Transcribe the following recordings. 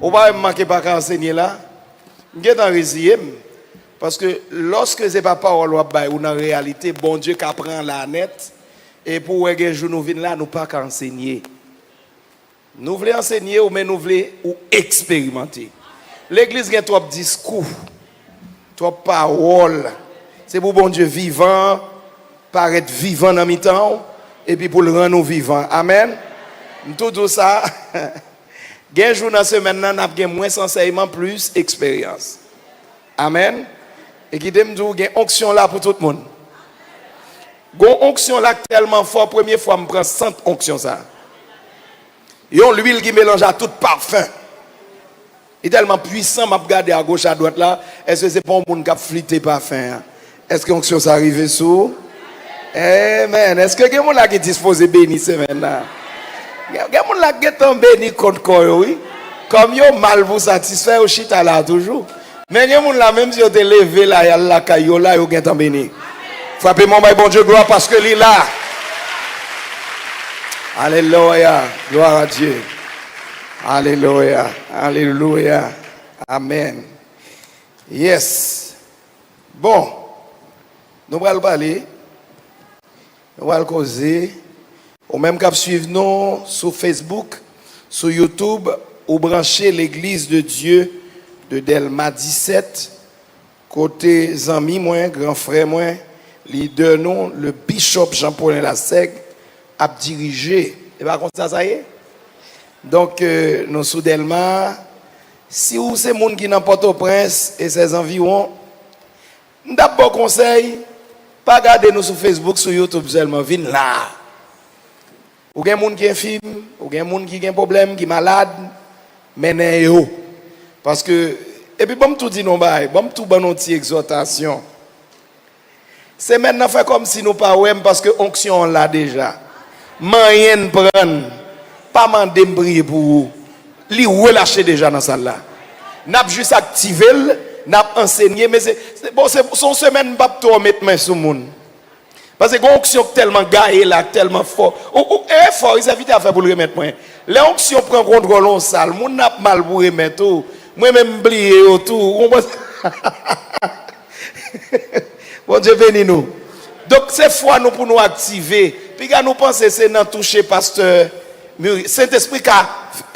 On va manquer pas qu'à enseigner là. Je vais résister. Parce que lorsque c'est pas parole ou en réalité, bon Dieu qui apprend la net. Et pour que nous venons là, nous pas qu'à enseigner. Nous voulons enseigner, mais nous voulons expérimenter. L'église a trop de discours, trop de paroles. C'est pour bon Dieu vivant, paraître vivant dans le temps, et puis pour le rendre vivant. Amen. Tout ça, il y a un jour dans la semaine, nous avons moins enseignement, plus expérience. Amen. Et qui dit qu'il y a une onction là pour tout le monde. Il y a une onction là tellement fort, première fois, je prends 100 onctions ça. Il y a l'huile qui mélange à tout parfum. Il est tellement puissant, je regarde à gauche, à droite là. Est-ce que c'est pas un monde qui a flitté parfum? Est-ce que l'onction ça arrive sous? Amen. Est-ce que quelqu'un qui est disposé à bénir ce maintenant? Quelqu'un qui est béni contre quoi, oui? Comme il mal vous satisfait au chita là toujours. Mais quelqu'un là, même si vous êtes levé là, il y a la caillou là, vous êtes béni. Frappez-moi, bon Dieu, gloire parce que il est là. Alléluia. Gloire à Dieu. Alléluia. Alléluia. Amen. Yes. Bon. Nous allons parler. Nous allons causer. Au même cap suivre nous sur Facebook, sur YouTube, ou brancher l'église de Dieu de Delma 17. Côté amis, moi, grand frère, moi, leader, nous, le bishop Jean-Paul Lassègue, a dirigé. Et pas comme ça y est. Donc, nous sous Delma, si vous c'est monde qui n'a pas Port-au-Prince et ses environs, d'abord conseil, pas garder nous sur Facebook, sur YouTube seulement, venez là. Ou gen moun qui est film, ou gen moun qui a un problème, qui est malade, menez yo. Parce que, et puis bon tout dit non bay, bon tout bon notre exhortation. C'est maintenant fait comme si nous pas ouem parce que onction là déjà. Moyen prendre, pas mandé prier pour vous. Li relâcher déjà dans salle là. N'a juste activé, n'a enseigné mais c'est bon c'est son semaine pas trop mettre main sur monde. Parce que l'onction tellement gaillé là, tellement fort. Et fort, ils invitent à faire pour le remettre moins. L'onction prend contrôle en salle, mon n'a mal pour remettre tout. Moi-même oublié autour. Bon Dieu bénis nous. Donc c'est fois nous pour nous activer. Puis quand nous pensons c'est dans toucher pasteur Saint-Esprit qui a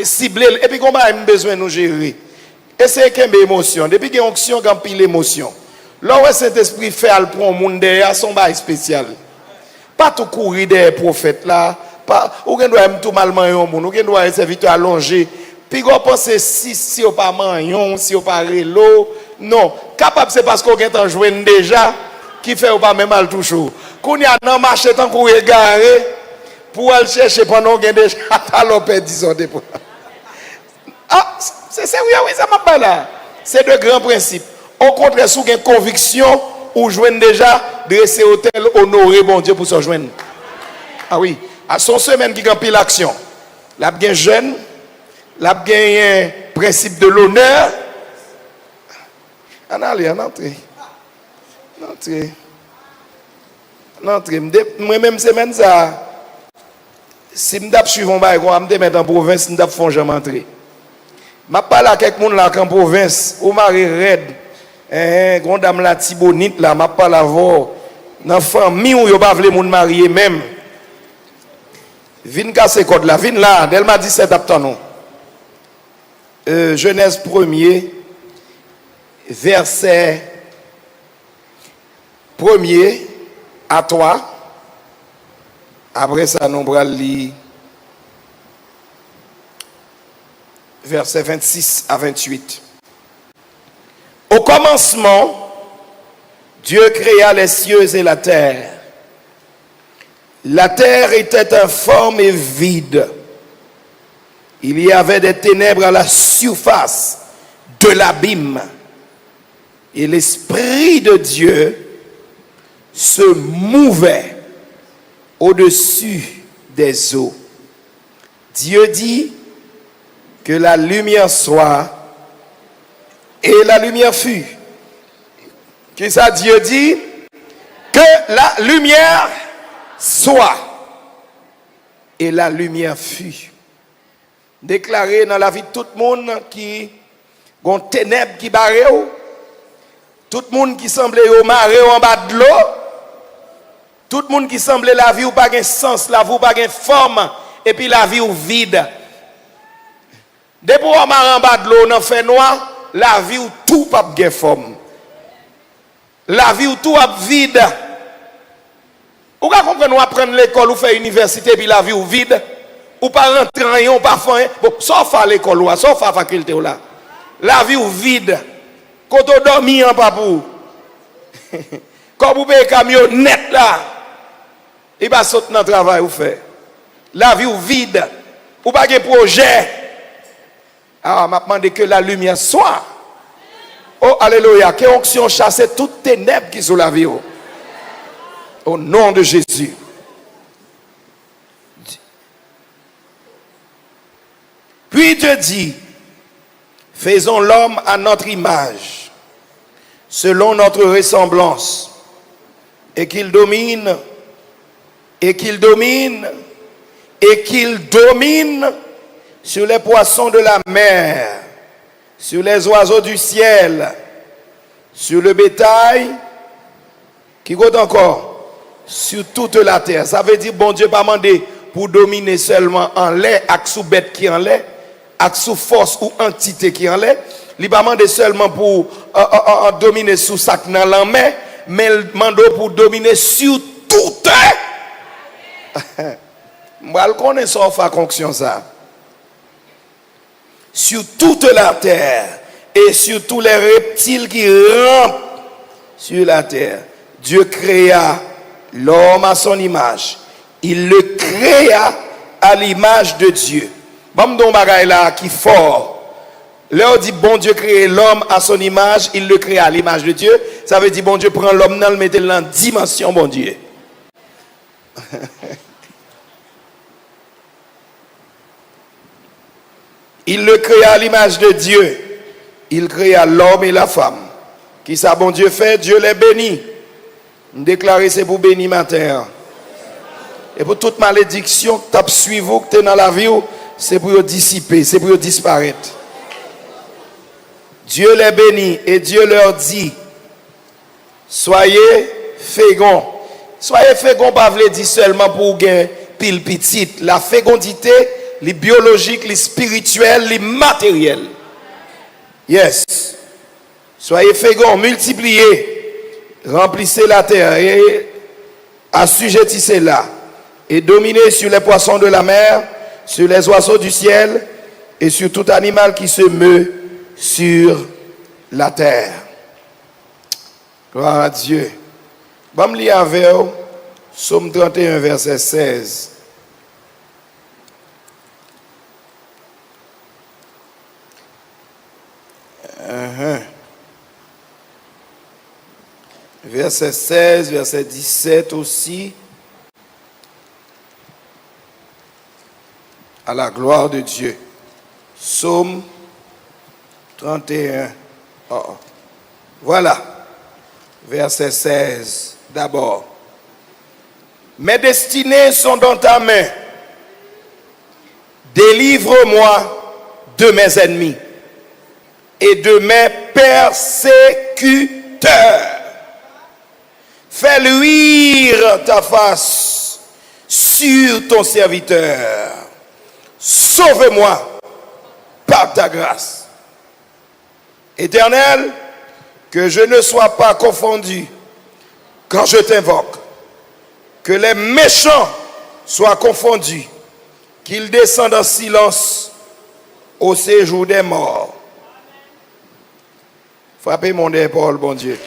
ciblé et puis comment a besoin de nous gérer. Et c'est qu'une émotion. Depuis qu'il y a une onction, il y a pile d'émotion. Là où Saint-Esprit fait al pour un monde derrière son bail spécial. Pas tout courir des prophètes là, pas ou gen doit tout mal manger monde, ou gen doit serviteur allonger. Puis on pense si on pas manger, si on pas relo, non, capable c'est parce qu'on est en joindre déjà qui fait ou pas même mal toujours. Qu'on y a dans marché tant qu'on regarder pour aller chercher pendant qu'on déjà talopé disons des. Ah, c'est sérieux oui ça m'a pas là. C'est de grands principes. Au contraire, sous une conviction, ou joindre déjà, dresser hôtel, honorer bon Dieu pour se joindre. Ah oui, à son semaine qui gagne l'action. La bien jeune, la bien principe de l'honneur. En allez, en entrée. Moi-même, semaine ça, si je suis suivant, je vais me mettre en province, je vais jamais entrer. Je parle à quelqu'un là en province, ou mari raide. Grand dame la Tibonite là, m'a pas la voir. Dans famille où yo pas vle moun marié même. Vin casser code là, vin là, Delma 17 attend Genèse 1er verset 1er à 3. Après ça nous bral li verset 26 à 28. Au commencement, Dieu créa les cieux et la terre. La terre était informe et vide. Il y avait des ténèbres à la surface de l'abîme. Et l'Esprit de Dieu se mouvait au-dessus des eaux. Dieu dit que la lumière soit. Et la lumière fut. Qu'est-ce que ça Dieu dit? Que la lumière soit. Et la lumière fut. déclarer dans la vie de tout le monde qui ont ténèbres qui barrent, tout le monde qui semblait au marée en bas de l'eau, tout le monde qui semblait la vie ou pas de sens, la vie ou pas de forme, et puis la vie ou vide. Depuis qu'on marre en bas de l'eau, dans fait noir, la vie ou tout pas de forme. La vie ou tout est vide. Ou pas comprendre, on apprendre l'école ou faire université, puis la vie ou vide. Ou pas rentrer en rien, ou pas faire. Bon, sauf à l'école, ou sauf à la faculté. Ou là. La vie ou vide. Quand on dormit en papou. Quand vous payez camionnette là, il va sauter dans le travail ou fait. La vie ou vide. Ou pas de projet. Ah, m'a demandé que la lumière soit. Oh, alléluia. Que onction chasse toutes ténèbres qui sont la vie. Au nom de Jésus. Puis Dieu dit, faisons l'homme à notre image, selon notre ressemblance, et qu'il domine, sur les poissons de la mer, sur les oiseaux du ciel, sur le bétail, qui compte encore, sur toute la terre. Ça veut dire, bon Dieu pas demandé pour dominer seulement en l'air, avec sous bête qui en l'air, avec sous force ou entité qui en l'air. Il pas demandé seulement pour dominer sous sac dans la main, mais il demande pour dominer sur toute. Moi, je connais ça, faire fonction ça. Sur toute la terre et sur tous les reptiles qui rampent sur la terre. Dieu créa l'homme à son image. Il le créa à l'image de Dieu. Bon, donc, bagaille là qui fort. Là, on dit, bon Dieu crée l'homme à son image, il le crée à l'image de Dieu. Ça veut dire, bon Dieu prend l'homme, le met dans dimension, bon Dieu. Il le créa à l'image de Dieu. Il créa l'homme et la femme. Qui ça, bon Dieu fait? Dieu les bénit. Déclarer c'est pour bénir matin. Et pour toute malédiction que tu as suivi, que tu es dans la vie, c'est pour dissiper, c'est pour disparaître. Dieu les bénit et Dieu leur dit, soyez féconds. Soyez féconds, pas veut dire seulement pour gagner pile petite. La fécondité, les biologiques, les spirituels, les matériels. Yes. Soyez féconds, multipliez. Remplissez la terre et assujettissez-la. Et dominez sur les poissons de la mer, sur les oiseaux du ciel et sur tout animal qui se meut sur la terre. Gloire à Dieu. Bon, me lire avec vous, Psaume 31, verset 16. Verset 16, verset 17 aussi. À la gloire de Dieu. Psaume 31. Voilà. Verset 16 d'abord. Mes destinées sont dans ta main. Délivre-moi de mes ennemis et de mes persécuteurs. Fais luire ta face sur ton serviteur. Sauve-moi par ta grâce. Éternel, que je ne sois pas confondu quand je t'invoque. Que les méchants soient confondus. Qu'ils descendent en silence au séjour des morts. Frappez mon épaule, bon Dieu.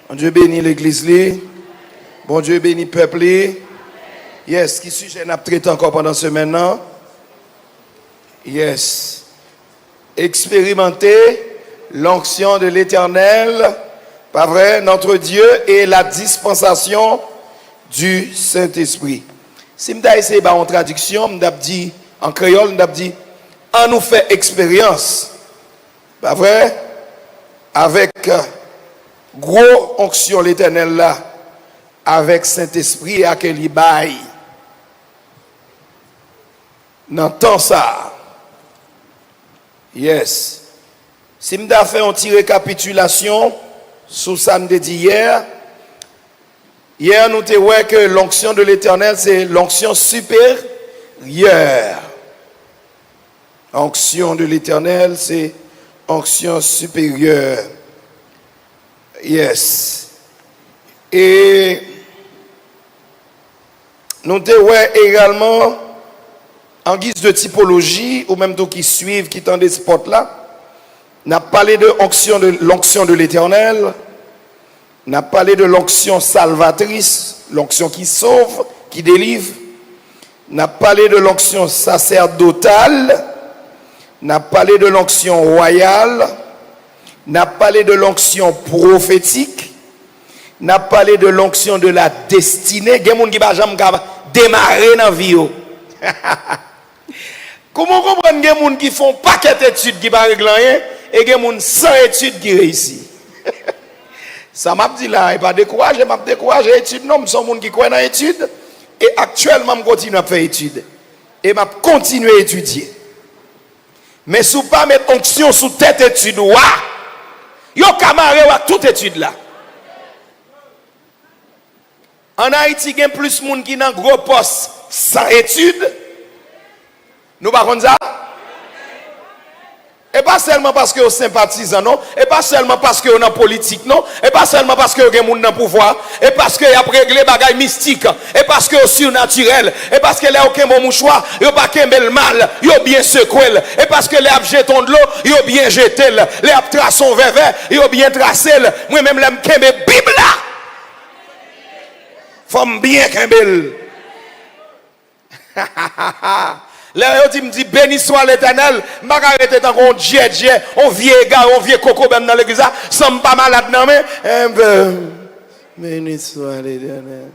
Bon Dieu bénit l'église. Bon Dieu bénit le peuple. Yes, qui sujet n'a traité encore pendant ce maintenant? Yes. Expérimenter l'onction de l'Éternel, pas vrai, notre Dieu, et la dispensation du Saint-Esprit. Si je essayer en traduction, je dis en créole, je dis on nous fait expérience, pas vrai, avec Gros onction l'Éternel là, avec Saint-Esprit à quel il baille. N'entend ça. Yes. Si je fait une petite récapitulation sur samedi d'hier, hier nous avons vu que l'onction de l'Éternel c'est l'onction supérieure. Onction de l'Éternel c'est onction supérieure. Yes. Et nous avons vu également en guise de typologie, ou même tous qui suivent, qui tendent des spots là, on a parlé de l'onction de l'Éternel, on a parlé de l'onction salvatrice, l'onction qui sauve, qui délivre, on a parlé de l'onction sacerdotale, on a parlé de l'onction royale, on a parlé de l'onction prophétique, on a parlé de l'onction de la destinée. Il y a des gens qui ne peuvent démarrer dans la vie. Comment comprendre que les gens qui font pas d'études qui ne règlent rien et que les gens sans études qui réussissent? Ça m'a dit là, et pas découragé, m'a découragé études. Non, je suis un monde qui croit dans l'étude et actuellement je continue à faire études et je continue à étudier. Mais si vous ne pas mettre onction sous tête étude, vous avez camaré à toute étude là. En Haïti, il y a plus de monde qui ont un gros poste sans études. Nous ne savons pas ça. Et pas seulement parce que vous sympathisez, non. Et pas seulement parce que vous en politique, non. Et pas seulement parce que vous avez un pouvoir. Et parce que vous avez réglé des bagages mystiques. Et parce que vous êtes surnaturel. Et parce que vous n'avez aucun bon mouchoir. Vous n'avez pas le mal. Vous avez bien secoué. Et parce que vous avez jeté de l'eau. Vous avez bien jeté. Vous avez tracé son verre. Vous avez bien tracé. Moi-même, je suis la Bible là. Il faut bien qu'il là, il me dit, béni soit l'Éternel. Je vais arrêter dans un jet, on vieux gars, on vieux coco dans l'église, sans pas malade, non, mais. Béni soit l'Éternel.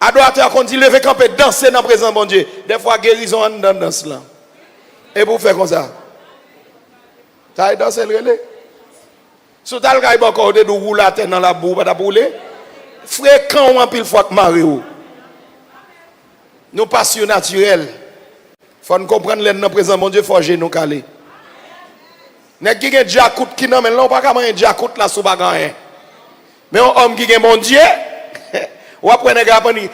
À droite, on dit, levez camper, danser dans le présent, bon Dieu. Des fois, guérison en dans danse là. Et pour faire comme ça. Tu as dansé le relais? Si tu as le gars, encore de rouler la tête dans la boue, pas rouler. Fréquent, on pile fois que Mario. Nos passions naturelles. Il faut nous comprendre les dans présent, mon Dieu, il faut que nous caler. N'est-ce qu'il y a un diacoute qui n'a pas un diacoute là sous bagaille. Mais un homme qui a mon Dieu, ou après un gars qui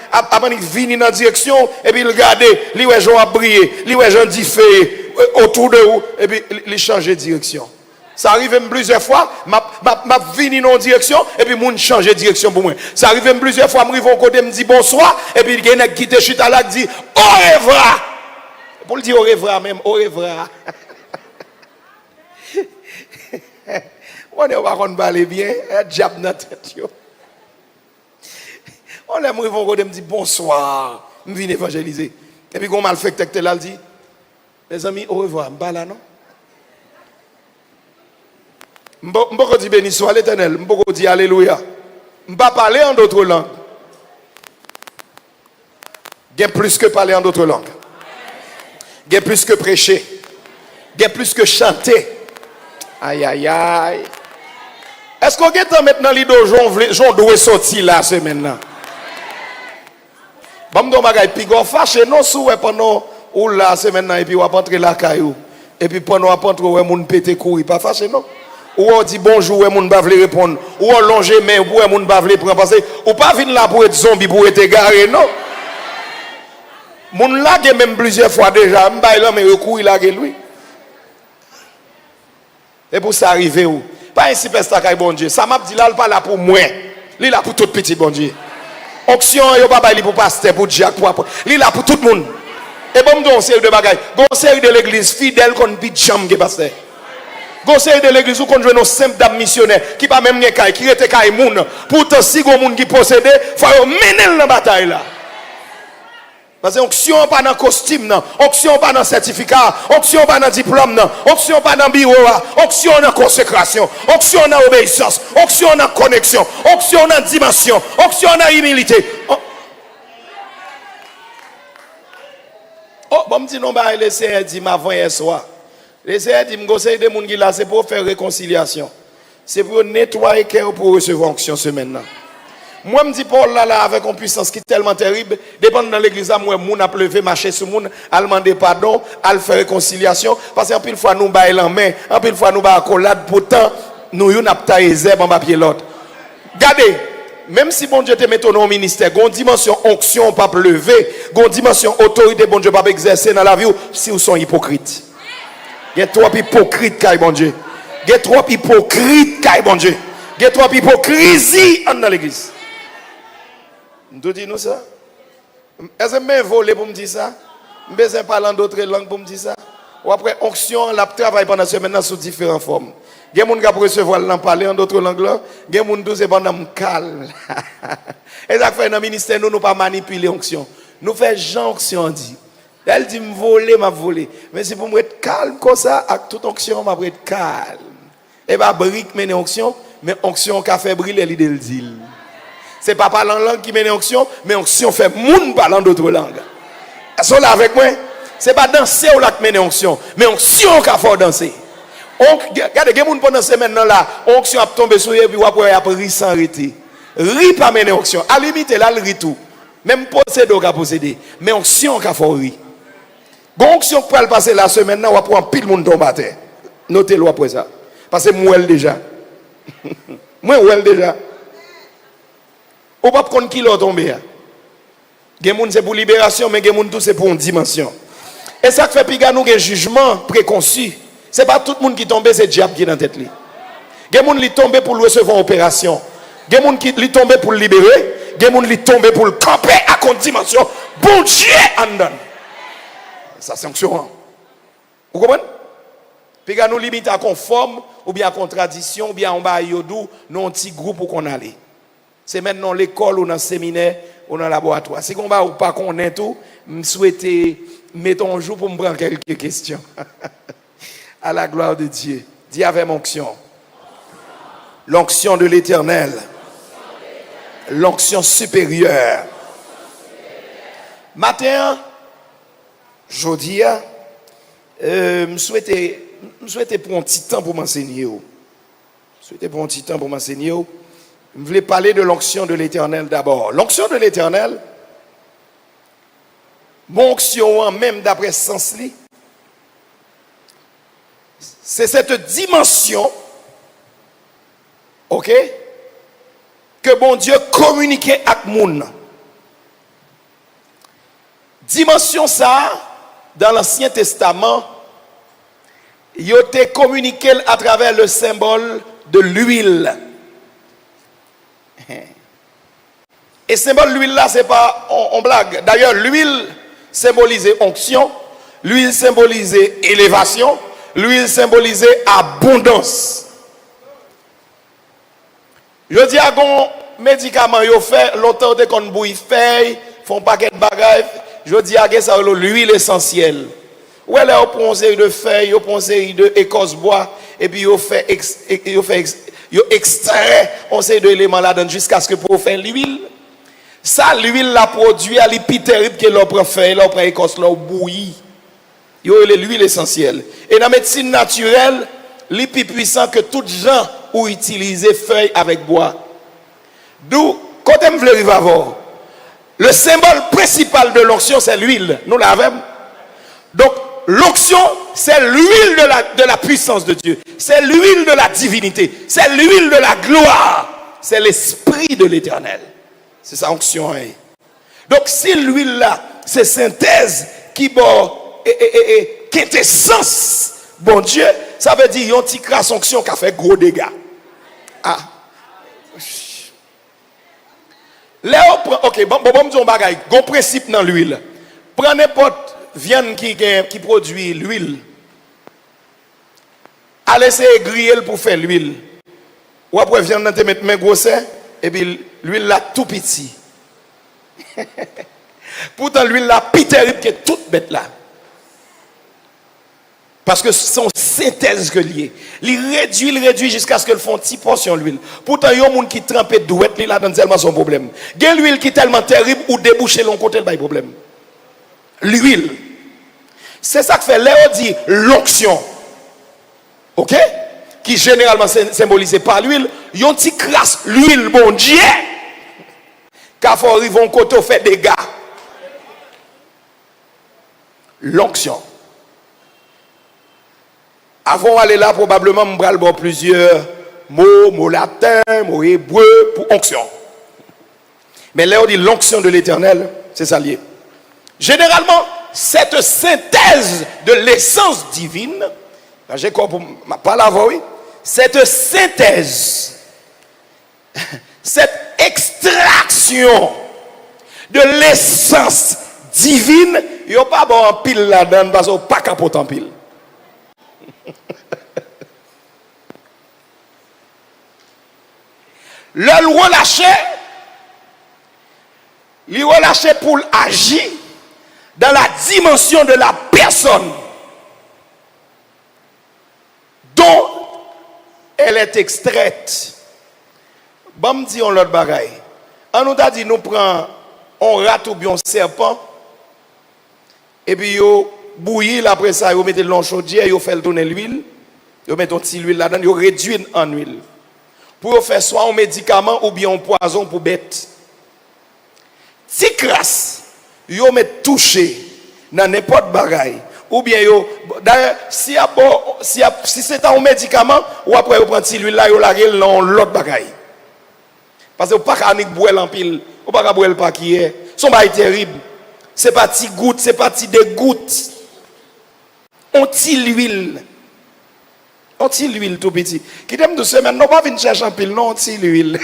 vient dans la direction, et puis il regarde, il voit les gens briller, il voit les gens differ autour de vous, et puis il change de direction. Ça arrive plusieurs fois, je viens dans une direction, et puis je change de direction pour moi. Ça arrive plusieurs fois, je arrive au côté, je me dis bonsoir, et puis il y a un qui te chute à là, qui dit au revoir. Pour le dire au revoir même, au revoir. On ne va pas parler bien, un diable dans la tête. On est arrivé au côté, je me dis bonsoir, je viens évangéliser. Et puis quand mal fait que là, il dit, mes amis, au revoir, je ne là, non? Je ne peux pas dire béni soit l'Éternel. Je ne peux pas dire alléluia. Je ne peux pas parler en d'autres langues. Il y a plus que parler en d'autres langues. Il y a plus que prêcher. Il y a plus que chanter. Aïe, aïe, aïe. Est-ce qu'on est maintenant l'idée Jean doit sortir là ce maintenant? Bon, donc, puis on fâche non sous pendant ou là c'est maintenant et puis on va entrer la caillou. Et puis pendant on va entrer on moun péter courir, pas fâché non? Ou on dit bonjour, ou on va répondre. Ou on longe mais ou on va prendre parce que ou pas venir là pour être zombie pour être égaré non. Moun là même plusieurs fois déjà, m'bay là mais courir là lui. Et pour ça arriver où? Pas un superstar bon Dieu. Ça m'a dit là pas là pour moi. Il là pour tout petit bon Dieu. Onction yo pas bail pour pasteur pour Jacques pour il là pour tout le monde. Et bon donc série de bagaille. Gon série de l'église fidèle qu'on pit jam que pasteur. Conseil de l'église où qu'on joue nos simples dames missionnaires qui pas même kay qui était kay moun pourtant si gon moun qui possédé faut mener dans la bataille là parce que onction pas dans costume non onction pas dans certificat onction pas dans diplôme non onction pas dans bureau onction dans consécration onction dans obéissance onction dans connexion onction dans dimension onction dans humilité oh bon me dit non bah le Seigneur dit m'avant hier soir Laissez dire, conseil de monde qui là, c'est pour faire réconciliation. C'est pour nettoyer le cœur pour recevoir onction ce maintenant. Moi, je me dis, Paul là, avec une puissance qui est tellement terrible, dépend dans l'église, moi, moun a levé, marché sur moun, a demandé pardon, a faire réconciliation, parce qu'en pile fois, nous baillons en main, en pile fois, nous baillons accolade, pourtant, nous, nous avons taillé zèbre en papier l'autre. Regardez, même si bon Dieu te met au ministère, il y a une dimension onction, pas lever, il y a une dimension autorité, bon Dieu, pas exercer dans la vie, si vous sont hypocrites. Il y a trop hypocrites, car bon Dieu. Il y a trop hypocrites, car bon Dieu. Il y a trop hypocrisie dans l'église. Nous disons ça? Est-ce que je volé pour me dire ça? Je besoin de parler d'autres langues pour me dire ça? Ou après, onction, la travail pendant ce maintenant sous différentes formes. Il y a des gens qui peuvent recevoir l'en parler en d'autres langues là. Il y a des gens qui sont pendant calme. Et ça fait dans le ministère, nous ne pas manipuler l'onction. Nous faisons Jean onction dit. Elle dit me voler, m'a volé. Mais c'est pour me être calme comme ça, avec toute onction, m'a être calme. Et bien, brique mène onction, mais onction qui a fait briller l'idée le dit. C'est pas parler en langue qui mène onction, mais onction fait moun parlant d'autres langues. Est-ce que là avec moi? C'est pas danser ou là qui mène onction, mais onction qui a fait danser. Regardez, il y a des gens pendant cette semaine là, onction a tombé sur eux, puis après, il a pris sans arrêter. Ri pas mener onction. À la limite, là, le rit tout. Même posséder ou pas posséder. Mais onction qui a fait ri. Onction qui peut passer la semaine là, on va prendre pile monde tomber à terre. Notez-le après ça. Parce que moi, déjà. Moi, déjà. Ou pas prendre qui l'a tombé. Il y a des gens c'est pour libération, mais il y a des gens c'est pour une dimension. Et ça fait piga nous un jugement préconçu. Ce n'est pas tout le monde qui tombe, c'est le diable qui est dans la tête. Il y a des gens qui tombent pour recevoir une opération. Il y a des gens qui tombent pour le libérer. Il y a des gens qui tombent pour le camper à une dimension. Bon Dieu en donne. Ça c'est onction. Vous comprenez? Puis nous limiter à conforme, ou bien à contradiction, ou bien en bas à yodou, nous un petit groupe où qu'on allait. C'est maintenant l'école ou dans le séminaire ou dans le laboratoire. Si on va ou pas qu'on est tout, je souhaite mettre un jour pour me prendre quelques questions. À la gloire de Dieu. Dis avec onction. L'onction de l'Éternel. L'onction supérieure. Matin, jeudi, je souhaitais prendre un petit temps pour m'enseigner. Je voulais parler de l'onction de l'Éternel d'abord. L'onction de l'Éternel, mon onction, même d'après ce sens-là, c'est cette dimension, ok, que bon Dieu communiquait avec moun. Dimension ça, dans l'Ancien Testament, il a été communiqué à travers le symbole de l'huile. Et symbole de l'huile là, c'est pas en blague. D'ailleurs, l'huile symbolisait onction, l'huile symbolisait élévation, l'huile symbolisait abondance. Je dis à un médicament, ils fait longtemps qu'on bouille feuille, font paquet de bagages. Je dis à ça l'huile essentielle. Ou elle a une série de feuilles, une série de écorce bois, et puis ils fait extrait une série d'éléments là-dedans jusqu'à ce que pour faire l'huile. Ça, l'huile la produit, elle est plus terrible que l'autre feuille, l'autre écorce, l'autre bouillie. Il y a l'huile essentielle. Et dans la médecine naturelle, il est plus puissant que tous les gens ont utilisé feuilles avec bois. D'où, quand on veut arriver à voir, le symbole principal de l'onction, c'est l'huile. Nous l'avons. Donc, l'onction, c'est l'huile de la puissance de Dieu. C'est l'huile de la divinité. C'est l'huile de la gloire. C'est l'esprit de l'Éternel. C'est ça, onction. Donc, si l'huile là, c'est synthèse qui quintessence, bon Dieu, ça veut dire qu'il y a un petit crasse onction qui a fait gros dégâts. Ah. Là, ok, bon, disons un bagage, bon principe dans l'huile. Prenez n'importe viande qui produit l'huile. Allez essayer griller pour faire l'huile. Ou après viande te mettre main grosse et puis l'huile là tout petit. Pourtant l'huile là plus terrible que toute bête là. Parce que son synthèse que lié. Il réduit jusqu'à ce qu'elle font une petite portion d'huile. Pourtant, il y a des gens qui trempent douette là dans tellement son problème. Il y a l'huile qui est tellement terrible ou déboucher l'on côté le problème. L'huile. C'est ça que fait Léo dit l'onction. OK? Qui généralement symbolisé par l'huile, yon ti crasse l'huile bon Dieu. Car faut arriver un côté fait des dégâts. L'onction. Avant d'aller là, probablement, on va avoir plusieurs mots latins, mots hébreux pour onction. Mais là, on dit l'onction de l'Éternel, c'est ça lié. Généralement, cette synthèse de l'essence divine, j'ai compris, pas la voix, oui, cette synthèse, cette extraction de l'essence divine, il n'y a pas bon en pile là-dedans parce qu'on pas capote en pile. Le relâché pour agir dans la dimension de la personne dont elle est extraite. Bon, me dit on l'autre bagaille. On nous a dit nous prend on rate ou bien un serpent et puis yo bouilli après ça yo mettez l'eau chaudière yo fait tourner l'huile yo mettez un petit l'huile là-dedans yo réduit en huile pour faire soit un médicament ou bien un poison pour bête. Si crasse yo met toucher dans n'importe bagaille ou bien yo d'ailleurs si c'est un médicament ou après yo prend petit l'huile là yo la dans l'autre bagaille. Parce que pas qu'à boire en pile, ou pas qu'à boire le qui est. Son bail terrible. C'est pas petit goutte, c'est pas petit des gouttes. On tire l'huile. On tire l'huile tout petit. Qui t'aime de semaine, non pas venir chercher en pile, non, on tire l'huile.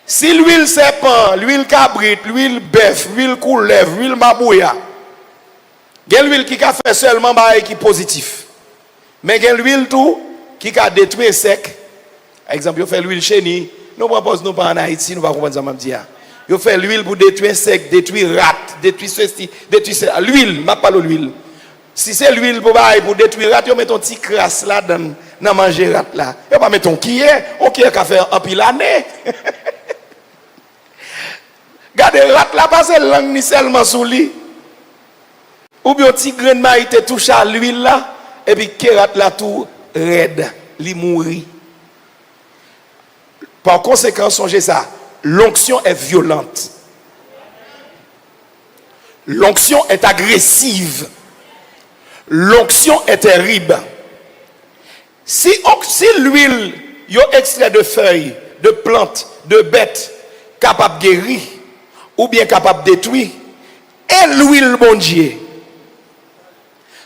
Si l'huile serpent, l'huile cabrit, l'huile bœuf, l'huile couleuvre, l'huile mabouya, il y a l'huile qui a fait seulement bail qui positif. Mais il y a l'huile tout qui a détruit sec. Par exemple, il fait l'huile chenille. Nous proposons nous pas en Haïti, nous ne pouvons pas dire ça. Il fait l'huile pour détruire sec, détruire rat, détruire ceci, détruire ça. L'huile, je parle de l'huile. Si c'est l'huile pour détruire rat, il met un petit crasse là dans manger rat là. Il va mettre un qui est qui a fait un pile année. Regardez rat là, pas c'est langue ni seulement sous lui. Ou bien un petit grain de maïs te touche à l'huile là, et puis qui rat là tout raide, li mourit. Par conséquent, songez ça, l'onction est violente. L'onction est agressive. L'onction est terrible. Si l'huile, yo extrait de feuilles, de plantes, de bêtes, capable de guérir, ou bien capable de détruire, et l'huile, bon Dieu.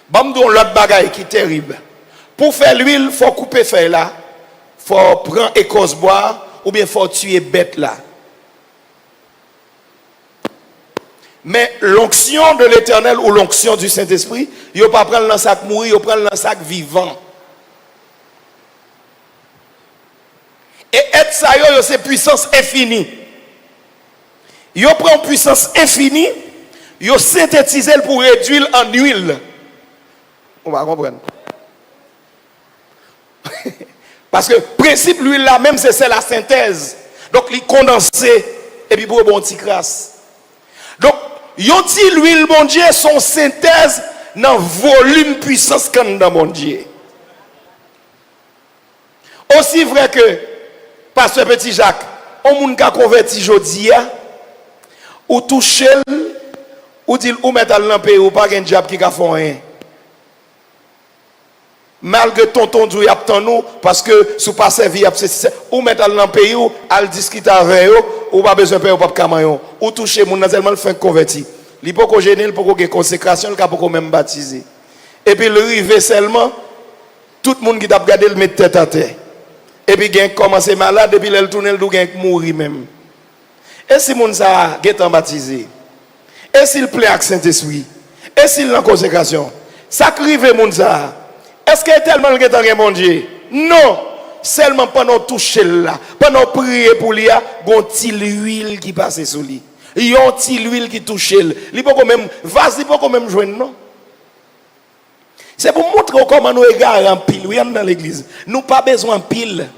Bon, l'autre bagaille qui est terrible. Pour faire l'huile, il faut couper feuille là. Il faut prendre écorce bois ou bien il faut tuer bête là. Mais l'onction de l'Éternel ou l'onction du Saint-Esprit, il ne faut pas prendre le sac mourir, il faut prendre le sac vivant. Et être ça, c'est puissance infinie. Il prend puissance infinie, il synthétise pour réduire en huile. On va comprendre. Parce que le principe, l'huile là même, c'est la synthèse. Donc, il condensé et puis pour un bon petit crasse. Donc, yon ti l'huile, mon Dieu, son synthèse dans volume puissance comme dans mon Dieu. Aussi vrai que, Pasteur Petit Jacques, on moun ka converti jodi ou toucher ou dit ou mettre dans pays ou pas un diable qui ka font rien. Malgré tonton Dou yap tan nous parce que sous pas servi ou mettre dans pays ou al discuter avec eux ou pas besoin payer ou pas kamayon ou toucher moun tellement le fin converti. Li poko gêner poko gen consécration le poko même baptisé. Et puis le rive seulement tout le monde qui t'a regardé le mettre tête à terre. Et puis gen commencé malade et puis elle tourne le dou gen mourir même. Et si moun ça gen baptisé. Et s'il plaît avec Saint-Esprit. Et s'il en consécration. Ça crive moun ça. Est-ce qu'il y a tellement de mon Dieu? Non. Seulement pendant toucher là, pendant prier pour lui, il y a une petite huile qui passe sur lui. Il y a une petite huile qui touche lui. Il peut quand même, vas-y, peut quand même joindre, non? C'est pour montrer comment nous égarons en pile, oui, dans l'église. Nous pas besoin de pile.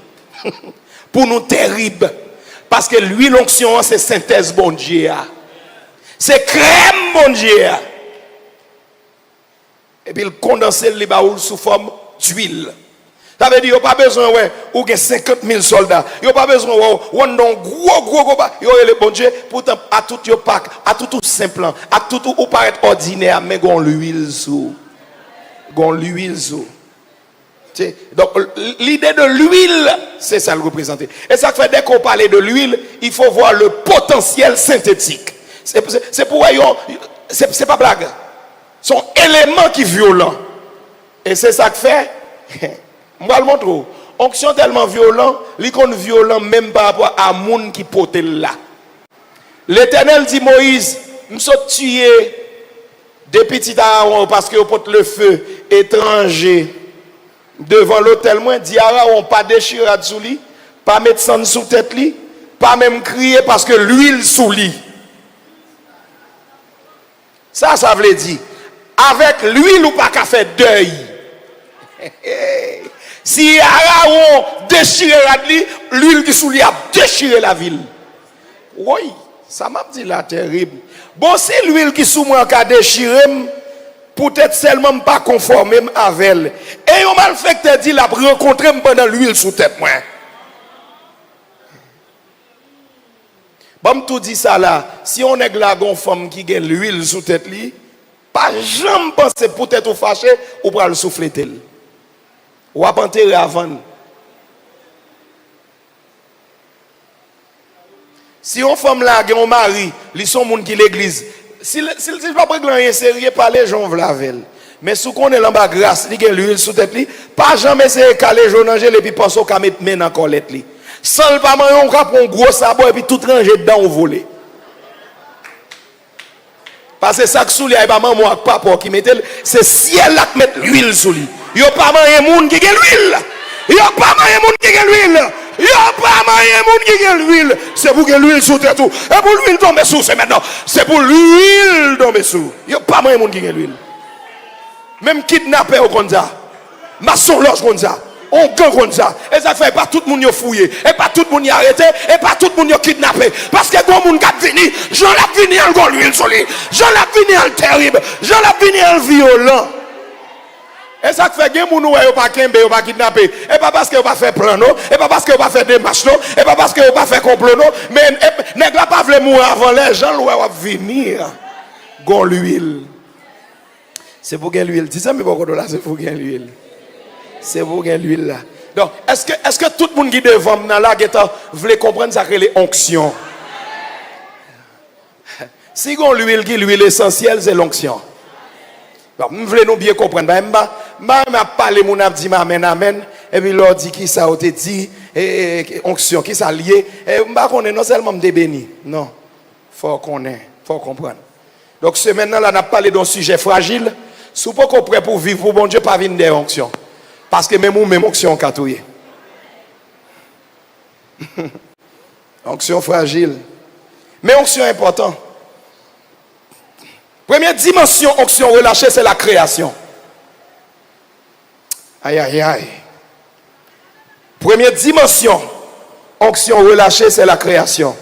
Pour nous terrible. Parce que l'huile l'onction, c'est synthèse bon Dieu. C'est crème bon Dieu. et puis il condense le baoul sous forme d'huile. Ça veut dire qu'il n'y a pas besoin ou 50 000 soldats. Il n'y a pas besoin de gros. Il y a le bon Dieu. Pourtant, à tout simple, à tout ou paraître ordinaire, mais il y a l'huile sous. L'huile sous. Donc, l'idée de l'huile, c'est ça le représenter. Et ça fait dès qu'on parle de l'huile, il faut voir le potentiel synthétique. C'est pour c'est pas blague. Ce sont éléments qui sont violents. Et c'est ça que fait. Je vais le montrer. Onction tellement violent, l'icône violent même par rapport à moun qui pote là. L'Éternel dit Moïse, me saute tuer des petits Aaron parce que porte le feu étranger devant l'autel moi dit Aaron pas déchirer à dessous lui, pas mettre sang sous tête lui, pas même crier parce que l'huile sous lui. Ça veut dire avec l'huile ou pas qu'à faire deuil. Si Aaron déchire l'huile qui sous lui a déchiré la ville. Oui, ça m'a dit là terrible. Bon, si l'huile qui sous moi a déchiré, peut-être seulement pas conformé avec elle. Et un malfaiteur dit l'a rencontré pendant l'huile sous tête moi. Bon, tout dit ça là, si on est là une femme qui a l'huile sous tête li, pas jamais penser peut-être au fâché ou pour le souffler tel. Ou à enterrer avant. Si on femme là, on mari, ils sont gens qui l'église. Si pas prendre rien sérieux, pas les gens veulent laver. Mais si on est là bas grâce, il y a l'huile sous tête li, pas jamais essayer de caler jaune angel et puis penser qu'à mettre main dans colette li. Sans pas manger on prend un gros sabot et puis tout ranger dedans au voler. Parce que ça que sous lui, il n'y a pas maman ou papa qui mettait, c'est ciel là qui met l'huile sous lui. Il n'y a pas de monde qui a l'huile. Il n'y a pas de monde qui a l'huile. Il n'y a pas de monde qui a l'huile. C'est pour que l'huile sous tout. Et pour l'huile tomber sous, c'est maintenant. C'est pour l'huile tomber sous. Il n'y a pas de monde qui a l'huile. Même kidnappé au comme ça. Maçon loge comme ça. On gang comme ça. Et ça fait pas tout le monde fouillé. Et pas tout le monde arrêté. Et pas tout le monde kidnappé. Parce que quand le monde qui venu, j'en ai venu en l'huile sur lui. J'en ai venu en terrible. J'en ai venu en violent. Et ça fait que les gens ne pas kembe, pas kidnapper. Et pas parce que pas faire plan, non. Et pas parce que pas faire démarche, non. Et pas parce que pas faire complot, non. Mais nèg la pas vle mourir avant les gens va venir. Gon l'huile. C'est pour gagner l'huile. Dis ça mais pourquoi là c'est pour gagner l'huile. C'est pour gagner l'huile là. Donc est-ce que tout le monde qui devant là veut comprendre ça que les onctions. Si gon l'huile essentielle c'est l'onction. Bon, nous voulons bien comprendre. Je parle, mon a dit amen. Et puis, l'on dit qui ça a été dit, onction, qui ça lié. Et je ne non seulement me béni. Non. Il faut comprendre. Donc, ce maintenant, là, on a parlé d'un sujet fragile. Si vous êtes prêt pour vivre, pour bon Dieu, pas venir des onctions. Parce que même onction catouille. Onction fragile. Mais onction important. Première dimension onction relâchée, c'est la création. Aïe, aïe, aïe. Première dimension onction relâchée, c'est la création.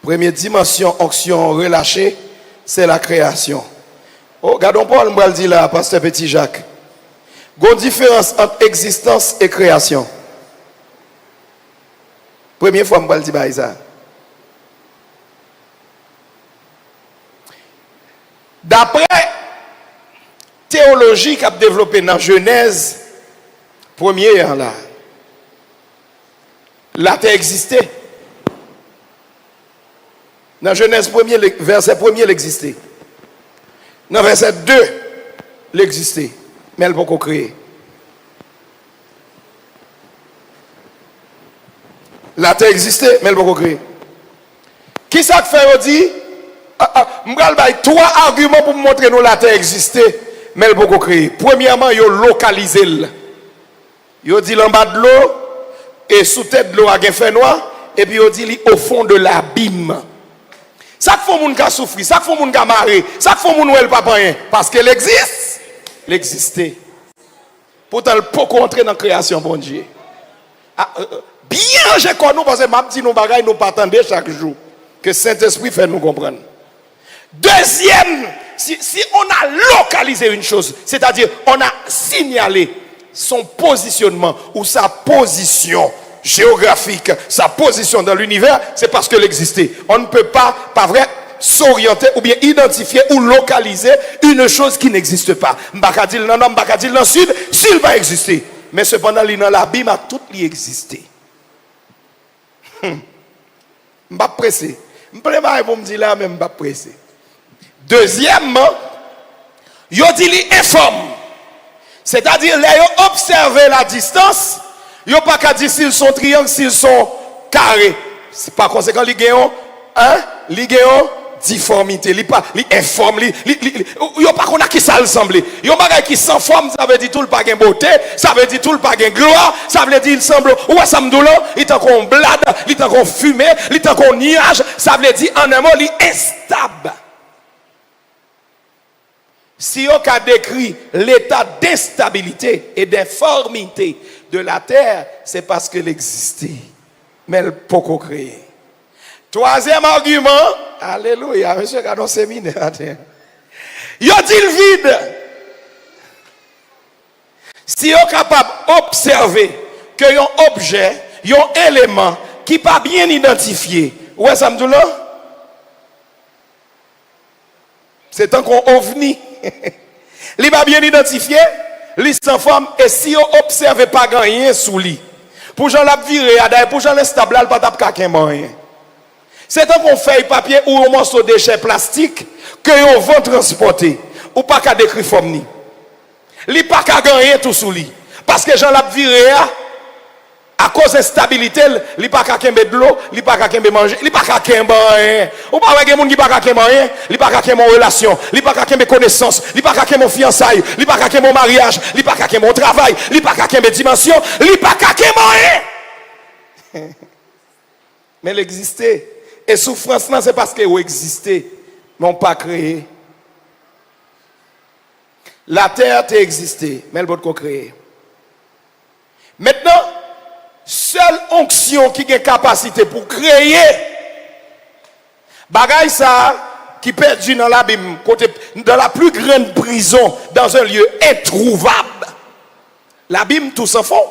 Première dimension onction relâchée, c'est la création. Oh, regardons Paul, on va le dire là, pasteur Petit Jacques. Il y a une différence entre existence et création. Première fois, on va le dire ça. D'après théologie qu'a développé dans Genèse première là, la terre existait. Dans Genèse 1er, verset 1er, elle existait. Dans verset 2, elle existait. Mais elle n'a pas créé. La terre existait, mais elle n'a pas créé. Qui ça fait dit? Je vais trois arguments pour montrer que la terre existait, mais elle n'a pas créé. Premièrement, il a localisé. Il a dit en bas de l'eau, et sous tête de l'eau, il a fait noir, et puis il a dit au fond de l'abîme. Ça fait que les gens souffrent, ça fait que les gens marrent, ça fait que les gens ne pas rien. Parce qu'elle existe, elle existait. Pourtant, elle peut entrer dans la création, bon Dieu. Bien, je connais, parce que je dis nos bagages, nous pas attendre chaque jour. Que Saint-Esprit fait nous comprendre. Deuxième si on a localisé une chose, c'est-à-dire on a signalé son positionnement ou sa position géographique, sa position dans l'univers, c'est parce qu'elle existait. On ne peut pas vrai, s'orienter ou bien identifier ou localiser une chose qui n'existe pas. Mbakadil dans nord, Mbakadil dans le sud, s'il va exister. Mais cependant, dans la Bible, a tout existé. M'pas pressé. M'prépare pour me dire là, même m'pas pressé. Deuxièmement, yo dit li informe. C'est-à-dire, les yo observer la distance, yo pas qu'à dire s'ils sont triangles, s'ils sont carrés. C'est par conséquent, li gagnent, difformité, li pas, li informe, yo pas qu'on a qui ça ressemble. Yo bagay qui sans forme, ça veut dire tout le pas gain beauté, ça veut dire tout le pas gain gloire, ça veut dire il semble, ouais, ça me doule, il t'en qu'on blade, il t'en qu'on fumée, il t'en qu'on nuage, ça veut dire en un mot, il instable. Si on a décrit l'état d'instabilité et d'informité de la terre, c'est parce qu'elle existait, mais elle peut pas créer. Troisième argument, alléluia, monsieur Gadon séminaire. Il dit le vide. Si on est capable d'observer que y a un objet, y a un élément qui n'est pas bien identifié, ouais, ça me dit là? C'est un qu'on ovni. Il n'est pas bien identifié, il sans forme, et si on n'observe pas rien sous lui, pour j'en la virer, pour j'en l'instable, il ne peut pas rien. C'est un qu'on fait papier ou un morceau de déchet plastique que on va transporter ou pas qu'à décrire forme ni. Li pas qu'à gagner tout sous lui parce que j'en l'a viré à cause d'instabilité, li pas qu'à kembe de l'eau, li pas qu'à manger, li pas qu'à kembe rien. Ou pas avec gens qui pas qu'à kembe rien, li pas qu'à kembe relation, li pas qu'à kembe connaissance, li pas qu'à kembe fiançailles, li pas qu'à kembe mariage, li pas qu'à kembe travail, li pas qu'à kembe dimension, li pas qu'à kembe rien. Mais elle existait. Et souffrance, c'est parce qu'elle existait, mais on pas créé. La terre a existé, mais elle ne peut pas créer. Maintenant, seule onction qui a capacité pour créer, bagaille ça, qui perdu dans l'abîme, dans la plus grande prison, dans un lieu introuvable. L'abîme, tout s'en fond.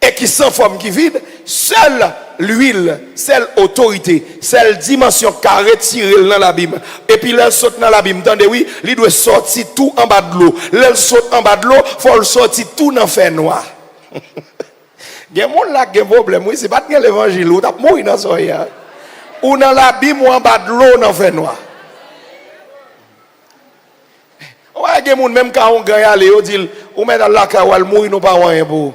Et qui sans forme, qui vide, seule l'huile, seule autorité, seule dimension qui a retiré dans l'abîme. Et puis là, saute dans l'abîme. Attendez, oui, il doit sortir tout en bas de l'eau. Là, saute en bas de l'eau, il faut sortir tout dans le fer noir. Il y a des gens qui ont un problème. Oui, ce n'est pas l'évangile. Ou mourir dans son rien. Ou dans l'abîme, ou en bas de l'eau, dans le fer noir. Ouais, il y a des gens même quand on gagne, ils disent, ou met dans la kawal, mourir, nous pas rien pour.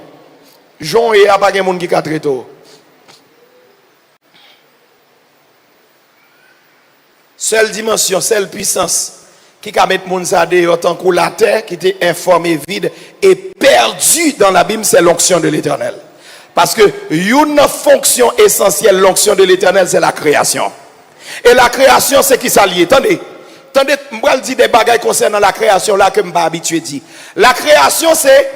Jean et a pas de monde qui a très tôt. Seule dimension, seule puissance qui a mettre monde ça dehors tant que la terre qui était informée vide et perdue dans l'abîme, c'est l'onction de l'Éternel. Parce que une fonction essentielle, l'onction de l'Éternel, c'est la création. Et la création, c'est qui s'allie. Attendez, moi je dis des bagailles concernant la création là que je ne suis pas habitué à dire. La création, c'est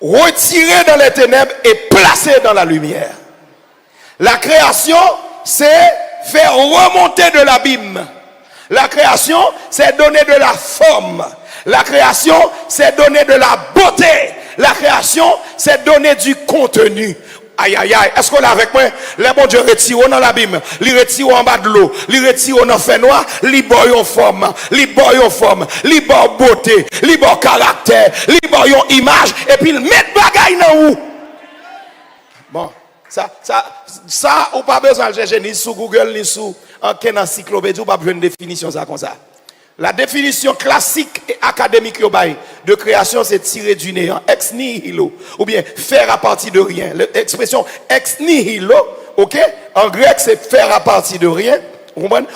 retirer dans les ténèbres et placer dans la lumière. La création, c'est faire remonter de l'abîme. La création, c'est donner de la forme. La création, c'est donner de la beauté. La création, c'est donner du contenu. Aïe, aïe, aïe. Est-ce qu'on est avec moi? Les bon Dieu retire dans l'abîme. Les retire en bas de l'eau. Les retire dans le fer noir. Les boy en forme. Les boy en forme. Les boy beauté. Les boy caractère. Les boy en image. Et puis, ils mettent bagaille dans où? Bon. Ça, ou pas besoin de chercher ni sur Google, ni sur aucune encyclopédie. Ou pas besoin de définition ça comme ça. La définition classique et académique de création, c'est tirer du néant, ex nihilo, ou bien faire à partir de rien. L'expression ex nihilo, ok, en grec, c'est faire à partir de rien,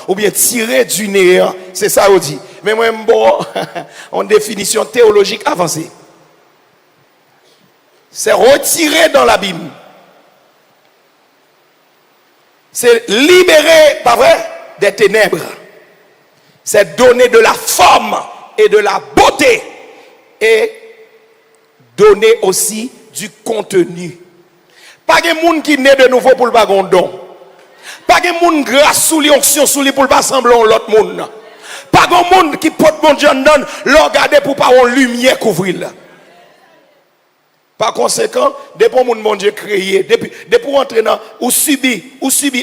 ou bien tirer du néant. C'est ça on dit. Mais moi, bon, en définition théologique avancée, c'est retirer dans l'abîme. C'est libérer, pas vrai, des ténèbres. C'est donner de la forme et de la beauté et donner aussi du contenu. Pas de monde qui naît de nouveau pour le bagon don. Pas de monde grâce sous l'onction sous lui pour le pas semblant l'autre monde. Pas grand monde qui porte mon Dieu donne, le regarder pour pas en lumière couvrir là. Par conséquent, depuis mon Dieu créé, depuis entrer dans ou subir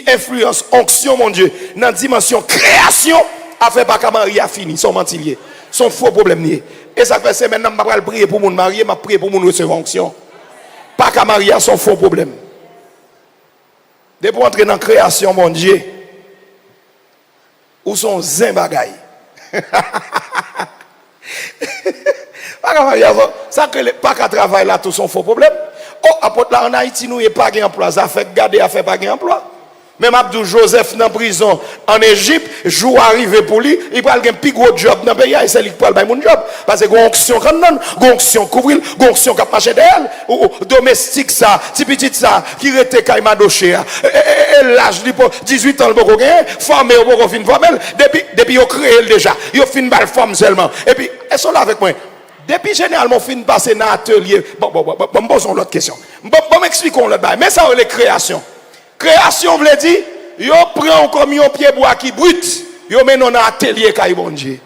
influence, onction mon Dieu, dans la dimension création, a fait pas qu'à Marie a fini, son mentilier, son faux problème nié. Et ça fait c'est maintenant je vais prier pour mon marié, je prier pour mon recevoir onction. Pas qu'à Marie a son faux problème. Depuis entrer dans la création mon Dieu, ou son zin bagaille. Ça que pas qu'à travailler là tout son faux problème. Oh, apôtre là en Haïti nous y pas d'emploi, ça fait garder à faire pas d'emploi. Même Abdou Joseph dans prison en Égypte, jour arrivé pour lui, il prend un plus gros job dans le pays et c'est lui qui prend mon job parce que onction quand non, onction couvrir, onction qui marcher d'elle ou domestique ça, petit petit ça qui était caïma doché et l'âge de 18 ans le beaucoup gain, formé au beaucoup fin formel depuis il créé déjà, il fin bal forme seulement et puis elles sont là avec moi. Depuis généralement fin passer dans l'atelier, bon posons l'autre question. Bon m'expliquons l'autre bail, mais ça les créations. Création veut dire, yo prend comme un pied bois qui brut, yo met dans atelier kay bon Dieu.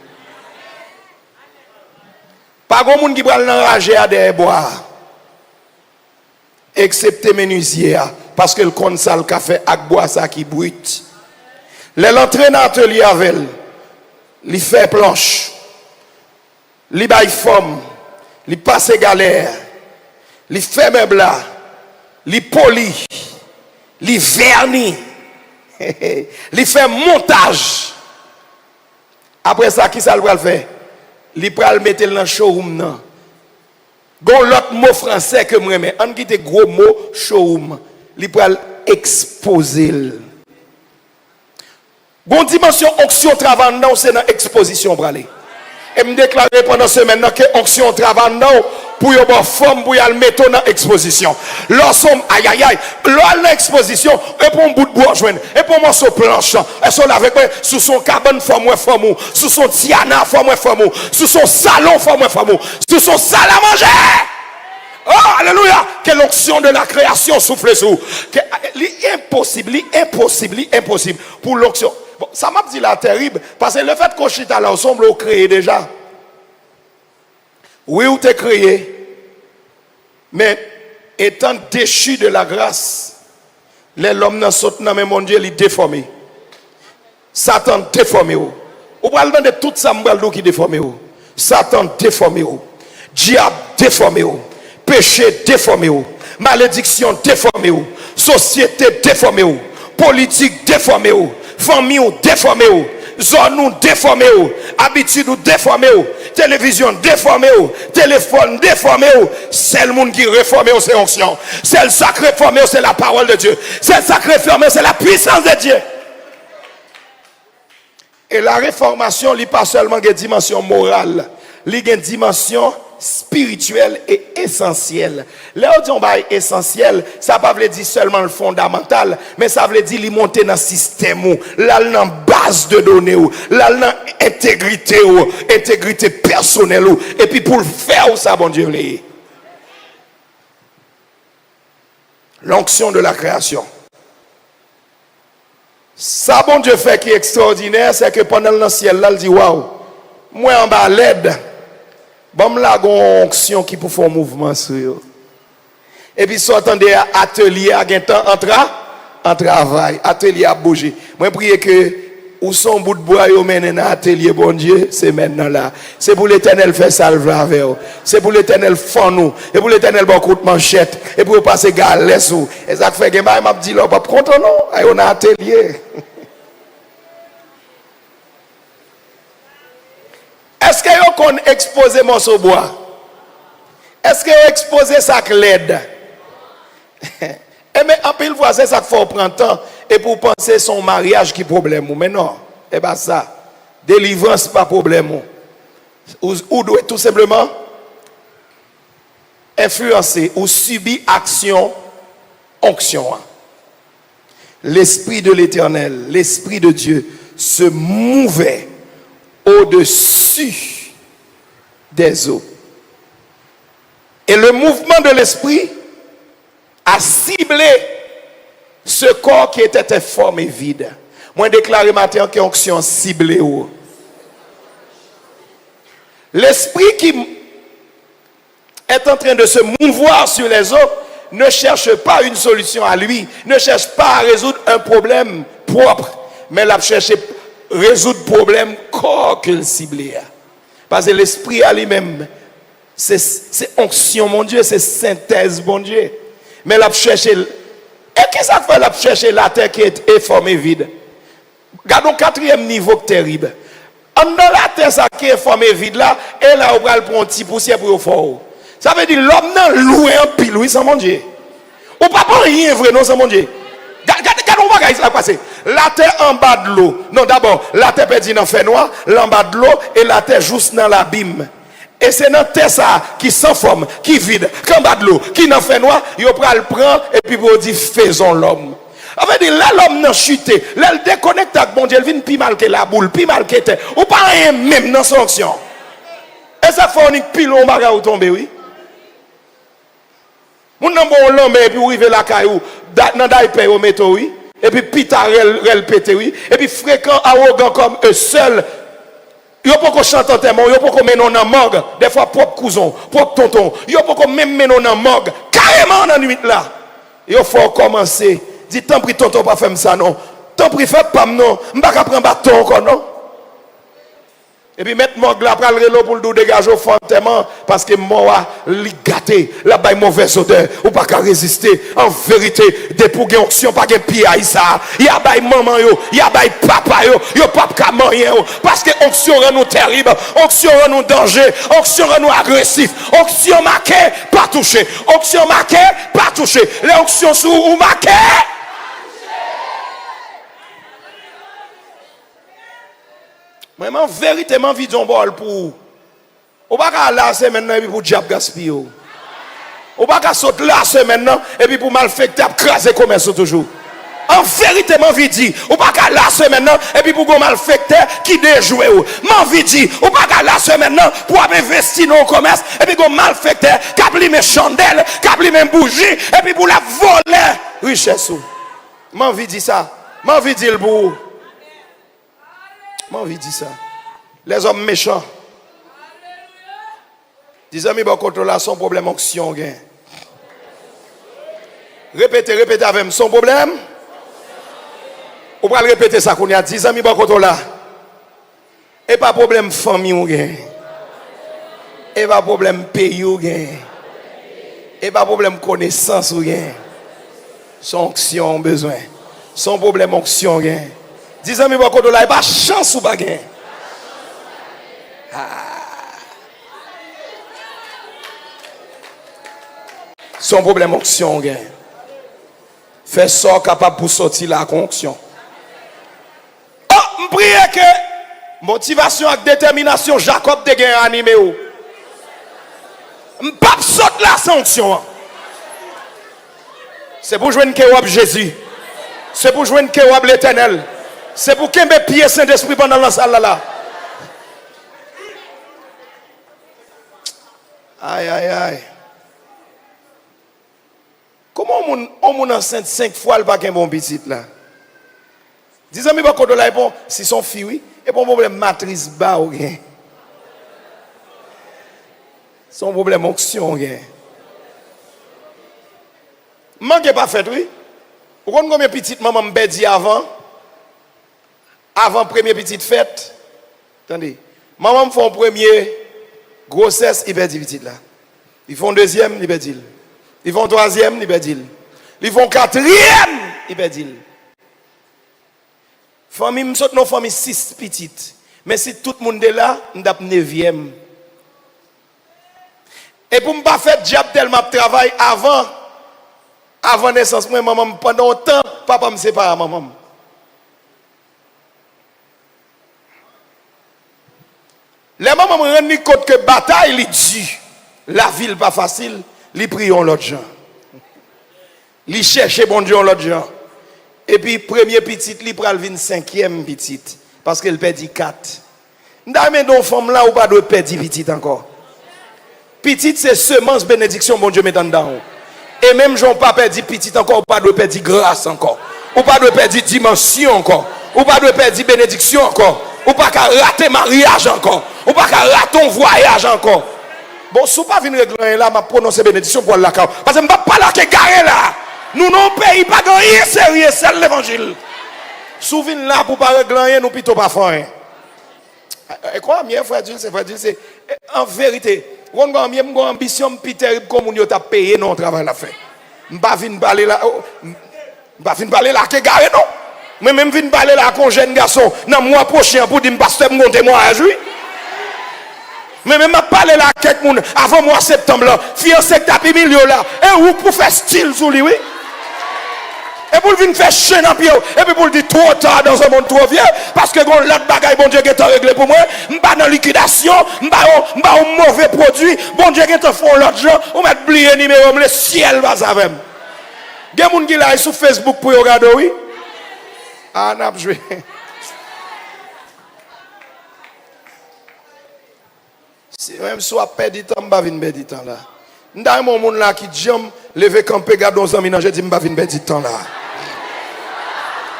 Pas grand monde qui pral enrager à des bois. Excepté menuisier parce que le kon ça le café ak bois ça qui brut. L'entrée dans atelier avec il fait planche. Il bail forme, il passe galère, il fait meuble là, il poli. Il verni, il fait montage. Après ça, qui ça va faire? Il va le mettre dans le showroom. Non. Gon l'autre mot français que moi mais on quitte gros mot showroom. Il va exposer. Gon dimension onction travail non c'est dans exposition pour aller. Et me déclarer pendant semaine que onction travail non pour y avoir forme pour y aller mettre dans exposition. Lorsqu'on aïe aïe aïe, dans exposition et pour un bout de bois joindre et pour moi sur planche et sont avec moi sous son cabane forme forme sous son tiana forme forme sous son salon forme forme sous son salle à manger. Oh alléluia, quelle onction de la création souffle sur. Impossible pour l'onction. Bon, ça m'a dit là terrible parce que le fait qu'on chita là ensemble on crée déjà. Oui, ou t'es créé, mais étant déchu de la grâce, l'homme n'a sauté dans mon Dieu, il est déformé. Satan déformé. Ou parle de tout ça, qui déformé. Satan déformé. Diable déformé. Péché déformé. Malédiction déformé. Société déformée. Politique déformée. Famille déformée. Zone déformée, habitude déformée, télévision déformée, téléphone déformé. C'est le monde qui réforme, c'est onction. C'est le sacré formé, c'est la parole de Dieu. C'est le sacré formé, c'est la puissance de Dieu. Et la réformation, il n'y a pas seulement une dimension morale, il y a une dimension spirituelle et essentielle. Là où on dit essentiel, ça ne veut pas dire seulement le fondamental, mais ça veut dire monter dans le système, là dans base de données, là dans intégrité, intégrité personnelle, et puis pour le faire, ça, bon Dieu, l'onction de la création. Ça, bon Dieu fait qui est extraordinaire, c'est que pendant le ciel, là, il dit waouh, moi en bas l'aide. Bon, là, il y a une onction qui peut faire un mouvement sur eux. Et puis, si vous attendez atelier à en travail, atelier à bouger. Moi, je prie que, où sont bout de bois, vous menez dans l'atelier, bon Dieu, c'est maintenant là. C'est pour l'éternel faire salve avec vous. C'est pour l'éternel faire nous. Et pour l'éternel beaucoup de manchettes. Et pour passer galès. Et ça fait que je m'a dit, là, pas content, non? On a atelier. Est-ce que vous avez exposé mon bois? Est-ce que vous avez exposé ça que l'aide? Et mais en pile fois, c'est ça qu'il faut prendre temps. Et pour penser son mariage qui est problème. Mais non, et bien ça. Délivrance pas problème. Ou doit tout simplement influencer ou subir action, onction. L'esprit de l'Éternel, l'esprit de Dieu se mouvait au-dessus des eaux. Et le mouvement de l'esprit a ciblé ce corps qui était informe et vide. Moi, déclaré matin que onction ciblée. L'esprit qui est en train de se mouvoir sur les eaux ne cherche pas une solution à lui, ne cherche pas à résoudre un problème propre, mais l'a cherché résoudre problème corps qu'il ciblé. Parce que l'esprit à lui-même, c'est onction, mon Dieu, c'est synthèse, mon Dieu. Mais l'a cherché, et qu'est-ce que ça fait l'a chercher la terre qui est formée vide? Regardons quatrième niveau terrible. En dans la terre ça qui est formée vide là, et là on va prendre un petit poussière pour fort. Ça veut dire l'homme n'a loué un pile, oui, sans mon Dieu. Ou pas rien vrai, non, sans mon Dieu. Regardons ce qui va passer. La terre en bas de l'eau. Non, d'abord, la terre perdue dans fait noir, en bas de l'eau, et la terre juste dans l'abîme. Et c'est dans la terre ça qui sans forme, qui vide, qu'en bas de l'eau, qui n'en fait noir, il prend le prendre, et puis vous dit faisons l'homme. Ça veut dire là, l'homme n'a chuté, là, il déconnecte avec bon Dieu, il vient plus mal que la boule, plus mal que terre. Ou pas rien même dans son action. Et ça fait un pile, on va tomber, oui. Mon nom bon l'homme et puis arriver la caillou dans d'aïpé au métro oui et puis pitarel pété oui et puis fréquent arrogant comme eux seul yo pas chanter en témoin yo pas mener dans morgue des fois propre cousin propre tonton yo pas même mener dans morgue carrément dans nuit là yo faut commencer dit tant pis tonton pas faire ça non tant pis fait pas non m'pa ka prendre bâton encore non. Et puis mettre mon glas pour le pour le dégager fantaiement parce que moi li gâté la baille mauvaise odeur ou pas qu'à résister en vérité des pour gain onction pas gain pied à ça il y a baille maman yo il y a baille papa yo pas ka moyen parce que onction rend nous terrible onction rend nous danger onction rend nous agressif onction marqué pas touché onction marqué pas touché les onctions sous ou marqué. Moi, véritablement, vide un bol pour. On va pas là, c'est maintenant, et puis pour diable gaspiller. On va pas sauter là, c'est maintenant, et puis pour malfecter, craser commerce toujours. En vérité, mon vie on va pas là, c'est maintenant, et puis pour malfecter qui déjoué. Mon vie on va pas là, c'est maintenant, pour investir dans le commerce, et puis pour malfecter, qui a pris mes chandelles, qui a pris mes bougies, et puis pour la voler. Richesse. Mon vie ça. Mon vie le bout. Moi, je dis ça. Les hommes méchants. Dis amis, bon, contre là, son problème, onction. Répétez avec moi. Son problème. On va répéter ça qu'on a dit. Dis amis, bon, contre là. Et pas problème famille. Et pas problème pays. Et pas problème connaissance. Son onction, besoin. Son problème, onction. Dis amis, bon, contre là, il n'y a pas chance ou pas gain. Son problème, onction, gain. Fais ça capable pour sortir la onction. Oh, je prie que motivation et détermination, Jacob de gain animé. Je ne peux pas sortir la sanction. C'est pour jouer une kéwab Jésus. C'est pour jouer une kéwab l'Éternel. C'est pour qu'il me pied Saint-Esprit pendant la salle là. Aïe, aïe, aïe. Comment on enceinte 5 fois le bac un bon petit là? Dis-moi, mais quand on l'a bon, si son fille, oui, et bon problème matrice bas ou rien. Son problème onction, rien. Manque pas fait, oui. Vous comprenez combien de petites maman me dit avant? Avant première petite fête, attendez, maman me fait un premier grossesse, il perd petite là. Ils font deuxième, il perd. Ils font troisième, il perd. Ils font quatrième, il perd. Famille, me saute nos familles 6 petites. Mais si tout le monde est là, on a 9e. Et pour ne pas faire diable tellement de travail avant naissance, moi, maman, pendant un temps, papa me sépare maman. Les mamans me rendent compte que bataille est due. La ville pas facile, ils prient l'autre gens. Ils cherchent bon Dieu l'autre gens. Et puis premier petite, ils prennent 5e petite parce qu'elle perdit 4. N'dame donc femme là ou pas de perdre petite encore. Petite c'est semence bénédiction bon Dieu met dedans. Et même Jean pas perdu petite encore ou pas de perdre grâce encore. Ou pas de perdre dimension encore. Ou pas de perdre bénédiction encore. Ou pas qu'à rater mariage encore. Ou pas qu'à raton voyage encore. Bon, si vous pas venir régler là, m'a prononcer bénédiction pour la cause. Parce que je ne vais pas là que garé là. Nous non pays pas gagner sérieux, c'est l'évangile. Si vous venez là pour pas régler, nous plutôt pas faire. Et quoi, frère Dieu, c'est en vérité. On a une ambition plus terrible comme on a payé non travail la fait. Je ne vais pas venir parler là. Je ne vais pas venir parler là que garé non. Mais même venir parler là avec un jeune garçon dans le mois prochain pour dire que pasteur me monter moi à jouer. Mais même parler là avec quelqu'un avant mois septembre là, fiancé que tapis million là, et où pour faire style sur lui, oui. Et pour venir faire chaîne en pied, et puis pour le dire trop tard dans un monde trop vieux, parce que bon l'autre bagaille, bon Dieu qui est réglé pour moi, je ne pas dans liquidation, je ne pas un mauvais produit, bon Dieu qui est fait l'autre gens, on va oublier numéro, le ciel va avec. Il y a des gens qui là sur Facebook pour regarder, oui. Ah, on a joué. Si même soit perdre du temps, je ne vais pas perdre du temps là. Il y a un monde là qui dit, lever camper, garder nos amis, je dis, je ne vais pas perdre du temps là.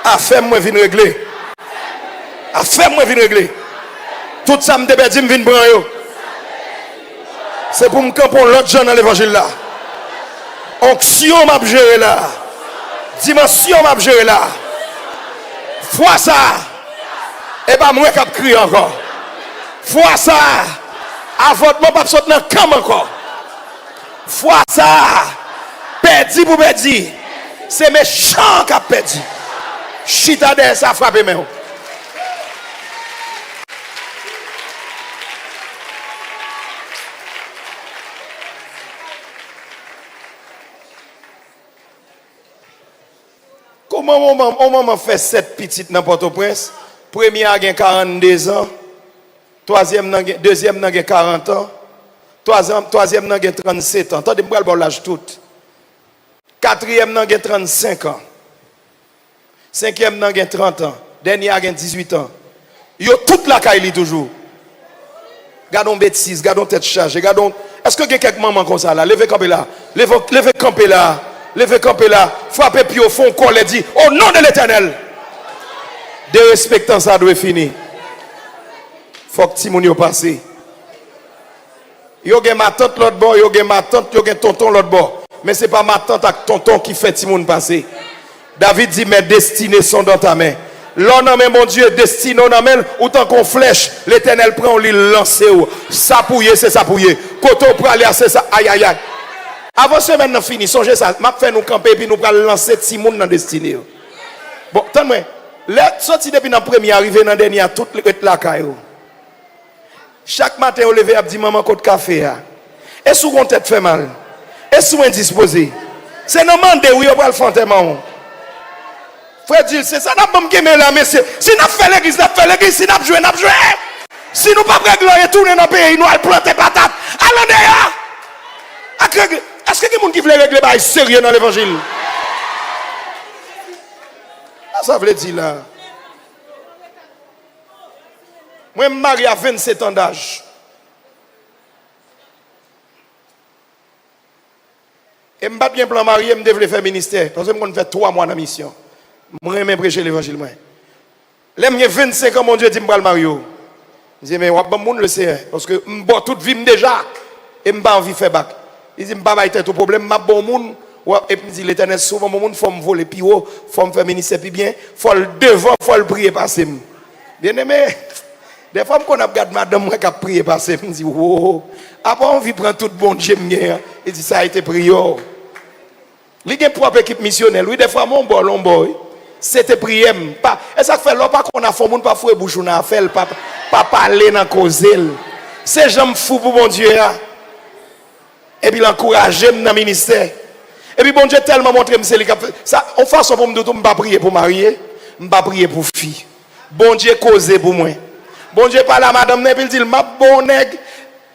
Affaire-moi, viens régler. Affaire-moi, viens régler. Tout ça, je me dis, je viens prendre. C'est pour me camper l'autre gens dans l'évangile là. Onction m'a géré là. Dimension m'a géré là. Fois ça. Et pas moi qui a crié encore. Fois ça. Avant de pas sortir dans le camp encore. Fois ça. Perdu pour perdu. C'est méchant qui a perdu. Chita de ça frappe même. Comment on m'a fait 7 petites dans Port-au-Prince? Premier a 42 ans. Deuxième a 40 ans. Troisième a 37 ans. Attendez, je vais l'âge tout. Quatrième a 35 ans. Cinquième a 30 ans. Dernier a 18 ans. Yo toute la caille toujours. Gardons bêtises, gardons tête chargée, gardons. Est-ce que y a quelques mamans comme ça là? Levez camper là. Levez camper là. Levez camper là. Frappez puis au fond corps et dit au nom de l'Éternel. De respectant ça doit finir. Faut que Timoun yo passe. Yo gen ma tante l'autre bord, yo gen ma tante, yo gen tonton l'autre bord. Mais c'est pas ma tante avec tonton qui fait Timoun passer. David dit mes destinées sont dans ta main. L'on a mon Dieu destiné on amène autant qu'on flèche, l'Éternel prend l'île lancer ou sapouiller c'est sapouiller. Koto pour aller c'est ça aïe aïe aïe. Avant semaine n'a fini, songez ça, m'a fait nous camper puis nous pour lancer Timoun dans destinée. Bon, attends-moi. Là sorti depuis dans premier arrivé dans dernier toute la caillou. Chaque matin, on lève et dit maman, côte café. Est-ce que vous tête fait mal? Est-ce que vous indisposé? C'est normal de oui, on va le faire tellement. Frère Gilles, c'est ça, n'a pas me là, messieurs. Si nous fait l'église, nous fait l'église. Si nous joué, nous joué. Si nous pas prêts à retourner dans le pays, nous allons planter patates. Allons derrière. Est-ce que quelqu'un qui veut régler est sérieux dans l'évangile? Ça veut dire là. Moi, je suis marié à 27 ans d'âge. Et je ne suis pas bien plan marié, je devais faire ministère. Parce que je fais 3 mois de mission. Je vais prêcher l'évangile. Là, j'ai 25 ans, mon Dieu dit que je vais marier. Je dis, mais je vais le sait. Parce que je suis toute vie déjà. Et je n'ai pas envie de faire bac. Il dit, je ne vais pas faire tout problème. Je suis bon monde. Et puis, il dit, l'Éternel, souvent, mon monde, il faut me voler plus haut. Il faut me faire ministère plus bien. Il faut le devant, il faut le prier passer. Bien aimé. Des fois, quand on regarde madame qui a prié passer, je me dis, oh, après on vit prendre tout bon Dieu. Il dit, ça a été prié. Il y a une propre équipe missionnelle. Oui, des fois, mon boy, c'était prié. Et ça fait là, pas qu'on a fait, on pas fouet bouche, on a fait, pas parler dans la cause. C'est gens fou pour mon Dieu. Et puis, l'encourager dans le ministère. Et puis, bon Dieu tellement montré, ça, en façon pour me dire, je ne vais pas prier pour marier, je ne vais pas prier pour fille. Bon Dieu causé pour moi. Bon Dieu parle à madame, il dit, ma bon nègre,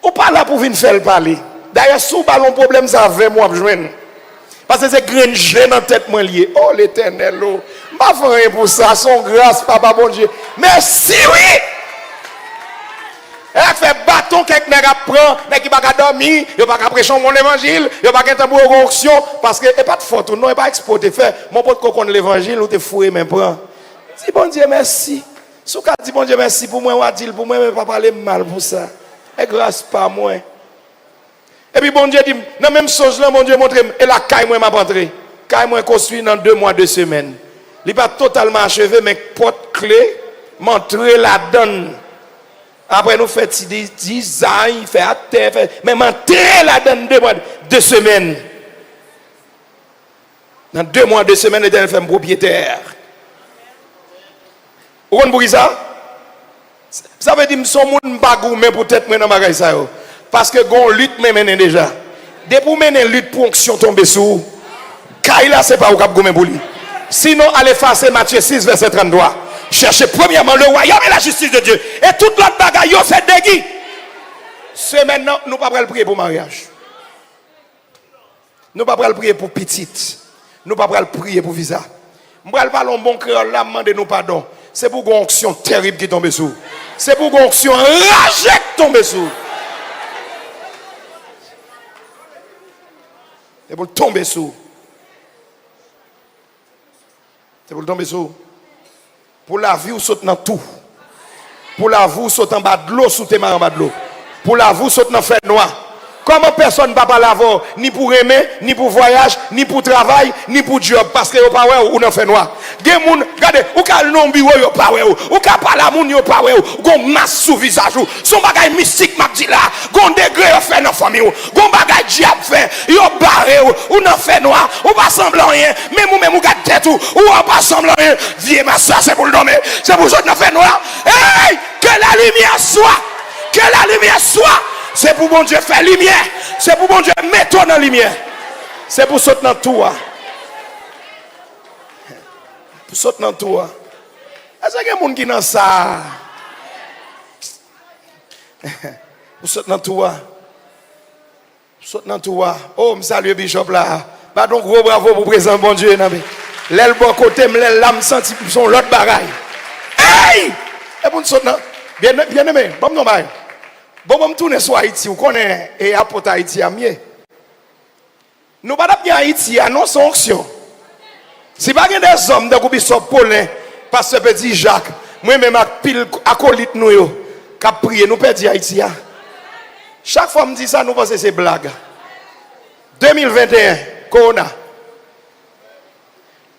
ou pas là pour venir faire parler. D'ailleurs, si vous avez un problème, ça avec moi, parce que c'est grand jeu dans la tête, moi lié. Oh l'Éternel, oh, je ne rien pour ça, son grâce, papa, bon Dieu. Merci, oui. Elle fait bâton, quelqu'un prend, mais qui va pas dormir, il va pas prêcher mon évangile, il va pas être en onction, parce que il n'y a pas de faute, non, il pas exporté, fait, mon pote, qu'on connaît l'évangile, ou te foué, mais prend. Dis bon Dieu, merci. Si vous dites bon Dieu merci pour moi, ou dit pour moi, mais pas parler mal pour ça. Et grâce pas moi. Et puis bon Dieu dit, dans même chose là, mon Dieu montre, et la caille moi m'a rentré. Caille moi construit dans 2 mois, 2 semaines. Il n'est pas totalement achevé, mais porte clé, m'entrer la donne. Après nous fait design, fait à terre, mais m'entrer la donne 2 mois, 2 semaines. Dans 2 mois, 2 semaines, l'Éternel fait un propriétaire. Vous comprenez ça? Ça veut dire que son monde bagou, mais peut-être moi dans ma ça. Parce que gon lutte me mène déjà. Dès pour mener lutte pour onction tomber sous. Kaila c'est pas au cap goumé pour lui. Sinon allez effacer Matthieu 6 verset 33. Cherchez premièrement le royaume et la justice de Dieu. Et toute l'autre bagaille c'est déguis. C'est maintenant nous pas le prier pour mariage. Nous pas le prier pour petite. Nous pas le prier pour visa. Nous pas parler bon créole là demander nous pardon. C'est pour une onction terrible qui tombe sous. C'est pour une onction enragée qui tombe sous. C'est pour tomber sous. C'est pour tomber sous. Pour la vie, vous sautez dans tout. Pour la vie, vous sautez en bas de l'eau, sous tes mains en bas de l'eau. Pour la vie, vous sautez dans le fer noir. Comment personne ne va pas l'avoir, ni pour aimer, ni pour voyage, ni pour travail, ni pour job, parce que vous pas ou dans fait noir. Des moun, regardez, ou ka non bureau yo pas ou ka pas la moun yo pas ou gon masse sous visage ou, son bagay mystique m'a dit là, gon degré yo fait dans famille ou, gon bagay diable fait, yo barré ou dans fait noir, ou pas semblant rien, même ou gade tête ou pas semblant rien, vieux ma soeur, c'est pour le nommer, c'est pour ça dans fait noir. Hey, que la lumière soit, que la lumière soit. C'est pour bon Dieu faire lumière. C'est pour bon Dieu mettre dans la lumière. C'est pour sauter dans tout. Pour sauter dans tout. Est-ce qu'il y a des gens qui dans ça? Pour sauter dans tout. Pour sauter dans tout. Oh, je salue Bishop là. Pardon, gros bravo pour présent bon Dieu. L'aile bon côté, l'âme senti son l'autre bagaille. Hey! Et pour sauter dans. Bien aimé, bon non bye. Bon, je tourne sur Haïti, vous connaissez, et apporte Haïti à mieux. Nous ne pouvons pas Haïti à nos sanctions. Si pas des hommes de groupe sont Paulin, parce que petit Jacques, moi-même à pile acolyte nous, qui a prié, nous perdons Haïti. Chaque fois que je dis ça, nous pensons que c'est blague. 2021, Corona.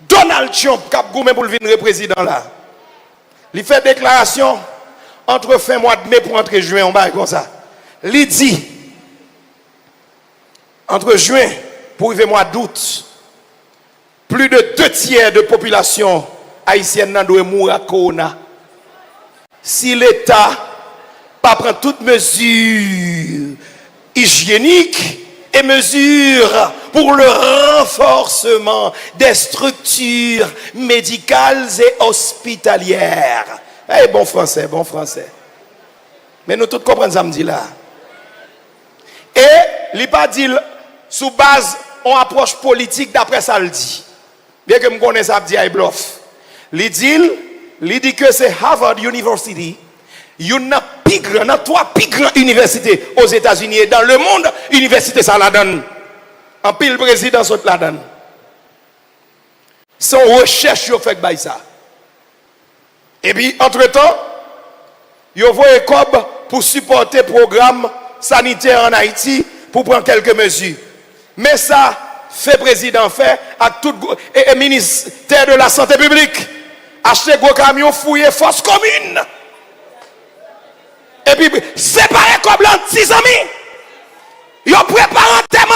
Donald Trump, qui a goumé pour venir président là. Il fait déclaration. Entre fin mois de mai pour entre juin, on va comme ça. Il dit, entre juin pour arriver mois d'août, plus de 2 tiers de population haïtienne doit mourir à corona. Si l'État pas prend toutes mesures hygiéniques et mesures pour le renforcement des structures médicales et hospitalières. Eh, bon français, bon français. Mais nous tous comprenons ça, me dit là. Et, il n'a pas dit, sous base, on approche politique d'après ça, le dit. Bien que je connaisse ça, dit, il bluff. Il dit que c'est Harvard University. Il y a 3 plus grandes universités aux États-Unis et dans le monde, université ça la donne. En pile président, ça la donne. Son recherche, il fait que ça. Et puis, entre-temps, ils ont voyé comme pour supporter le programme sanitaire en Haïti pour prendre quelques mesures. Mais ça, fait président fait, à tout et ministère de la Santé publique, acheter gros camions, fouiller force commune. Et puis, séparer comme l'anti amis. Ils préparent tellement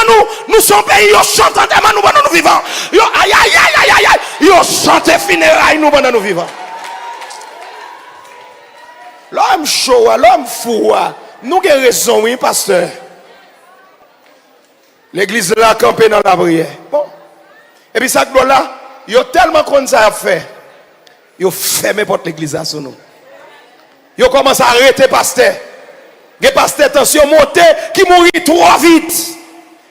nous sommes pays, ils chantent tellement nous pendant nous vivants. Ils aïe aïe aïe aïe aïe, ils chantent funérailles nous pendant nous vivants. L'homme chaud, l'homme fou, nous avons raison, oui, pasteur. L'église là campée dans la prière. Bon. Et puis ça là, il y a tellement qu'on ça a fait. Il a fermé porte l'église sur nous. Il commence à arrêter pasteur. Les pasteurs attention monter qui mourit trop vite.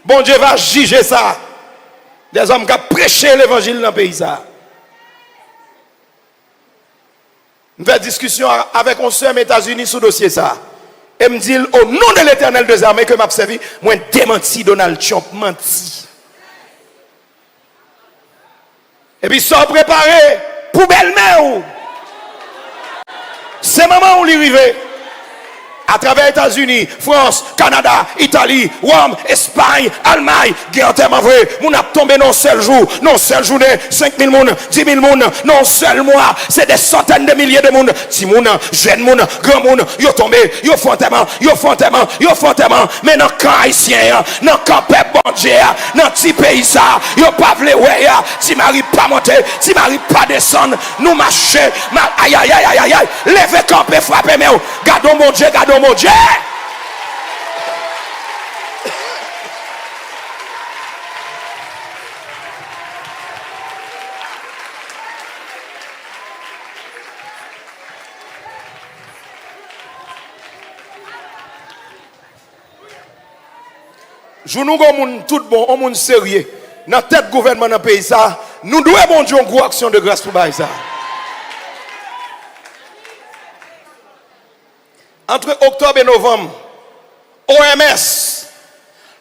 Bon Dieu va juger ça. Des hommes qui ont prêché l'évangile dans le pays ça. Nous faisons discussion avec un soeur aux États-Unis sur le dossier ça. Et me dit au nom de l'Éternel des armées que m'a servi, moi démenti Donald Trump menti. Et puis ça préparé pour belle-mère. C'est maman où lui arrive. À travers États-Unis, France, Canada, Italie, Rome, Espagne, Allemagne, guerre tellement vrai, mon a tombé non seul jour, non seule journée, 5 000 moun, 10 000 moun, non seul mois, c'est des centaines de milliers de moun, petits moun, jeunes moun, grand moun, yo tombé, yo font tellement, mais dans camp haïtien, dans camp peuple bon Dieu, dans petit pays ça, yo pas vle ouais, si Marie pas monter, si Marie pas descendre, nous marcher, aïe aïe aïe aïe aïe, levez camper, frapper mais gardons mon Dieu, gardons mon Dieu. Jou nous gon tout bon, on moun sérieux. Dans tête gouvernement dans pays ça, nous devons bon Dieu une grosse action de grâce pour ça. Entre octobre et novembre, OMS,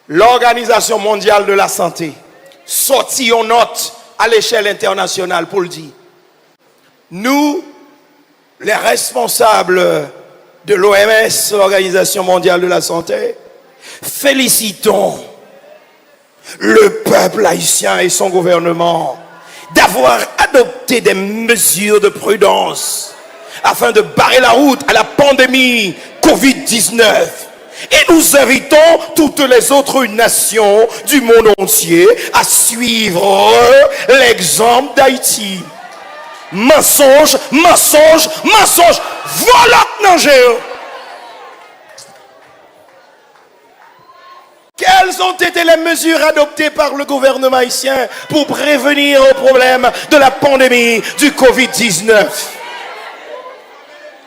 l'Organisation mondiale de la santé, sortit une note à l'échelle internationale pour le dire. Nous, les responsables de l'OMS, l'Organisation mondiale de la santé, félicitons le peuple haïtien et son gouvernement d'avoir adopté des mesures de prudence afin de barrer la route à la pandémie Covid-19. Et nous invitons toutes les autres nations du monde entier à suivre l'exemple d'Haïti. Mensonge, mensonge, mensonge, voilà l'enjeu. Quelles ont été les mesures adoptées par le gouvernement haïtien pour prévenir le problème de la pandémie du Covid-19?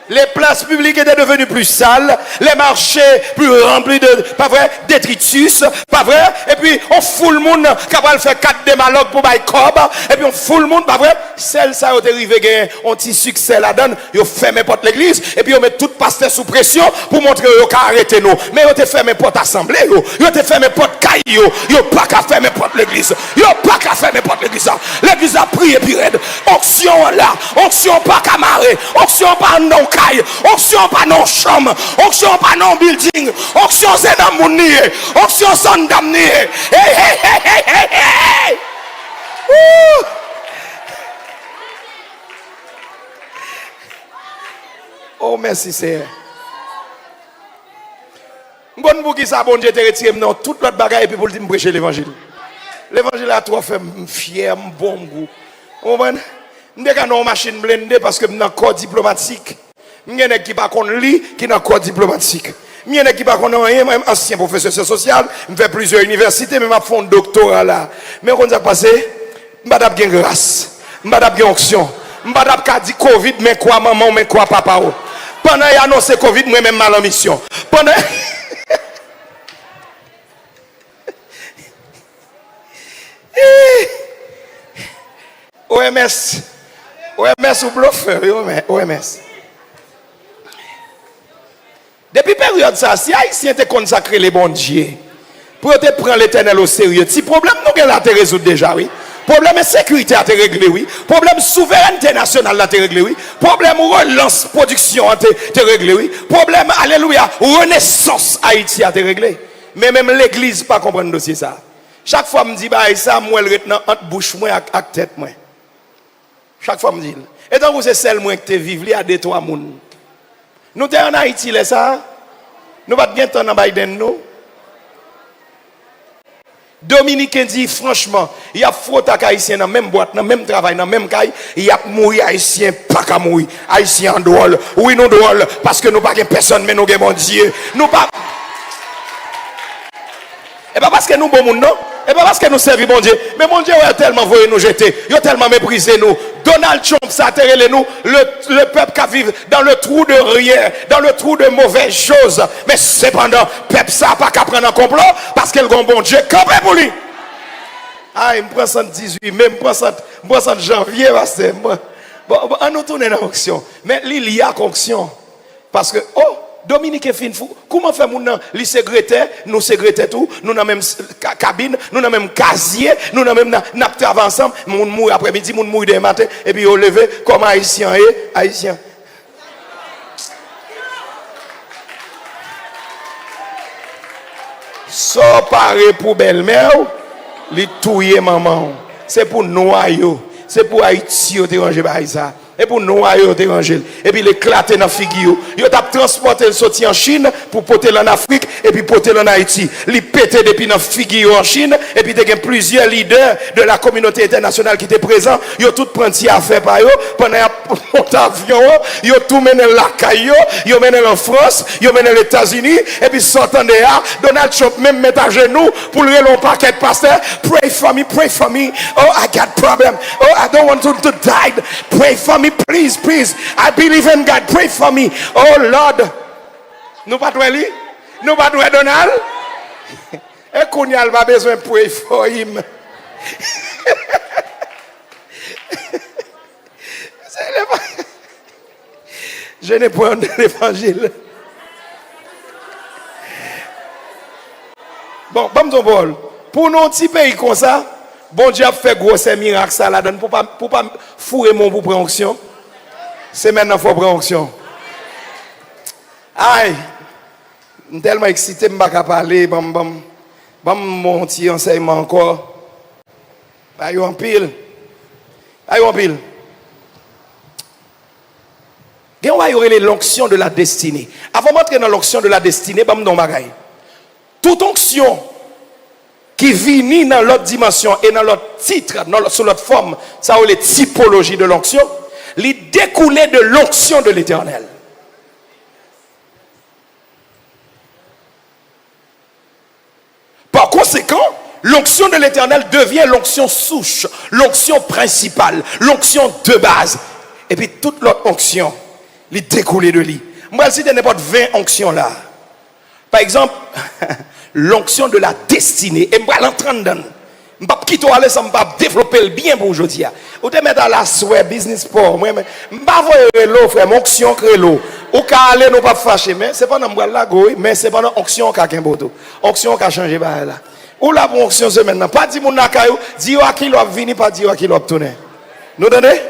Les places publiques étaient devenues plus sales, les marchés plus remplis de, pas vrai, détritus, pas vrai, et puis on fout le monde qui va faire 4 démalogues pour bailler cob, et puis on fout le monde, pas vrai, celle ça a arrivé gagner un petit succès là-dedans, ils ferment porte l'église, et puis on met tout pasteur sous pression pour montrer qu'ils ont arrêté nous. Mais ils ont fermé porte assemblée, ils ont fermé porte caille, ils n'ont pas qu'à fermer porte l'église, ils n'ont pas qu'à fermer porte l'église. L'église a prié puis raide, onction là, onction pas qu'à marrer, onction pas non. Onction pas non chambre, onction pas non building, onction c'est dans mon nid, onction sans damné. Hey. Oh merci Seigneur. Bon pour qui ça bon Dieu te retire non toute l'autre bagaille et puis pour me prêcher l'évangile. L'évangile a trop fait fier, bon goût. Vous comprenez? Je suis dans une machine blindée parce que je suis dans un corps diplomatique. Je suis dans un corps diplomatique. Je suis dans un ancien professeur social. Je fais plusieurs universités, mais je fais un doctorat là. Mais quand ça passe, je ne suis pas grâce. Je ne suis pas onction. Je ne suis pas dit Covid, mais quoi maman, mais quoi papa. Pendant qu'il a annoncé Covid, moi même mal en mission. Pendant. OMS ou bluffeur, OMS. Depuis période ça, si Haïtien te consacré les bons dieux, pour te prendre l'éternel au sérieux, si problème nous avons te résoudre déjà, oui. Problème de sécurité à te régler, oui. Problème de souveraineté nationale à te régler, oui. Problème relance production à te régler, oui. Problème, alléluia, renaissance Haïti à te régler. Mais même l'église pas comprendre dossier ça. Chaque fois, je me dis, bah, ça, moi, le retenant entre bouche, moi, avec tête, moi. Chaque fois, je me dis. Et donc, c'est celle, moi, que tu vis, à deux, trois moun. Nous, t'es en Haïti, là, ça. Nous, pas de temps dans Biden, nous. Dominique dit, franchement, il y a faute à Haïtien dans la même boîte, dans le même travail, dans le même caille. Il y a mourir Haïtien, pas qu'à mourir. Haïtien en drôle. Oui, nous drôle, parce que nous pas personne, mais nous avons mon Dieu. Nous pas. Et pas parce que nous bon monde non, et pas parce que nous servons bon Dieu, mais mon Dieu a tellement voulu nous jeter, il a tellement méprisé nous. Donald Trump ça atterré nous, le peuple qui vit dans le trou de rien, dans le trou de mauvaises choses. Mais cependant, peuple ça pas qu'à prendre un complot parce que le bon Dieu campé pour lui. Ah, il me prend 118, même me prend janvier parce que bon, on nous tourne dans l'action. Mais il y a conction parce que Dominique est fin fou. Comment fait mon nom? Les secrétaires, nous secrétaires tout, nous dans même cabine, nous dans même casier, nous dans même n'a travail ensemble, mon mourir après-midi, mon mourir demain matin et puis au lever comme haïtien et haïtien. So paré pour belle-mère, li touye maman. C'est pour noyau, c'est pour Haïti au déranger par ça. Et pour noyau déranger. Et puis l'éclater dans figure. Yo t'a transporté le sorti en Chine pour porter en Afrique et puis porter en Haïti. Li pété depuis dans figure en Chine et puis il y a plusieurs leaders de la communauté internationale qui étaient présents. Yo tout prenti affaire par yo pendant un avion, yo tout mené la caillou, yo mené en France, yo mené les États-Unis et puis sortant de là, Donald Trump même met à genoux pour le long paquet de pasteur, pray for me, pray for me. Oh, I got problem. Oh, I don't want to die. Pray for me. Please, please. I believe in God. Pray for me. Oh Lord. Nous pas toi lui? Nous pas toi Donald? Et qu'on y a pas besoin de pray for him. Je n'ai pas de l'évangile. Bon, bon, pour nos petits pays comme ça, bon Dieu a fait gros miracle ça là dedans pour pas fourrer mon pour prendre onction. C'est maintenant faut prendre onction. Aïe. Je suis tellement excité, je ne peux pas parler. Mon petit enseignement encore. Aïe en pile. Aïe en pile. Il y a l'onction de la destinée. Avant d'entrer dans l'onction de la destinée, je vais vous dire toute onction qui vient dans l'autre dimension et dans l'autre titre, sous l'autre forme, ça a les typologies de l'onction, les découlées de l'onction de l'Éternel. Par conséquent, l'onction de l'Éternel devient l'onction souche, l'onction principale, l'onction de base. Et puis toute l'autre onction, les découlées de lui. Moi, si tu n'as pas 20 onctions là, par exemple, l'onction de la destinée, et je vais l'entendre dans. Je ne vais pas quitter aller sans développer le bien pour aujourd'hui. Ou te mettre à la souhait business pour moi. Je ne vais pas voir l'eau, frère, mon onction crée l'eau. Ou qu'à aller, nous pas fâcher, mais ce n'est pas dans le la goy, mais c'est pas dans l'onction qui a un boto. Onction qui a changé par là. Ou la pour onction c'est maintenant. Pas dire mon nakayou, dire à qui l'on venir, pas dire à qui l'on tourner. Nous entendez?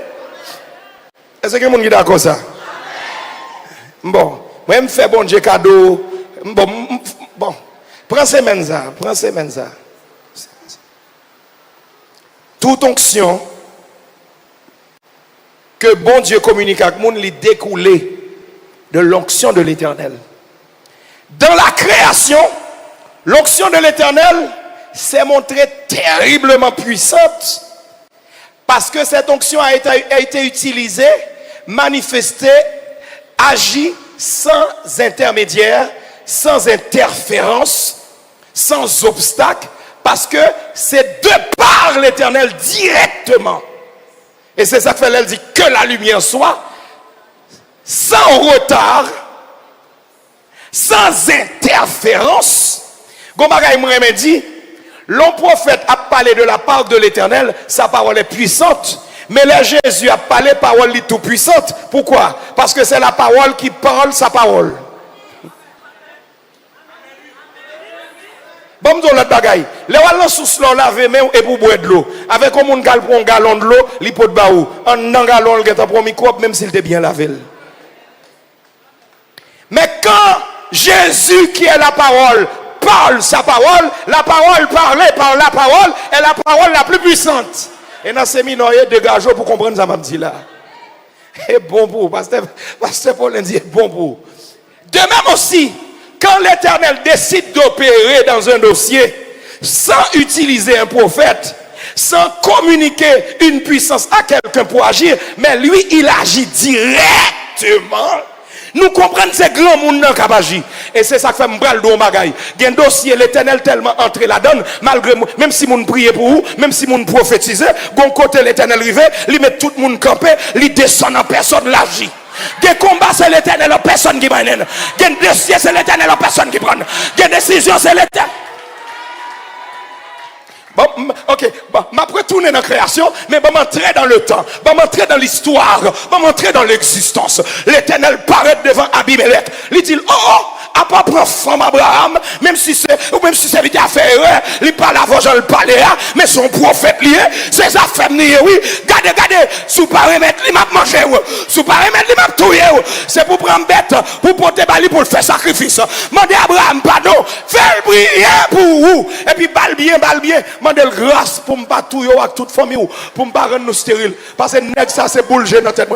Est-ce que vous êtes d'accord ça? Bon, moi je me fais bon Dieu cadeau. Bon, prends semaine ça. Toute onction que bon Dieu communique avec le monde, les découlé de l'onction de l'Éternel. Dans la création, l'onction de l'Éternel s'est montrée terriblement puissante parce que cette onction a été utilisée, manifestée, agie sans intermédiaire, sans interférence, sans obstacle, parce que c'est de par l'Éternel directement. Et c'est ça que fait elle dit que la lumière soit sans retard, sans interférence. Gomagay me dit, l'homme prophète a parlé de la part de l'Éternel, sa parole est puissante. Mais là, Jésus a parlé parole tout puissante. Pourquoi? Parce que c'est la parole qui parle sa parole. Bon, nous l'autre bagaille. Les wallons sous l'eau laver mais et pour boire de l'eau. Avec comme on gal pour un gallon de l'eau, li pot de baou. En un gallon le gars pour microbe même s'il était bien lavé. Mais quand Jésus qui est la parole parle sa parole, la parole parlée par la parole est la parole la plus puissante. Et dans ces séminaire dégagez pour comprendre ça m'a dit là. Et bon pour pasteur Paul dit bon pour. De même aussi quand l'Éternel décide d'opérer dans un dossier sans utiliser un prophète, sans communiquer une puissance à quelqu'un pour agir, mais lui, il agit directement. Nous comprenons ces grands monde qui agir. Et c'est ça que fait m'bral do bagay. Gen dossier l'Éternel tellement entré la donne malgré même si moun prier pour vous, même si moun prophétiser, gon côté l'Éternel rivé, li met tout monde campé, li descend en personne l'agit. Des combats c'est l'Éternel en personne qui mène. Des dossiers c'est l'Éternel en personne qui prend. Des décisions c'est l'Éternel. Bon, ok, bon, m'a retourner dans la création, mais bon, m'entrer dans le temps, bon, m'entrer dans l'histoire, bon, m'entrer dans l'existence. L'Éternel paraît devant Abimelech. Il dit, oh, à pas prendre femme Abraham, même si c'est vite à faire, il parle avant Jean le palais, mais son prophète lié, ses affaires liées, oui. Gardez, sous paramètre, il m'a mangé, sous paramètre, il m'a tué, c'est pour prendre bête, pour porter bali, pour le faire sacrifice. Mandez Abraham, pardon, fais le prier pour vous. Et puis, bal bien, mandel grâce pour ne pas tout avec toute famille, pour ne pas rendre nous stériles. Parce que ça, c'est boulger dans tête.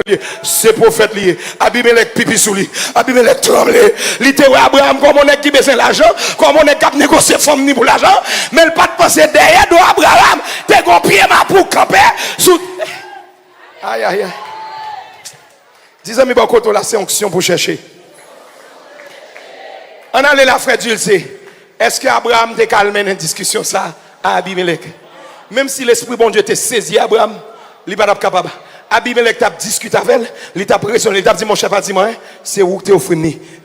C'est prophète lié. Abimelech pipi sous lui. Abimelech tremblé. Littéralement, Abraham, comme on est qui besoin l'argent, comme on est qui négocier famille pour l'argent, mais il pas de penser derrière de Abraham, t'es gon pied ma pour camper sous. Aïe, aïe, aïe. Dis amis, bon côté la sanction pour chercher. On allait la frère Dulce. Est-ce que Abraham t'a calmé dans une discussion ça à Abimelech? Même si l'esprit bon Dieu t'a saisi Abraham, il n'est pas capable. Abimelech t'a discuté avec elle, il t'a pressionné, il t'a dit mon chef, dis-moi, c'est où tu es offert.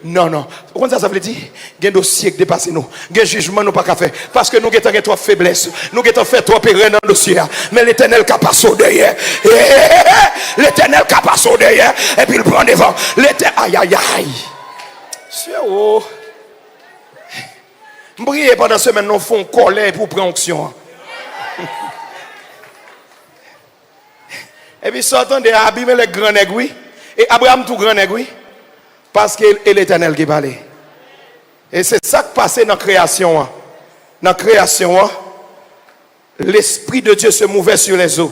Non, non. Pourquoi ça veut dire? Il y a un dossier qui dépasse nous. Il y a un jugement nous pas qu'à faire. Parce que nous avons trop faiblesse. Nous avons fait trop erreur dans le dossier. Mais l'éternel qui passe derrière. L'éternel qui passe derrière. Et puis il prend devant. L'éternel. Aïe, aïe, aïe. C'est où? M'brier pendant ce semaine, nous faisons colère pour prendre onction. Et puis sortant de Abimelech grand nègre, oui. Et Abraham tout grand nègre, oui. Parce que c'est l'éternel qui parlait. Et c'est ça qui passait dans la création. Dans la création, l'esprit de Dieu se mouvait sur les eaux.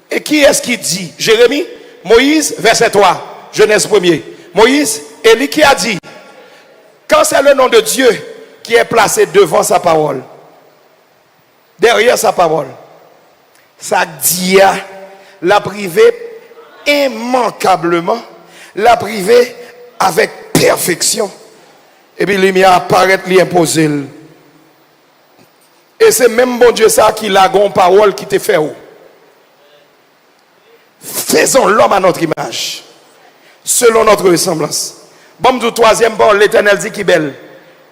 Et qui est-ce qui dit? Jérémie, Moïse, verset 3, Genèse 1er. Moïse, Élie qui a dit, quand c'est le nom de Dieu qui est placé devant sa parole, derrière sa parole, ça dit, la privé immanquablement, la privé avec perfection. Et puis il a apparaît, lui imposer. Et c'est même bon Dieu ça qui l'a gon parole qui te fait. Faisons l'homme à notre image, selon notre ressemblance. Bon, du troisième bord, l'Éternel dit qu'il est belle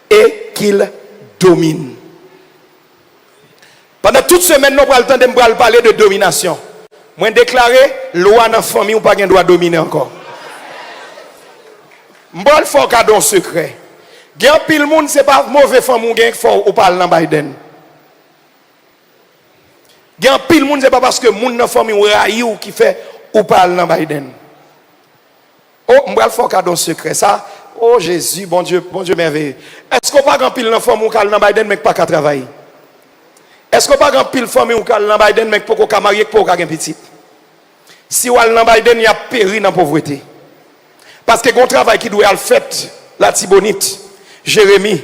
et qu'il domine. Pendant toute semaine, nous avons le temps de parler de domination. Moi, déclaré, loi dans la famille, ou pas de droit dominer encore. Je vais faire un cadeau secret. Il y a un pile monde, ce n'est pas mauvais famille ou parle dans Biden. Il y a un pile monde, ce n'est pas parce que les gens dans la famille ou raillent ou qui fait ou parle dans Biden. Oh, je vais faire un cadeau secret. Ça, oh Jésus, bon Dieu merveilleux. Est-ce qu'on pas un pile dans la famille ou parle dans Biden, mais pas qu'à travailler? Est-ce qu'on pas un pile famille ou parle dans Biden, mais pas qu'à marier, pas qu'à un petit? Si on dans Biden, il y a péri dans la pauvreté. Parce que le travail qui doit être fait, la Tibonite, Jérémie,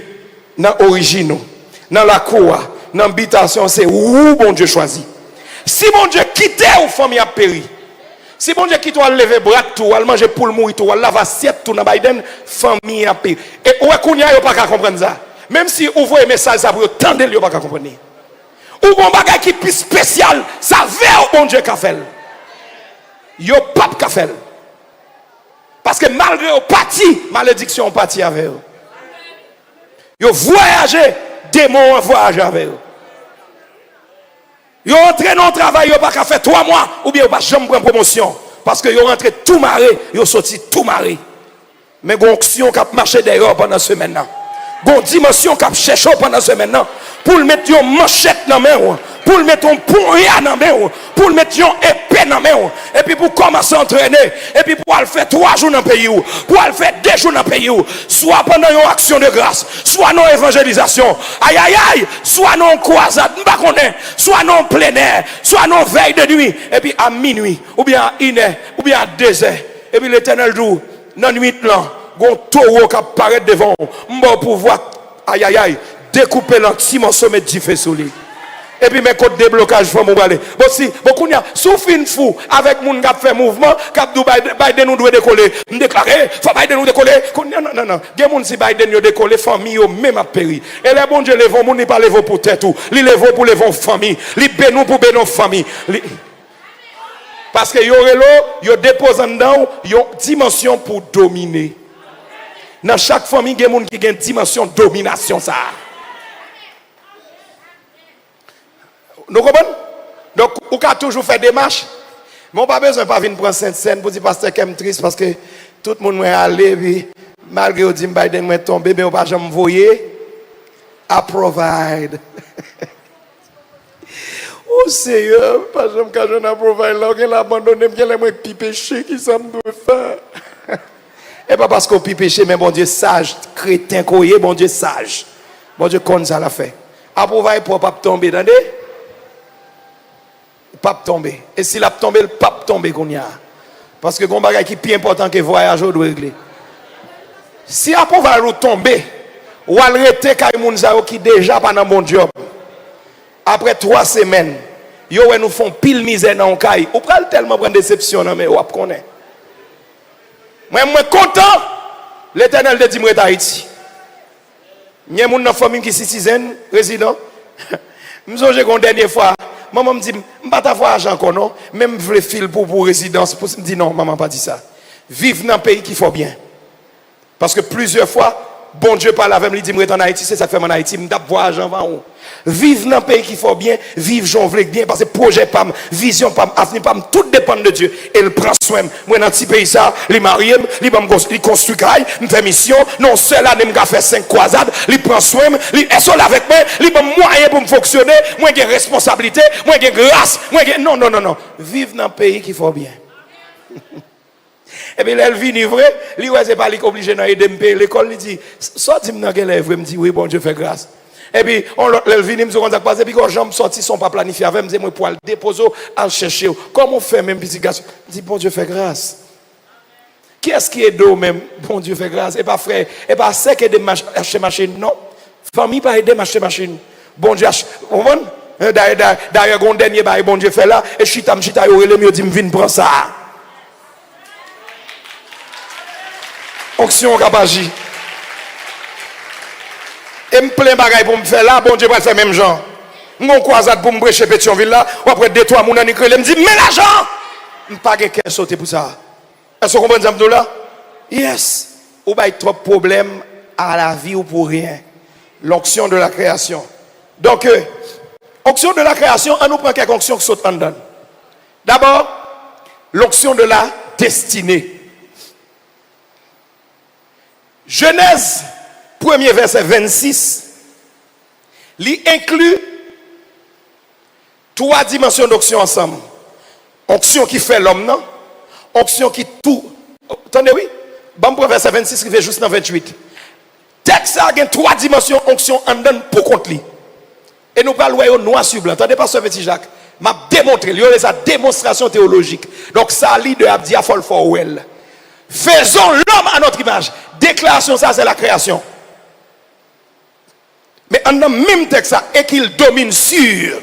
dans l'origine, dans la cour, dans l'habitation, c'est où bon Dieu choisit. Si bon Dieu quitte ou famille a péri, si bon Dieu quitte ou lever bras tout, ou manger pour le mourir tout, ou laver assiette tout dans Biden, famille a péri. Et où est-ce qu'on y a pas qu'à comprendre ça? Même si vous voyez un message, ça vous tendez, vous pas qu'à comprendre. Ou bon bagage qui est plus spécial, ça veut bon Dieu qu'a fait. Yo pas qu'à faire. Parce que malgré au parti, malédiction parti avec eux. Yo voyagé, démon voyagé avec eux. Yo entré dans le travail, yo pas qu'à faire 3 mois ou bien yo pas jamais prendre promotion parce que yo rentré tout maré, yo sorti tout maré. Mais gon action qui a marché derrière pendant ce semaine là. Gon dimension qui a cherché pendant ce semaine là pour le mettre une manchette dans main, pour le mettre un poignard dans main, pour le mettre une épée dans main, et puis pour commencer à entraîner, et puis pour le faire 3 jours dans le pays, pour le faire 2 jours dans le pays, soit pendant une action de grâce, soit non évangélisation, aïe aïe aïe, soit non croisade, soit non plein air, soit non veille de nuit, et puis à minuit, ou bien à 1 heure, ou bien à 2 heures, et puis l'Éternel dit, dans la nuit là, gon taureau qui apparaît devant, m'en pouvoir, aïe aïe aïe, découper l'anti morceau mettre du feu sur lui. Et puis mes codes déblocage faut m'en aller. Bon si beaucoup n'y a souffle une fou avec moun qui fait mouvement, cap Biden nous doit décoller. Me déclarer, faut Biden nous décoller. Non. Gen moun si Biden yo décoller famille yo même a péri. Et les bon Dieu levons moun ni pas lever pour tête ou, li lever pour lever famille, li bénou pour bénou famille. Parce que yo dépose en dedans yo dimension pour dominer. Dans chaque famille, il y a des gens qui ont une dimension de domination. Ça. Nous comprenons? Donc, on a toujours fait des marches. Mais on n'a pas besoin de venir prendre cette scène pour dire pasteur que je suis triste parce que tout le monde est allé, puis malgré que Biden est tombé, mais on ne va pas jamais voyer. I provide. Oh Seigneur, pas jamais que je ne provide là, on a abandonné, je vais péché, qui ça me doit faire? Et pas parce qu'on peut pécher, mais bon Dieu sage, crétin, bon Dieu sage. Bon Dieu, comme ça l'a fait. Approuver pour pas tomber, attendez? Pas tomber. Et s'il a tombé, le pape tomber qu'on y a. Parce que c'est un qui est plus important que le voyage, on doit régler. Si approuver tomber, ou arrêter qui déjà pas dans bon job. Après 3 semaines, yo nous font pile misère dans le caille. Ou pral tellement prendre déception non mais ou connaît. Moi content. L'Éternel te dit moi Haïti. N'y mon dans famille qui citizen résident. Me songe qu'on dernière fois, maman me dit m'pas ta voir argent non, même vle fil pour résidence pour me dit non, maman pas dit ça. Vive dans un pays qui faut bien. Parce que plusieurs fois bon Dieu parle avec moi, il dit moi en Haïti, c'est ça que fait en Haïti, me d'ap voir argent va où. Vive dans un pays qui faut bien, vive j'en veux bien parce que projet pam, vision pam, avenir pam, tout dépend de Dieu. Et il prend soin. Moi dans petit pays ça, il marie, il construit caille, il fait mission, non seul année m'a fait 5 croisades, il prend soin, il est seul avec moi, il m'a moyen pour me fonctionner, moi j'ai responsabilité, moi j'ai grâce, moi j'ai non. Vive dans un pays qui faut bien. Et puis elle vient vrai, lui ouais c'est pas lui obligé d'aider me payer l'école, il dit sorti dans quel œuvre, me dit oui bon Dieu fait grâce. Et puis elle vient me dire qu'on passe et puis quand jambes sorti sont pas planifiées avec me dit moi pour aller déposer à chercher. Comment on fait même petit garçon, dit bon Dieu fait grâce. Qui est-ce qui est d'eau même bon Dieu fait grâce et pas frère et pas sec aider acheter machine non. Famille pas aider acheter machine. Bon Dieu vous comprenez? D'ailleurs gon dernier bail bon Dieu fait là et chita yo relé me dit me viens prendre ça. Onction capagi. Et me plein bagaille pour me faire là, bon Dieu va faire même genre. Mon croisade pour me prêcher Pétionville là, ou après 2-3 moun en école, me dit mais l'argent. Me pas qu'à sauter pour ça. Est-ce que vous comprenez ça là? Yes. Ou pas trop de problèmes à la vie ou pour rien. L'onction de la création. Donc onction de la création, on nous prend quelques onctions qui sautent en dedans. D'abord, l'onction de la destinée. Genèse, 1er verset 26, il inclut 3 dimensions d'onction ensemble. Onction qui fait l'homme, non? Onction qui tout. Attendez, oui? Bon, verset 26 qui fait juste dans 28. Texte a 3 dimensions onction en donne pour contre lui. Et nous parlons de noir sur blanc. Attendez pas ce petit Jacques. M'a démontré, il y a sa démonstration théologique. Donc ça lit de Abdia Fall for well. Faisons l'homme à notre image. Déclaration, ça c'est la création. Mais en a même texte ça, et qu'il domine sur.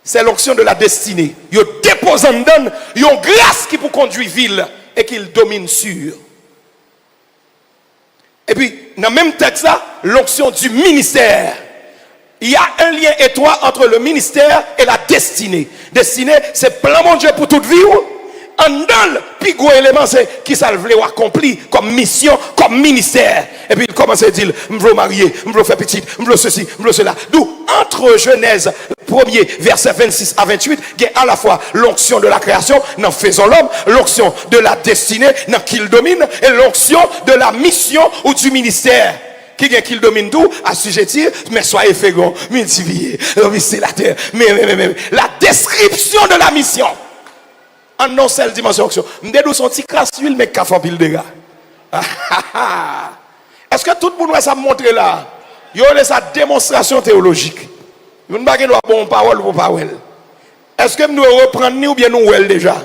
C'est l'onction de la destinée. Il dépose en donne, il y a une grâce qui pour conduire ville, et qu'il domine sur. Et puis, dans le même texte ça, l'onction du ministère. Il y a un lien étroit entre le ministère et la destinée. Destinée, c'est plan mon Dieu pour toute vie. En dans le plus gros élément, c'est qui ça veut accomplir comme mission, comme ministère. Et puis il commence à dire, je veux marier, je veux faire petit, je veux ceci, je veux cela. D'où, entre Genèse 1er, verset 26 à 28, il y a à la fois l'onction de la création, n'en faisons l'homme, l'onction de la destinée, n'en qu'il domine, et l'onction de la mission ou du ministère. Qui domine tout, assujettir, mais soyez féconds, multipliez, c'est la terre. Mais, la description de la mission. En non seule dimension action. M'dedou son petit crasse huile mais qu'a fait pile dégâts. Est-ce que tout le monde va ça montrer là? Yo a sa démonstration théologique. Nous ne pas bon parole pour parole. Est-ce que nous reprendre nous ou bien nous well déjà?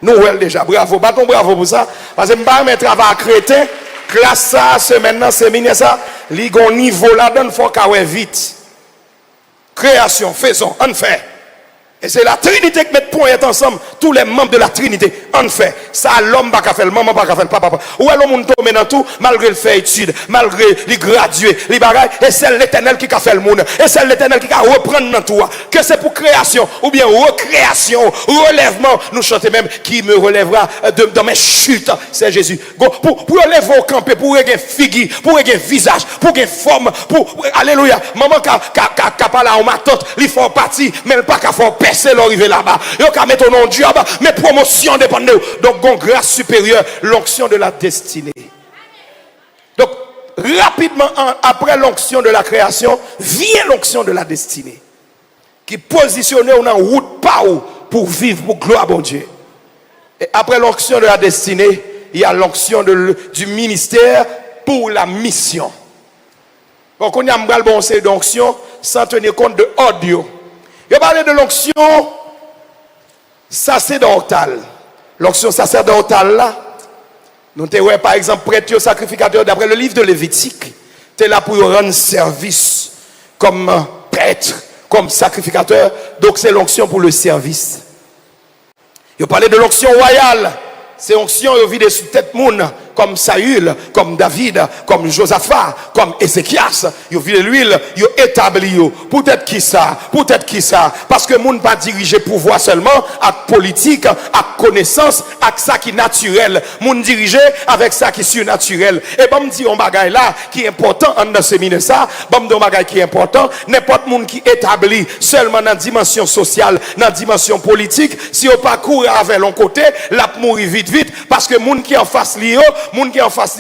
Nous well déjà. Bravo, bâton bravo pour ça parce que m'pa mettre travail crétin, classe ça, semaine là, séminaire ça, li gon niveau là donne faut qu'a vite. Création, faisons, on fait. Et c'est la Trinité qui met point ensemble, tous les membres de la Trinité. En fait, ça l'homme pas faire, le maman pas faire, papa. Ou alors l'homme tombe dans tout, malgré le fait étude, malgré les gradués, les bagailles, et c'est l'Éternel qui a fait le monde. Et c'est l'Éternel qui a reprendre dans tout. Que c'est pour création, ou bien recréation, relèvement. Nous chantons même, qui me relèvera dans mes chutes, c'est Jésus. Pour relever au campé, pour gagner figure, pour gagner visage, pour gagner forme, alléluia. Maman qui a parlé à ma tante, il faut partir, mais elle pas qu'à faire percer l'arrivée là-bas. Yo ka mettre ton job, mais promotion dépend de nous. Donc, gon grâce supérieure, l'onction de la destinée. Donc, rapidement, après l'onction de la création, vient l'onction de la destinée. Qui positionne en route par où pour vivre pour gloire à Dieu. Et après l'onction de la destinée, il y a l'onction du ministère pour la mission. Bon, qu'on y a m'bral bon c'est d'onction sans tenir compte de audio. Il parle de l'onction sacerdotale. L'onction sacerdotale là, nous te ouais par exemple prêtre sacrificateur d'après le livre de Lévitique. Tu es là pour rendre service comme prêtre, comme sacrificateur. Donc c'est l'onction pour le service. Il parlait de l'onction royale. C'est onction qui vit sous tête moun, comme Saül, comme David, comme Josaphat, comme Ézéchias. Ils vit l'huile, ils établi. Peut-être qui ça, peut-être qui ça. Parce que moun pas diriger pouvoir seulement avec politique, avec connaissance, avec ça qui est naturel. Moun diriger avec ça qui est surnaturel. Et bon me dit on bagay là qui est important en dans séminaire ça, bon me dit on bagay qui est important, n'importe moun qui établi seulement dans dimension sociale, dans dimension politique, si on parcourt avec l'on côté, la mourir vite parce que moun qui en face li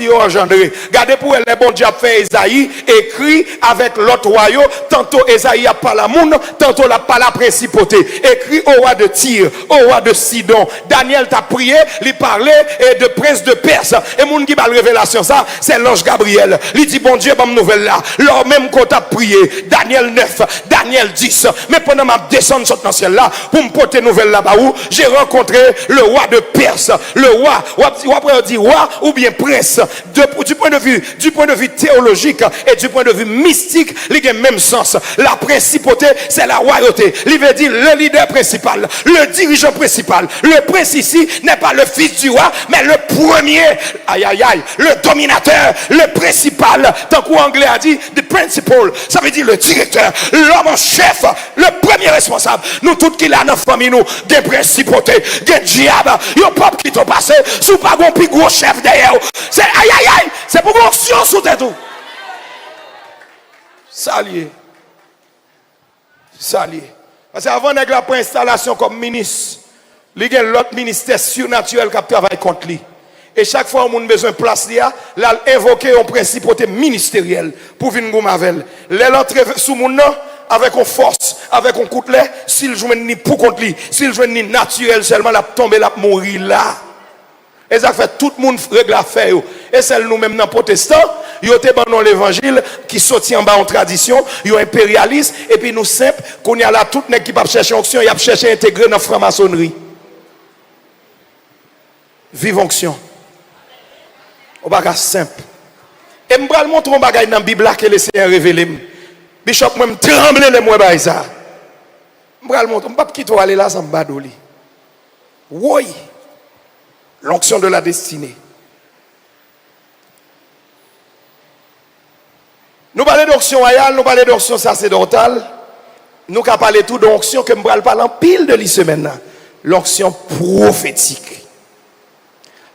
engendré. Regardez pour les bon Dieu fait Esaïe écrit avec l'autre royaume, tantôt Esaïe a pas la moun, tantôt la pas la principauté. Écrit au roi de Tyr, au roi de Sidon. Daniel t'a prié, lui parlait de prince de Perse. Et moun qui va la révélation ça, c'est l'ange Gabriel. Il dit bon Dieu, bonne nouvelle là. Leur même qu'on t'a prié, Daniel 9, Daniel 10. Mais pendant ma descente sur le ciel là, pour me porter nouvelle là-bas où j'ai rencontré le roi de Perse. Le roi, ou après on dit roi ou bien prince, du point de vue théologique et du point de vue mystique, il a le même sens. La principauté, c'est la royauté. Il veut dire le leader principal, le dirigeant principal. Le prince ici n'est pas le fils du roi, mais le premier, le dominateur, le principal. Tant qu'anglais a dit, the principal, ça veut dire le directeur, l'homme en chef, le premier responsable. Nous tous qui là dans la famille, nous, des principautés, des diables, yon peuple qui t'ont passé, sous pas un plus gros chef derrière. C'est aïe, c'est pour l'onction sous tes tout. Salier. Parce qu'avant de la installation comme ministre, il y a l'autre ministère surnaturel qui travaille contre lui. Et chaque fois qu'on a besoin de place, il a invoqué une principauté ministérielle pour venir goumavel. L'entrée sous mon nom, avec une force, avec un coup de lait, s'il joue ni pour contre lui, s'il joue ni naturel seulement, la tomber, la mourir là. Et ça fait tout le monde règle à faire. Et c'est nous-mêmes dans protestants, ils ont dans l'évangile qui sortit en bas en tradition, ils ont impérialiste, et puis nous simples, qu'on y a là tout le qui va chercher onction, il a cherché à intégrer dans la franc-maçonnerie. Vive onction. Au bagage simple. Et je vais montrer un bagage dans la Bible que le Seigneur révélé. Bishop, moi, je tremble les mots de ça. Je vais montrer. Je ne vais pas quitter aller là sans me badoli. Oui. L'onction de la destinée. Nous parlons d'onction royale, nous parlons d'onction sacerdotale. Nous avons parlé tout d'onction que je vais parler en pile de l'issemaine. L'onction prophétique.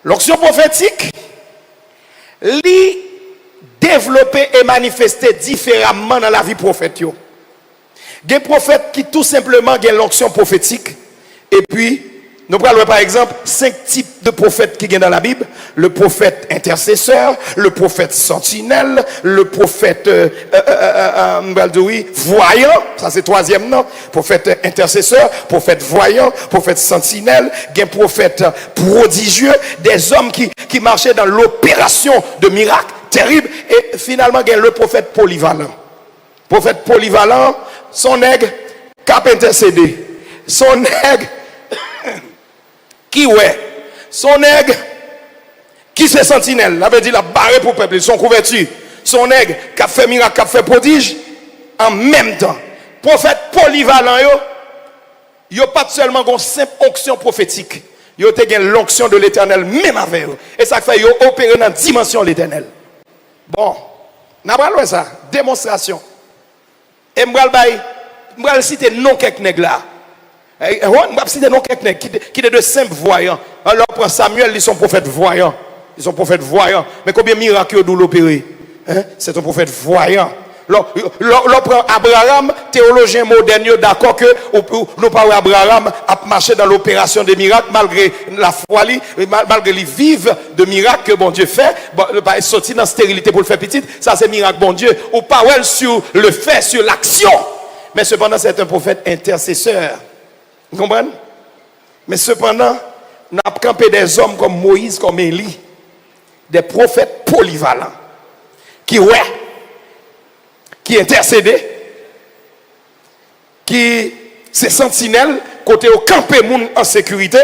L'onction prophétique, li développé et manifesté différemment dans la vie prophète. Il y a des prophètes qui tout simplement ont l'onction prophétique. Et puis, nous parlons par exemple 5 types de prophètes qui sont dans la Bible. Le prophète intercesseur, le prophète sentinelle, le prophète voyant, ça c'est troisième nom. Prophète intercesseur, prophète voyant, prophète sentinelle, un prophète prodigieux, des hommes qui marchaient dans l'opération de miracles terribles. Et finalement, il y a le prophète polyvalent. Prophète polyvalent, son nègre cap intercédé. Son nègre qui ouais, son nègre qui se sentinelle, la veut dire la barre pour le peuple, son couverture, son nègre qui a fait miracle, qui a fait prodige, en même temps. Prophète polyvalent, yo pas seulement une simple onction prophétique, yo a l'onction de l'éternel même avec eux. Et ça fait yo opérer dans la dimension de l'éternel. Bon, n'a pas loin ça, démonstration. Et m'bral citer non quelques nègres là. On va citer non quelqu'un qui est de simples voyants. Alors prend Samuel, ils sont prophètes voyants. Ils sont prophètes voyants. Mais combien de miracles doit l'opérer? C'est un prophète voyant. L'on prend Abraham, théologien moderne, d'accord que nous parlons Abraham a marché dans l'opération des miracles malgré la foi, malgré les vives de miracles que bon Dieu fait. Bon, il sorti dans la stérilité pour le faire petit. Ça c'est miracle bon Dieu. Ou pas sur le fait, sur l'action. Mais cependant c'est un prophète intercesseur. Vous comprenez? Mais cependant, nous avons campé des hommes comme Moïse, comme Élie, des prophètes polyvalents, qui, ouais, qui intercédait, qui c'est sentinelle, côté au campé moun en sécurité,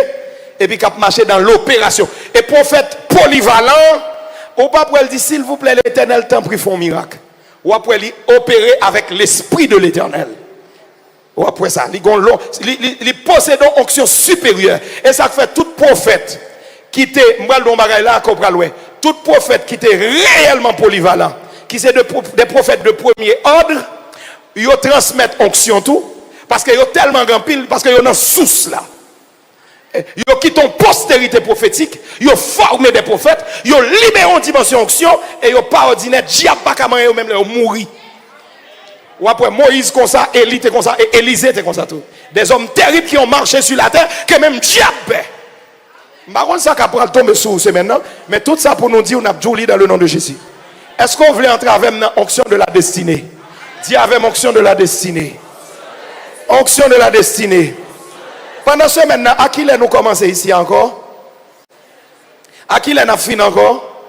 et puis qui a marché dans l'opération. Et prophète polyvalent, ou pas pour elle dire, s'il vous plaît, l'Éternel t'en prie, font un miracle. Ou après, il opérer avec l'esprit de l'Éternel. Ou après ça, il possède une onction supérieure. Et ça fait tout prophète qui était, tout prophète qui était réellement polyvalent, qui c'est des prophètes de premier ordre, ils transmettent onction tout, parce qu'ils ont tellement grand pile, parce qu'ils ont une source là. Ils ont quitté une postérité prophétique, ils ont formé des prophètes, ils ont libéré une dimension onction, et ils ont pas ordinaire, diable pas comment ils ont même mourir. Ou après Moïse comme ça, Élie comme ça, et Élisée comme ça tout. Des hommes terribles qui ont marché sur la terre, que même diable. Par contre, ça qui va tomber sur c'est maintenant, mais tout ça pour nous dire, on a Jolie dans le nom de Jésus. Est-ce qu'on veut entrer avec l'onction de la destinée? Dis avec l'onction de la destinée. Onction de la destinée. Pendant ce maintenant, à qui nous commençons ici encore? À qui nous fini encore?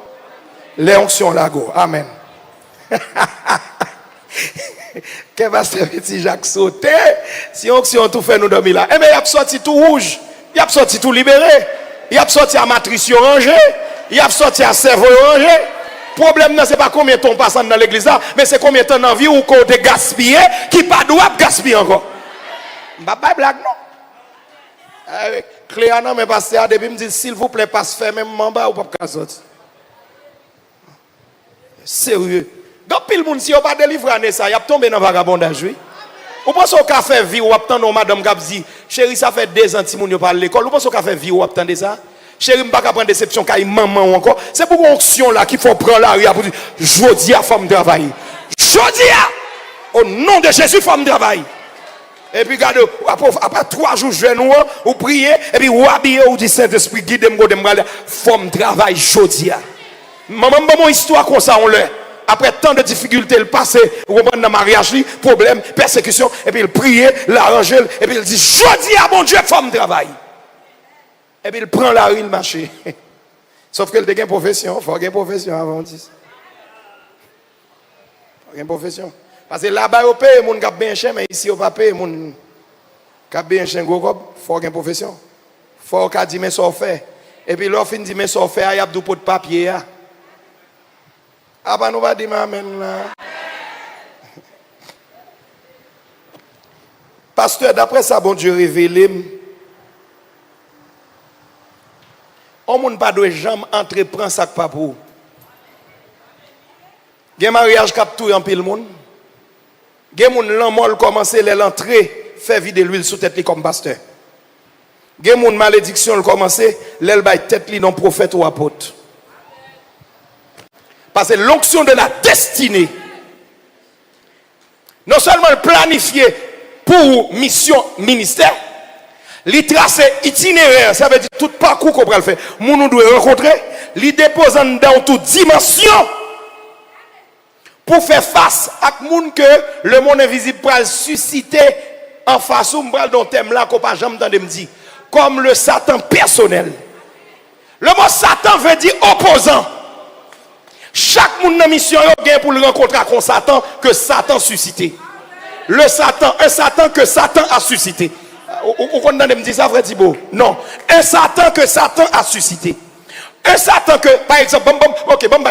Les onctions là, go. Amen. Qu'est-ce que c'est petit Jacques sauté? Si onction tout fait nous dormir là. Eh bien, il a sorti tout rouge. Il a sorti tout libéré. Il a sorti à matrice orangée. Il a sorti à cerveau orangé. Le problème, ce n'est pas combien de temps passe dans l'église là, mais c'est combien de temps dans la vie où on a gaspillé, qui pas doit gaspiller encore. Pas blague, non? Cléana, mais pasteur, depuis me dit, s'il vous plaît, passe faire même mamba ou pas sortir. Sérieux. Donc, pile monde, si on pas délivré ça, il a tombé dans le vagabondage, oui. Ou pas qu'on a fait vie ou attendre madame qui dit, chérie, ça fait 2 ans que tu parles à l'école. Ou pas qu'on a fait vie ou attendre ça? Chérie, je ne peux pas prendre déception quand il maman ou encore. C'est pour une onction là qu'il faut prendre la rue pour dire, je dis à femme travail. Je dis au nom de Jésus, femme travail. Et puis, regardez, après 3 jours, je viens ou prier, et puis, ou habiller, ou dit Saint-Esprit, guide-moi, femme travail, je dis. Maman, mon histoire comme ça, on l'a. Après tant de difficultés, le passé, vous comprenez dans le mariage, problème, persécution, et puis il prie, l'arrange, et puis il dit, je dis à mon Dieu, femme travail. Et puis il prend la rue, il marche. Sauf qu'il a une profession, il faut avoir une profession avant. Il faut avoir une profession. Parce que là-bas, on paye, les gens qui bien cher, mais ici, on ne paye pas, les gens qui bien cher, il faut avoir une profession. Il faut avoir dit, mais ça fait. Et puis l'offre dit, mais ça fait, il y a du pot de papier. Ah bah nous va dire amen là. Pasteur, d'après ça, bon Dieu révélé, on ne peut pas jamais entreprendre ça pas pour. Il y a un mariage qui a tout en pile monde. Il y a un monde qui commence à l'entrée, faire vider l'huile sous tête comme pasteur. Il y a une malédiction qui commence à l'être tête non prophète ou apôtre. Parce que l'onction de la destinée, non seulement planifié pour mission ministère, il trace itinéraire, ça veut dire tout parcours qu'on peut faire. Nous devons rencontrer, il dépose dans toute dimension pour faire face à ce monde que le monde invisible peut susciter en face ou dans thème là qu'on pas jamais entendu me dire, comme le Satan personnel. Le mot Satan veut dire opposant. Chaque monde dans mission est pour le rencontrer avec Satan que Satan suscité. Le Satan, un Satan que Satan a suscité. Vous comprenez me dire ça, vrai Thibault? Non. Un Satan que Satan a suscité. Un Satan que, par exemple,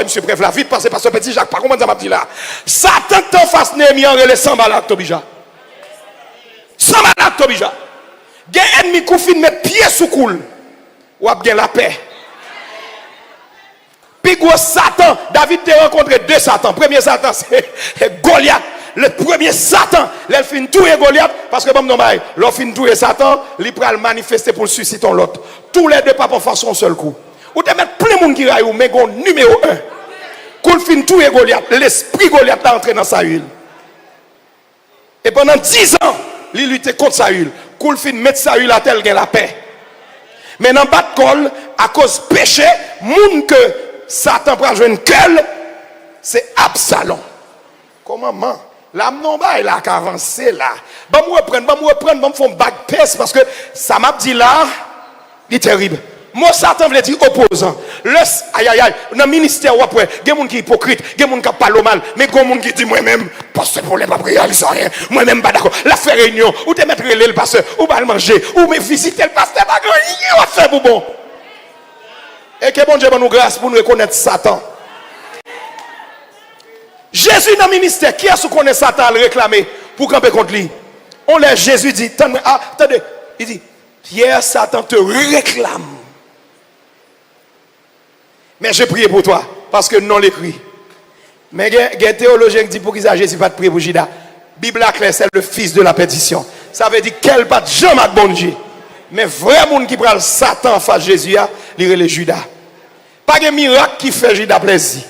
monsieur Préf, la vite, parce que ce petit Jacques, par contre, ça m'a dit là. Satan t'en face Néhémie en relais 100 balles Tobija. 100 balles Tobija. Il y a un ennemi qui finit mettre pied sous coule. Ou a bien la paix. Puis gros Satan, David a rencontré 2 Satans. Premier Satan, c'est Goliath. Le premier Satan, il fin tout Goliath, parce que bon, non, l'on fin tout Satan, il peut le manifester pour susciter l'autre. Tous les deux pas pour faire son seul coup. Ou te mettre plein de monde qui raille, mais numéro 1. Qu'on fin tout Goliath, l'esprit Goliath est entré dans sa huile. Et pendant 10 ans, il luttait contre sa huile. Qu'on fin mettre sa huile à tel gain la paix. Mais dans le bas de col, à cause péché, monde que Satan prend une queue, c'est Absalom. Comment? Là, non, il a avancé là. Je vais me reprendre, je vais me faire un bac pèse parce que ça m'a dit là, il est terrible. Mot Satan veut dire opposant. Aïe aïe aïe, dans le ministère, il y a des gens qui sont hypocrites, des gens qui parlent mal, mais il y a des gens qui disent moi-même, parce que pour les pas réaliser rien, moi-même pas d'accord. La faire réunion, ou te mettre le pasteur, ou pas le manger, ou me visiter le pasteur, pas rien, on fait pour bon. Et que bon Dieu nous grâce pour nous reconnaître Satan. Jésus dans le ministère, qui est-ce qu'on connaît Satan à le réclamer pour camper contre lui? On laisse Jésus dit, attendez, il dit, Pierre, Satan te réclame. Mais j'ai prié pour toi, parce que non l'écrit. Mais il y a un théologien qui dit pour qu'il Jésus va te prier pour Judas. Bible claire, c'est le fils de la perdition. Ça veut dire qu'elle pas jamais de bon Dieu. Mais vrai monde qui prend Satan en face de Jésus, il est le Judas. Pas de miracle qui fait Judas plaisir.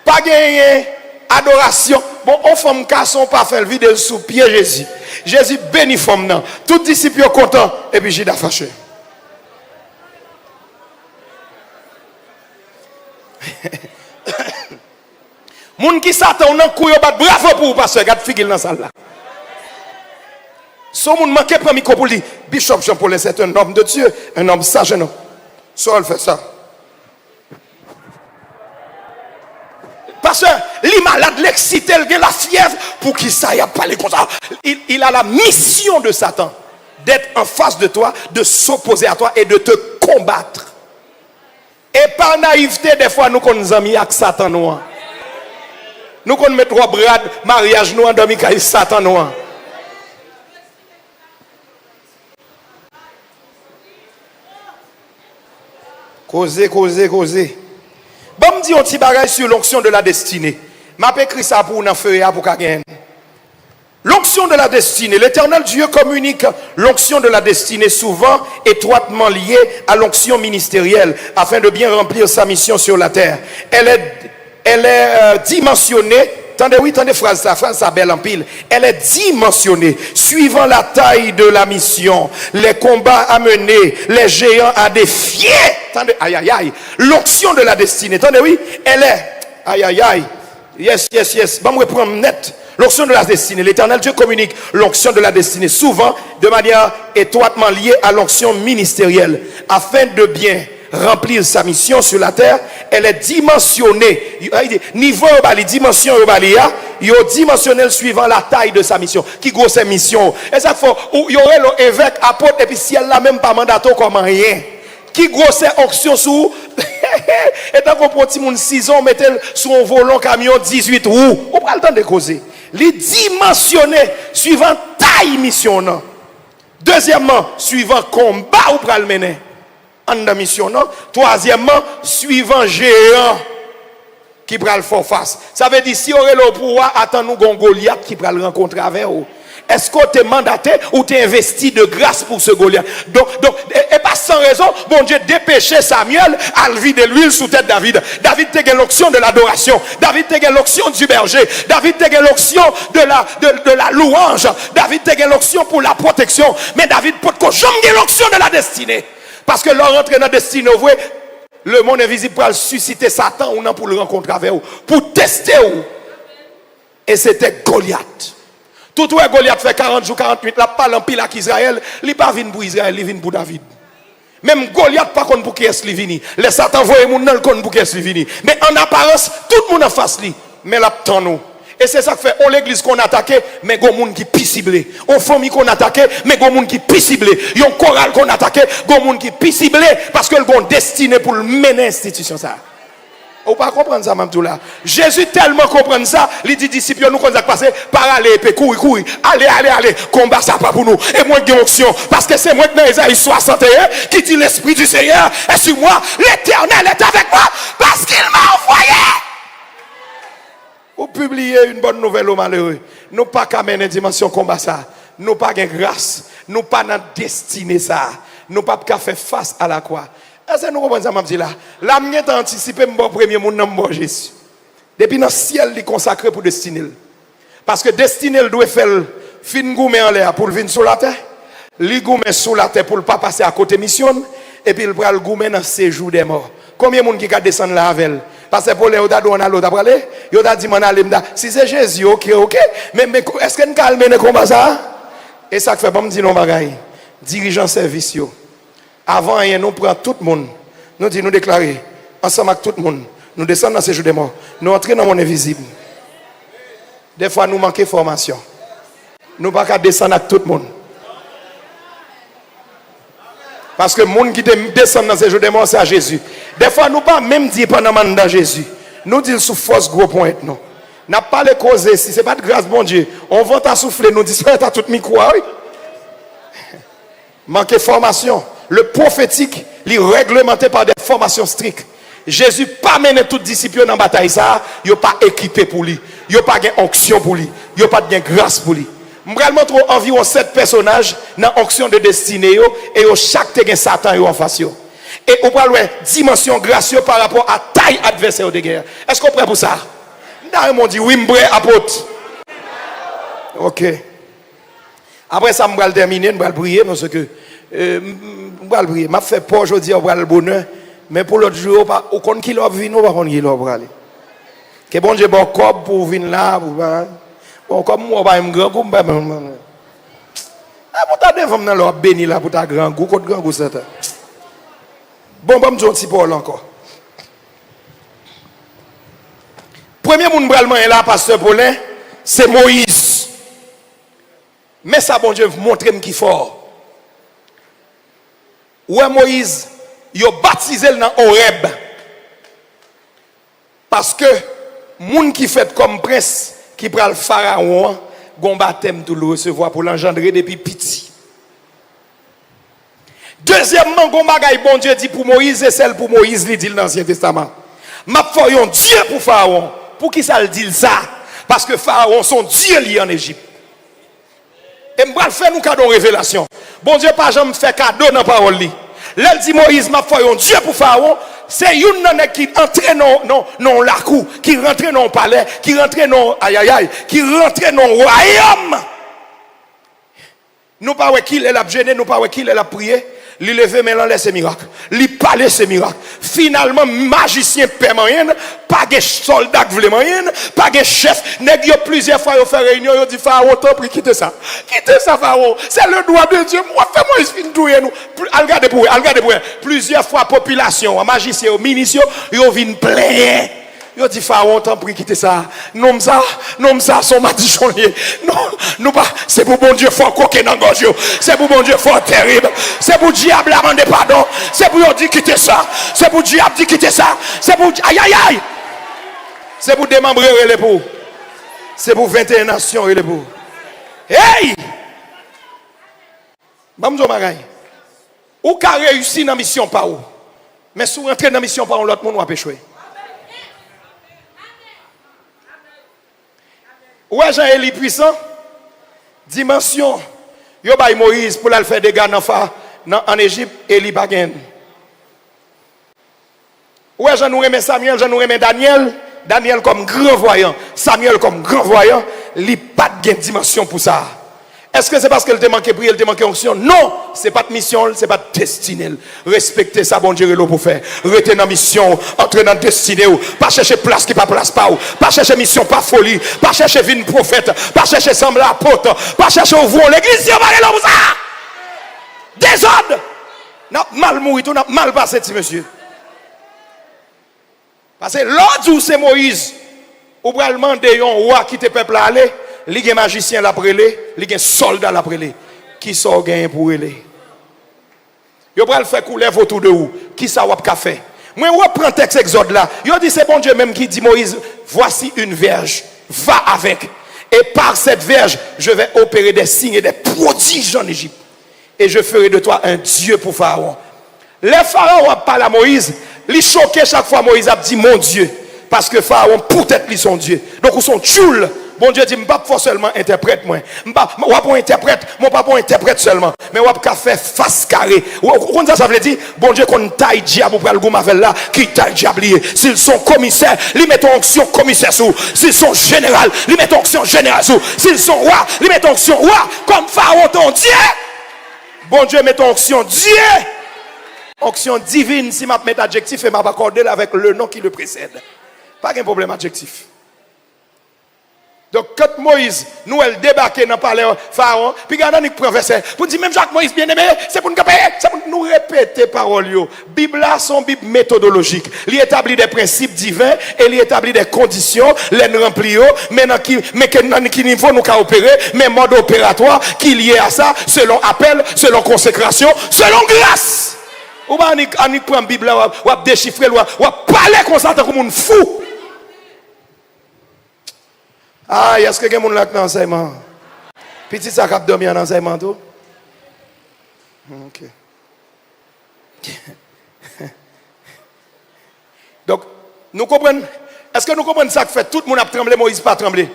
Pas de adoration. Bon, on femme casson pas faire le vide sous pied Jésus. Jésus bénit femme non. Tout disciple content et puis Judas fâché. Moun qui Satan nan kou yo bat bravo pour pasteur gade figil dans salle là. Son moun manqué prend micro pour lui. Bishop Jean-Paul c'est un homme de Dieu, un homme sage non. So elle fait ça. Parce que les malades l'excité, il a la fièvre pour qu'il s'aille parler comme ça. Il a la mission de Satan d'être en face de toi, de s'opposer à toi et de te combattre. Et par naïveté, des fois, nous connaissons amis avec Satan noir. Nous connaissons mettre trois bras mariage nous en demi avec Satan noir. Causer. Bon, me dit un petit bagage sur l'onction de la destinée. M'a écrit ça pour nous faire pour gagner. L'onction de la destinée. L'Éternel Dieu communique l'onction de la destinée souvent étroitement liée à l'onction ministérielle afin de bien remplir sa mission sur la terre. Elle est dimensionnée. Tendez phrase ça belle en pile. Elle est dimensionnée suivant la taille de la mission, les combats à mener, les géants à défier. Attendez, aïe aïe aïe. L'onction de la destinée. Attendez, oui, elle est aïe aïe aïe. Yes. Bon, on reprend net. L'onction de la destinée. L'Éternel Dieu communique l'onction de la destinée souvent de manière étroitement liée à l'onction ministérielle afin de bien remplir sa mission sur la terre. Elle est dimensionnée. Niveau dimension dimensionnel suivant la taille de sa mission. Qui grosse mission. Et ça faut il y aurait l'évêque apôtre et puis si elle n'a même pas mandato comme rien. Qui grosse onction sous et tant qu'on prend petit monde 6 ans mettez sur un volant camion 18 roues. On prend le temps de causer. Les dimensionner suivant taille mission non. Deuxièmement, suivant combat ou pral mener. En mission non. Troisièmement, suivant géant qui pral faire face. Ça veut dire si aurait le pouvoir attend nous Goliath qui pral rencontrer avec vous. Est-ce que tu es mandaté ou tu es investi de grâce pour ce Goliath? Donc, et pas sans raison, bon Dieu dépêché Samuel à vider l'huile sous tête David. David a l'onction de l'adoration. David a l'onction du berger. David a l'onction de la louange. David a l'onction pour la protection. Mais David peut jamais l'onction de la destinée. Parce que leur entrée dans la destinée, le monde invisible pour susciter Satan ou non pour le rencontrer avec vous. Pour tester vous. Et c'était Goliath. Tout où Goliath fait 40 jours, 48, la parle en pile avec Israël, il n'est pas venu pour Israël, il vient pour David. Même Goliath pas contre pour qui est-ce qu'il vient. Les Satan voient les gens contre pour qui est-ce qu'il vient. Mais en apparence, tout le monde en face lui. Mais là, tant nous. Et c'est ça que fait, on l'église qu'on attaque, mais il y a des gens qui sont ciblés. On famille qu'on attaque, mais il y a des gens qui sont ciblés. Il y a un choral qu'on attaque, il y a des gens qui sont ciblés parce qu'ils ont destiné pour mener l'institution. Ou pas comprendre ça, même tout là. Jésus tellement comprend ça, il dit disciples, nous qu'on a passé par aller et courir. Allez, combat ça pas pour nous. Et moi qui onction, parce que c'est moi qui dans Isaïe 61 qui dit l'Esprit du Seigneur est sur moi, l'Éternel est avec moi, parce qu'il m'a envoyé. Ou publier une bonne nouvelle aux malheureux. Nous pas qu'à mener une dimension combat ça. Nous pas de grâce. Nous pas dans destinée ça. Nous pas qu'à faire face à la croix. Est-ce que nous comprenons ça, je dis là? La mienne est anticipée, mon premier monde dans Jésus. Depuis dans le ciel, il est consacré pour destiner. Parce que destiner, il doit faire fin gourmet en l'air pour venir sur la terre. Il gourmet sur la terre pour ne pas passer à côté mission. Et puis il prend le gourmet dans le séjour des morts. Combien de monde qui descend là avec elle? Parce que pour les autres, on a l'autre après aller. Il a dit, si c'est Jésus, ok. Mais est-ce que nous allons mener comme ça? Et ça fait, bon, me dit non, bagaille. Dirigeant service, avant, nous prenons tout le monde Nous disons, nous déclarer, ensemble avec tout le monde, nous descendons dans ces jours de mort, nous entrons dans le monde invisible. Des fois, nous manquons de formation. Nous ne pouvons pas descendre avec tout le monde. Parce que le monde qui descend dans ces jours de mort, c'est à Jésus. Des fois, nous ne pouvons pas même dire pendant dans Jésus. Nous disons sous force gros point. Non. Nous n'avons pas les causes. Si ce n'est pas de grâce, bon Dieu, on va t'assouffler, nous disons, tu as tout micro. Oui? Manquer de formation. Le prophétique, il est réglementé par des formations strictes. Jésus pas mené tout disciple dans la bataille. Il n'a pas équipé pour lui. Il n'a pas de onction pour lui. Il n'a pas de grâce pour lui. Je vais montrer environ 7 personnages dans l'onction de destinée et chaque te Satan en face. Et on va voir dimension gracieuse par rapport à taille adversaire de guerre. Est-ce qu'on est prêt pour ça? Nous dit oui, je suis apôtre. Ok. Après ça, je vais terminer, je vais prier parce que je vais prier. Je fais pas aujourd'hui, je vais le bonheur. Mais pour l'autre jour, on compte qui l'a vu, on va connaître qui l'a aller. Que bon Dieu bon corps pour venir là, bon comme moi pas un grand goût, ah pour ta devant dans leur béni là pour ta grand goût, contre grand goût ça. Bon, me dire un petit peu encore. Premier monde bralman est là, pasteur Paulin, c'est Moïse. Mais ça, bon Dieu, vous montrez qui fort. Ouais, Moïse, il a baptisé dans Horeb. Parce que, moun qui fait comme prince, qui prend le pharaon, gon baptême tout le recevoir pour l'engendrer depuis petit. Deuxièmement, gon bagay bon Dieu dit pour Moïse et celle pour Moïse, il dit dans l'Ancien Testament. M'a foyon Dieu pour pharaon. Pour qui ça le dit ça? Parce que pharaon son Dieu lié en Égypte. Et m'bral faire nous cadeau révélation. Bon Dieu pas jamais fait cadeau dans parole li. Là dit Moïse m'a foyon Dieu pour pharaon. C'est une nana qui entre non la cour, qui rentre dans le palais, qui rentre dans qui rentre dans le royaume. Nous pas qu'il est la gêné, nous pas qu'il est la prier. Li lever mais laisse ses miracles. Li parler ses miracles. Finalement magicien permanent, pas de soldat vraiment rien, pas de chef, nèg yo plusieurs fois yo fait réunion, yo dit pharaon tant pris quitter ça. Quitter ça pharaon, c'est le droit de Dieu. Moi fais moi fin douer nous. Regardez pour plusieurs fois population, magicien, ministre yo vinn plein. Yo dit pharaon tant pris quitter ça. Non ça son matichonnier. Non pas c'est pour bon Dieu fort coquin dans gorge. C'est pour bon Dieu fort terrible. C'est pour diable demander pardon. C'est pour dire quitter ça. C'est pour diable dire quitter ça. C'est pour aïe. C'est pour démembrer les pour. C'est pour 21 nations les pour. Hey! Bamzo magay. Ou ka réussi dans mission par où? Mais si vous rentrez dans mission par où l'autre monde va échouer. Ouais, Jean-Élie puissant, dimension, yo bay Moïse pour aller faire des gars en Égypte, Élie bagen. Ouais, Jean nous remet Samuel, Jean nous remet Daniel comme grand voyant, Samuel comme grand voyant, li pas de dimension pour ça. Est-ce que c'est parce qu'elle te manqué prière, elle te manqué onction? Non, c'est pas de mission, c'est pas de destinée. Respectez ça, bon Dieu, pour faire. Restez dans mission, entrez dans destinée. Pas chercher place qui pas place pas. Pas chercher mission, pas folie. Pas chercher vie prophète. Pas chercher sembler apôtre. Pas chercher ouvrir l'église, si on va aller là pour ça. Désordre. N'a mal mouru, tout n'a mal passé, monsieur. Parce que l'autre où c'est Moïse, ou va demander un roi qui te peuple à aller. Il y a un magicien là prélé, il y a un soldat là prélé. Qui sort gain pour aller? Yo pral faire couler autour de vous. Qui ça wap ka fait? Moi reprends texte Exode là. Yo dit c'est bon Dieu même qui dit Moïse, voici une verge, va avec. Et par cette verge, je vais opérer des signes et des prodiges en Égypte. Et je ferai de toi un Dieu pour Pharaon. Les Pharaons parlent à Moïse, li choqué chaque fois Moïse a dit mon Dieu. Parce que Pharaon peut-être lui son Dieu. Donc ils sont tchoul. Bon Dieu dit, je ne pas seulement interprète moi. Je ne pas interprète, mon papa interprète seulement. Mais je ne pas faire face carré. Ça veut dire, bon Dieu qu'on taille diable pour le goumavel là, qui taille diable. S'ils sont commissaires, ils mettent onction commissaire sous. S'ils sont général, ils mettent onction général sous. S'ils sont rois, ils mettent onction roi. Comme Pharaon ton Dieu. Bon Dieu met onction Dieu. Onction divine, si je mets adjectif et je m'accorde avec le nom qui le précède. Pas de problème adjectif. Donc, quand Moïse, nous, elle débarquait dans le palais Pharaon, puis regardez nous professeur, pour dire même Jacques Moïse bien aimé, c'est pour nous payer, c'est pour nous répéter paroles. Bible là, son Bible méthodologique. Il établit des principes divins et il établit des conditions, les remplit, mais dans quel niveau nous avons opéré, mais mode opératoire qui est lié à ça, selon appel, selon consécration, selon grâce. Ou bien on prend la Bible là, on va déchiffrer, on va parler comme ça, comme un fou. Ah, est-ce que quelqu'un qui a dans l'enseignement? Petit ça qui dormi en enseignement tout? Ok. Donc, nous comprenons. Est-ce que nous comprenons ça que fait tout le monde a tremblé, Moïse pas tremblé?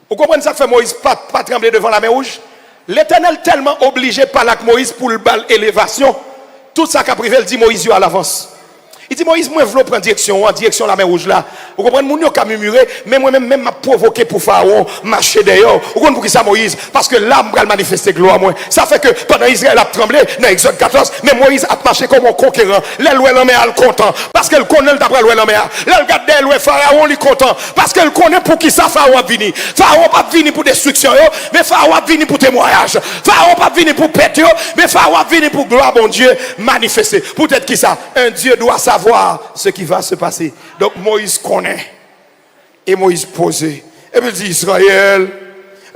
Vous comprenez ça que fait Moïse pas tremblé devant la mer rouge? L'Éternel tellement obligé par la Moïse pour le bal élévation. Tout ça qu'a privé, il dit Moïse à l'avance. Il dit Moïse, moi je veux prendre direction, en direction de la mer rouge là. Vous comprenez, mon yo ka murmurer, mais moi-même m'a provoqué pour Pharaon marcher d'ailleurs. Vous comprenez pour qui ça Moïse? Parce que là, je vais manifester gloire moi. Ça fait que pendant Israël a tremblé dans Exode 14, mais Moïse a marché comme un conquérant. Là, l'ouest mer est content parce qu'elle connaît d'après l'ouest mer. Là, le regarde l'ouest Pharaon il est content parce qu'elle connaît pour qui ça Pharaon a venu. Pharaon pas venu pour destruction mais Pharaon a venu pour témoignage. Pharaon pas venu pour péter, mais Pharaon a venu pour gloire bon Dieu manifester. Peut-être qui ça? Un Dieu doit savoir ce qui va se passer. Donc Moïse connaît. Et Moïse posait. Et puis il dit Israël,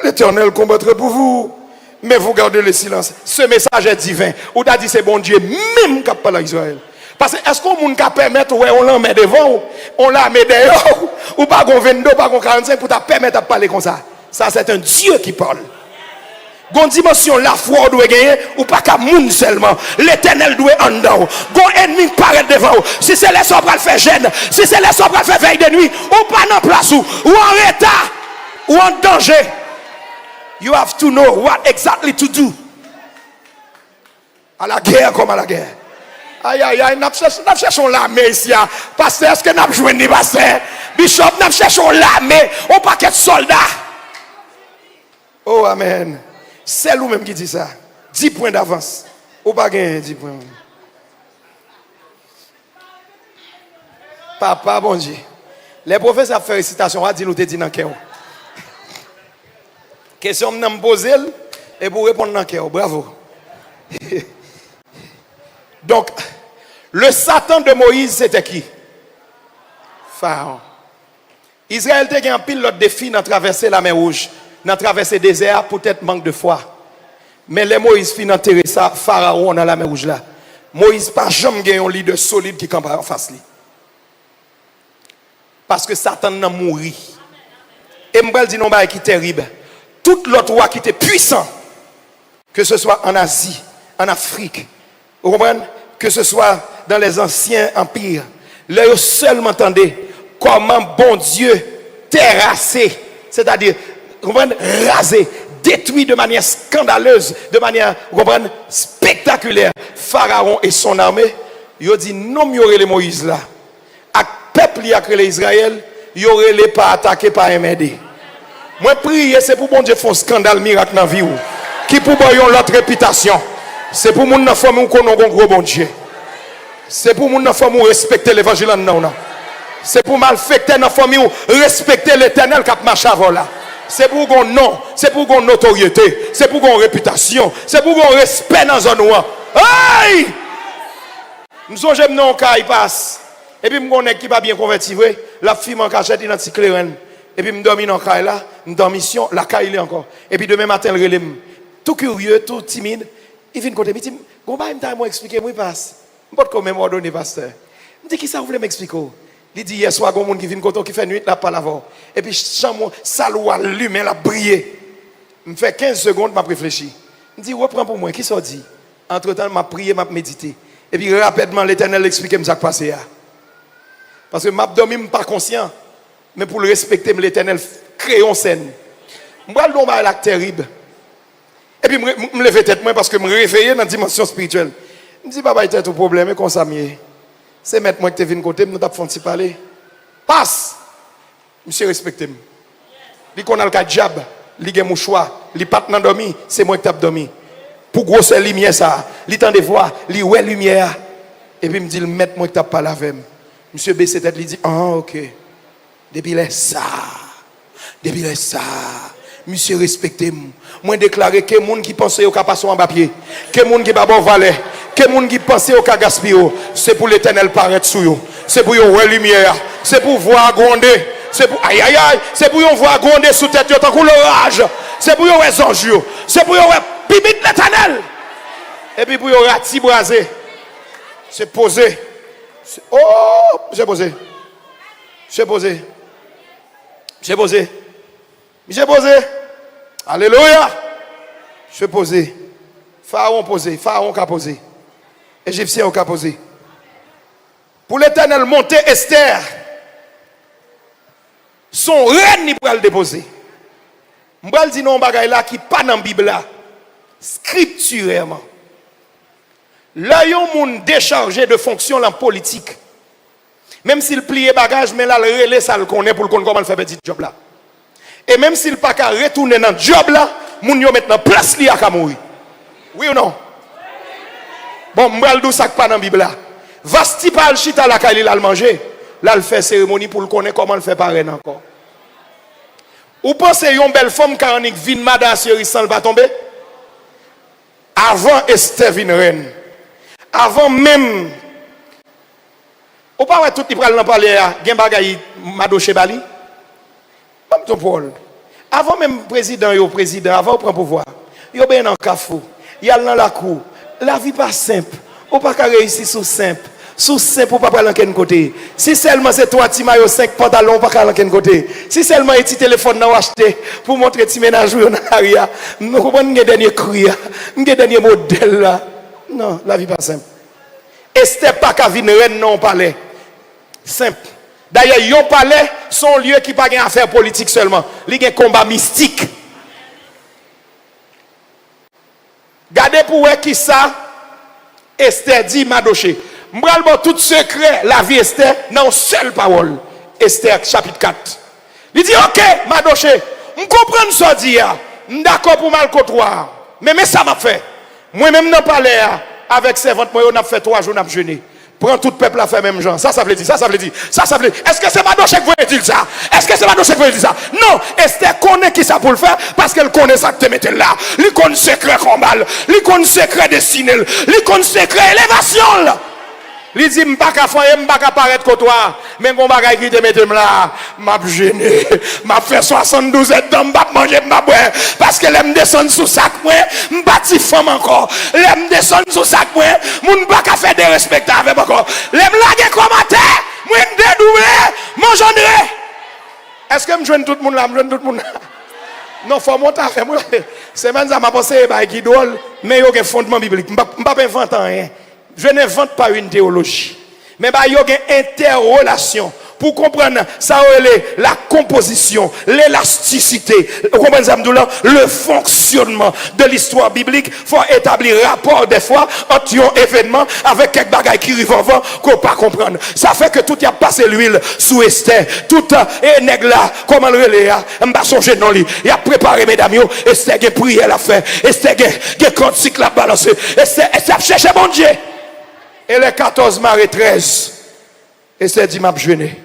l'Éternel combattrait pour vous. Mais vous gardez le silence. Ce message est divin. Ou t'as dit c'est bon Dieu même qui parle à Israël. Parce que est-ce qu'on peut permettre, ouais, on la met devant, on la met dehors, ou pas qu'on 22, pas qu'on 45 pour te permettre de parler comme ça. Ça c'est un Dieu qui parle. Gon dimension la foi doit gagner ou pas qu'à moun seulement. L'Éternel doit en dedans. Gon ennemi paraît devant. Si c'est les sobres faire gêne, si c'est les sobres faire veille de nuit, ou pas dans place ou en état ou en danger. You have to know what exactly to do. À la guerre comme à la guerre. Aïe aïe aïe, nous cherchons l'armée ici. Pasteur, est-ce que nous avons joué des pasteur? Bishop, nous cherchons l'armée, on paquet de soldats. Oh amen. C'est lui-même qui dit ça. 10 points d'avance. Ou pas gagner 10 points. Papa, bon Dieu. Les professeurs font récitation, on va dire nous te dit dans le cœur. Question que me poser et pour répondre dans le cœur. Bravo. Donc, le Satan de Moïse, c'était qui? Pharaon. Israël a un pile l'autre défi dans traverser la mer Rouge. Dans traverser le désert, peut-être manque de foi. Mais les Moïse fin enterrer ça, Pharaon dans la mer Rouge là. Moïse pas jamais gagné un leader solide qui campe en face lui. Parce que Satan n'a mouru. Et m'bral dit non bah qui terrible. Tout l'autre roi qui était puissant, que ce soit en Asie, en Afrique, vous comprenez? Que ce soit dans les anciens empires, là vous seulement entendez comment bon Dieu terrassé, c'est-à-dire rasé, détruit de manière scandaleuse, de manière spectaculaire, Pharaon et son armée. Il a dit non, il y aurait les Moïse là. À peuple, il y a créé Israël, il y aurait les pas attaqués par MD. Moi, prier, c'est pour bon Dieu faire un scandale miracle dans la vie. Qui pour boire l'autre réputation. C'est pour mon enfant nous connaissons un gros bon Dieu. C'est pour mon enfant nous respecter l'évangile en nous. C'est pour malfecter notre famille respecter l'Éternel qui a marché avant là. C'est pour qu'on nom, c'est pour qu'on notoriété, c'est pour qu'on réputation, c'est pour qu'on respect dans un endroit. Aïe! Nous sommes jamais non cas il passe. Et puis mon qui pas bien converti vrai, la fille m'en cachette dans petit clairen. Et puis me dormi dans cas là, me dans mission, la cas il est encore. Et puis demain matin le relève. Tout curieux, tout timide, il vient côté, il dit "Gon ba m'ta expliquer moi passe." M'pot comme même ordonner pasteur. Me dit qui ça vous voulez m'expliquer? Il dit hier soir gon monde qui vient côté qui fait nuit là pas l'avant. Et puis chambre ça lou allume la briller. Me fait 15 secondes m'a réfléchi. Me dit reprends pour moi qui ça dit. Entre-temps m'a prié, m'a médité. Et puis rapidement l'Éternel expliquer me ça passé là. Parce que m'a dormi pas conscient. Mais pour le respecter l'Éternel crée une scène. Moi l'homme est là terrible. Et puis me lever tête moi parce que me réveiller dans la dimension spirituelle. Me dit papa il a tout problème comme ça mieux. C'est mettre moi que tu viens côté nous t'a fait parler. Passe. Monsieur respecte moi. Li qu'on a le cas diable, li gen mouchoir, li pas nan dormi, c'est moi qui t'a dormi. Pour grosse lumière ça, li tend de voir, li ouais lumière. Et puis me dit mettre moi que t'a parlé avec moi. Monsieur baisse tête, lui dit ah OK. Depuis là ça. Depuis ça, monsieur respectez moi. Moi déclaré que les gens qui pensent au cas passer en bas pied, que les gens qui pas bon valet, que les gens qui pensent au cas gaspiller, c'est pour l'Éternel paraître sur eux. C'est pour voir la lumière, c'est pour voir gronder, c'est pour aïe aïe aïe, c'est pour voir gronder sous tête tant que l'orage, c'est pour voir les anges, c'est pour voir bibite l'Éternel. Et puis pour voir rati brasé. C'est posé. Oh, j'ai posé. J'ai posé. J'ai posé. J'ai posé. Alléluia. Je posé. Pharaon posé. Pharaon a posé. Égyptien a posé. Pour l'Éternel monter Esther, son reine n'y peut le déposer. Je vais dire non bagay là qui pas dans la Bible là. Scripturairement. Là, il y a un monde déchargé de fonctions en politique. Même s'il plie bagage, mais là, le relais, ça le connaît pour le connaître comment faire petit job là. Et même s'il pas qu'à retourner dans le job là, moun yo maintenant place li à mourir. Oui ou non? Bon, m'bral dou ça pas dans la Bible là. Vasti pas chita la kay li la manger. Là, il fait cérémonie pour le connaître comment le fait parrain encore. Ou pensez yon belle femme karanique vin madame Sierrissan va tomber? Avant Esther vin reine. Avant même ou pas tout il pral nan parler gen bagay Madoche Bali comme ton Paul avant même président avant prend pouvoir yo ben en kafou y a dans la cour la vie pas simple ou pas ka réussir sous simple ou pas prendre ken côté si seulement c'est toi ti maillot 5 pantalons pas ka ken côté si seulement un petit téléphone nan acheter pour montrer ti ménage ou dans aria nous comprendre les dernier cri les dernier modèle là non la vie pas simple. Esther pas qu'à venir reine non palais. Simple. D'ailleurs, yon palais son lieu qui pas gain affaire politique seulement. Il y a un combat mystique. Gardez pour qui ça Esther dit Madoché. M'bral bon tout secret la vie Esther dans une seule parole. Esther chapitre 4. Il dit OK Madoché, on comprend ça dit d'accord pour mal côtoir. Mais ça m'a fait. Moi même dans palais avec servante moi on a fait 3 jours on a jeûné. Prends tout le peuple à faire même genre. Ça veut dire. Est-ce que c'est Madoché qui veut dire ça? Est-ce que c'est Madoché qui veut dire ça? Non, Esther connaît qui ça pour le faire parce qu'elle connaît ça que te mette là. Elle connaît secret combat, elle connaît secret destiné, elle connaît secret élévation là. Il dit m'pas ka faire m'pas ka paraître côtoir mais mon bagay qui te mette là m'a gêné m'a fait 72 ans dans m'a manger m'a boire parce que l'aime descendre sous sac moi m'pas ti femme encore l'aime descendre sous sac moi moun pas ka faire des respectables avec encore l'aime laguer commentaire moi dédoubler mon genre est-ce que me joindre tout le monde là me joindre tout le monde non faut monter faire moi c'est même ça m'a pensé bah qui drôle mais il y a un fondement biblique m'pas inventer rien. Je n'invente pas une théologie. Mais il y a une interrelation pour comprendre ça, la composition, l'élasticité, le fonctionnement de l'histoire biblique. Il faut établir rapport des fois entre un événement avec quelques bagailles qui arrivent avant qu'on ne peut pas comprendre. Ça fait que tout y a passé l'huile sous Esther. Tout est nègre là, comment le relais, on va songer dans lui. Il a préparé mesdames, Esther a prié la fait. Esther a cantique la balancé. Esther a cherché mon Dieu. Et les 14 mars 13, et c'est dit m'a jeûné.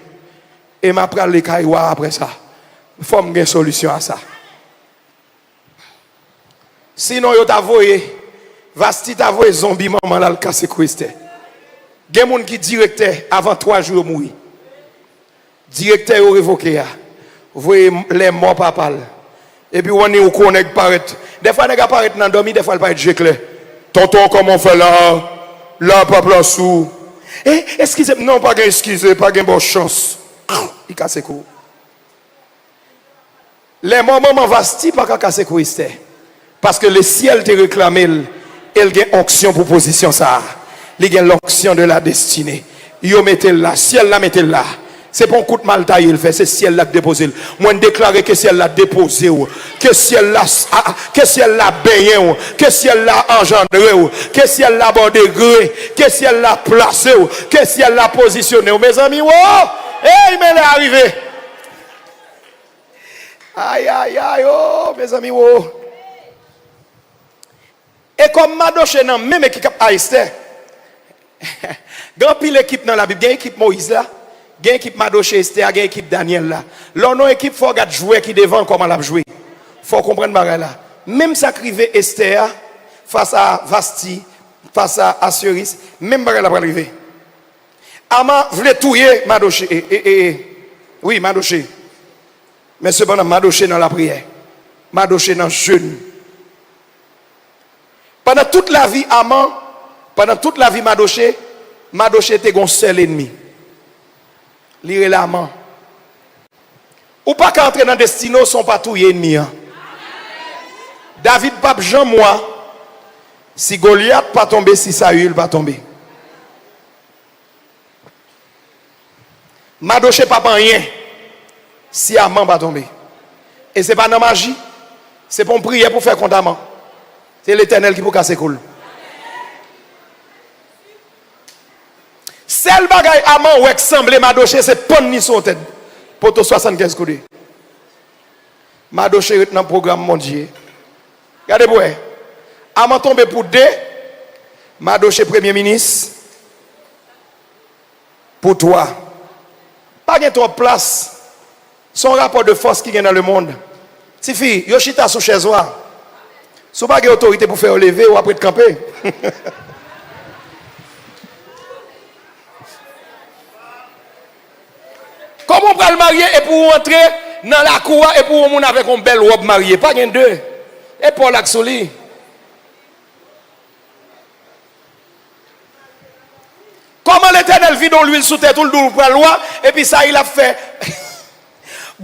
Et m'a pris les cailloux après ça. Il faut me une solution à ça. Sinon, yo t'avoye, vasti t'avoye zombie maman là le casse Christ. Gen moun qui directeur avant 3 jours mourir. Directeur au révoqué ya. Voyez les morts papal. Et puis on est au connect paraître. Des fois nèg apparaît dans dormi, des fois il pas être clair. Tonton comment on fait là? Là, pas place sous. Excusez, non, pas excusez, pas de bonne chance. Il casse quoi? Les moments vasti pas casser quoi parce que le ciel te réclame, il y a onction pour position ça. Il y a l'onction de la destinée. Yo mettez là, ciel là mettez là. C'est pas un coup de mal taillé, il fait, c'est ciel là déposé. Moi, déclarer que ciel là déposé, que ciel là baigné, que ciel là engendré, que ciel là bordé, que ciel là placé, que ciel là positionné. Mes amis, il m'est arrivé. Aïe, aïe, aïe, mes amis, Et comme Madoché, même équipe à Esther, grand pile équipe dans la Bible, il y a une équipe Moïse là. Gen équipe Madoche Esther, gen équipe Daniel là. Leur non équipe faut regarder jouer qui devant comment l'a jouer. Faut comprendre bagay là. Même ça crivé Esther face à Vasti, face à Assuris, même bagay là va arriver. Aman voulait touiller Madoche oui, Madoche. Mais cependant Madoche dans la prière. Madoche dans le jeûne. Pendant toute la vie Aman, pendant toute la vie Madoche était un seul ennemi. Lire l'amant. Ou pas qu'entrer dans le destin, sont pas tous ennemis. David pape Jean moi. Si Goliath pas tombé, si Saül pas tombé. Madoche pas rien. Si Aman pas tombé. Et c'est pas dans magie. C'est pour prier pour faire contre Aman. C'est l'Éternel qui peut casser cool. Seul bagay Aman ou semblé Madoche c'est pon ni son tête. Pour 75 coudées. Madoche est dans le programme mondial. Regardez pour Aman tombé pour 2. Madoche premier ministre. Pour 3. Pas de trop place. Son rapport de force qui est dans le monde. Si fille, Yoshita sous chaise ou si pas de autorité pour faire lever ou après de camper. Comment on peut le marier et pour entrer dans la cour et pour mon avec une belle robe mariée, pas gain deux. Et pour l'axoli. Comment l'Éternel vit dans l'huile sous tête tout le doux pour la loi et puis ça il a fait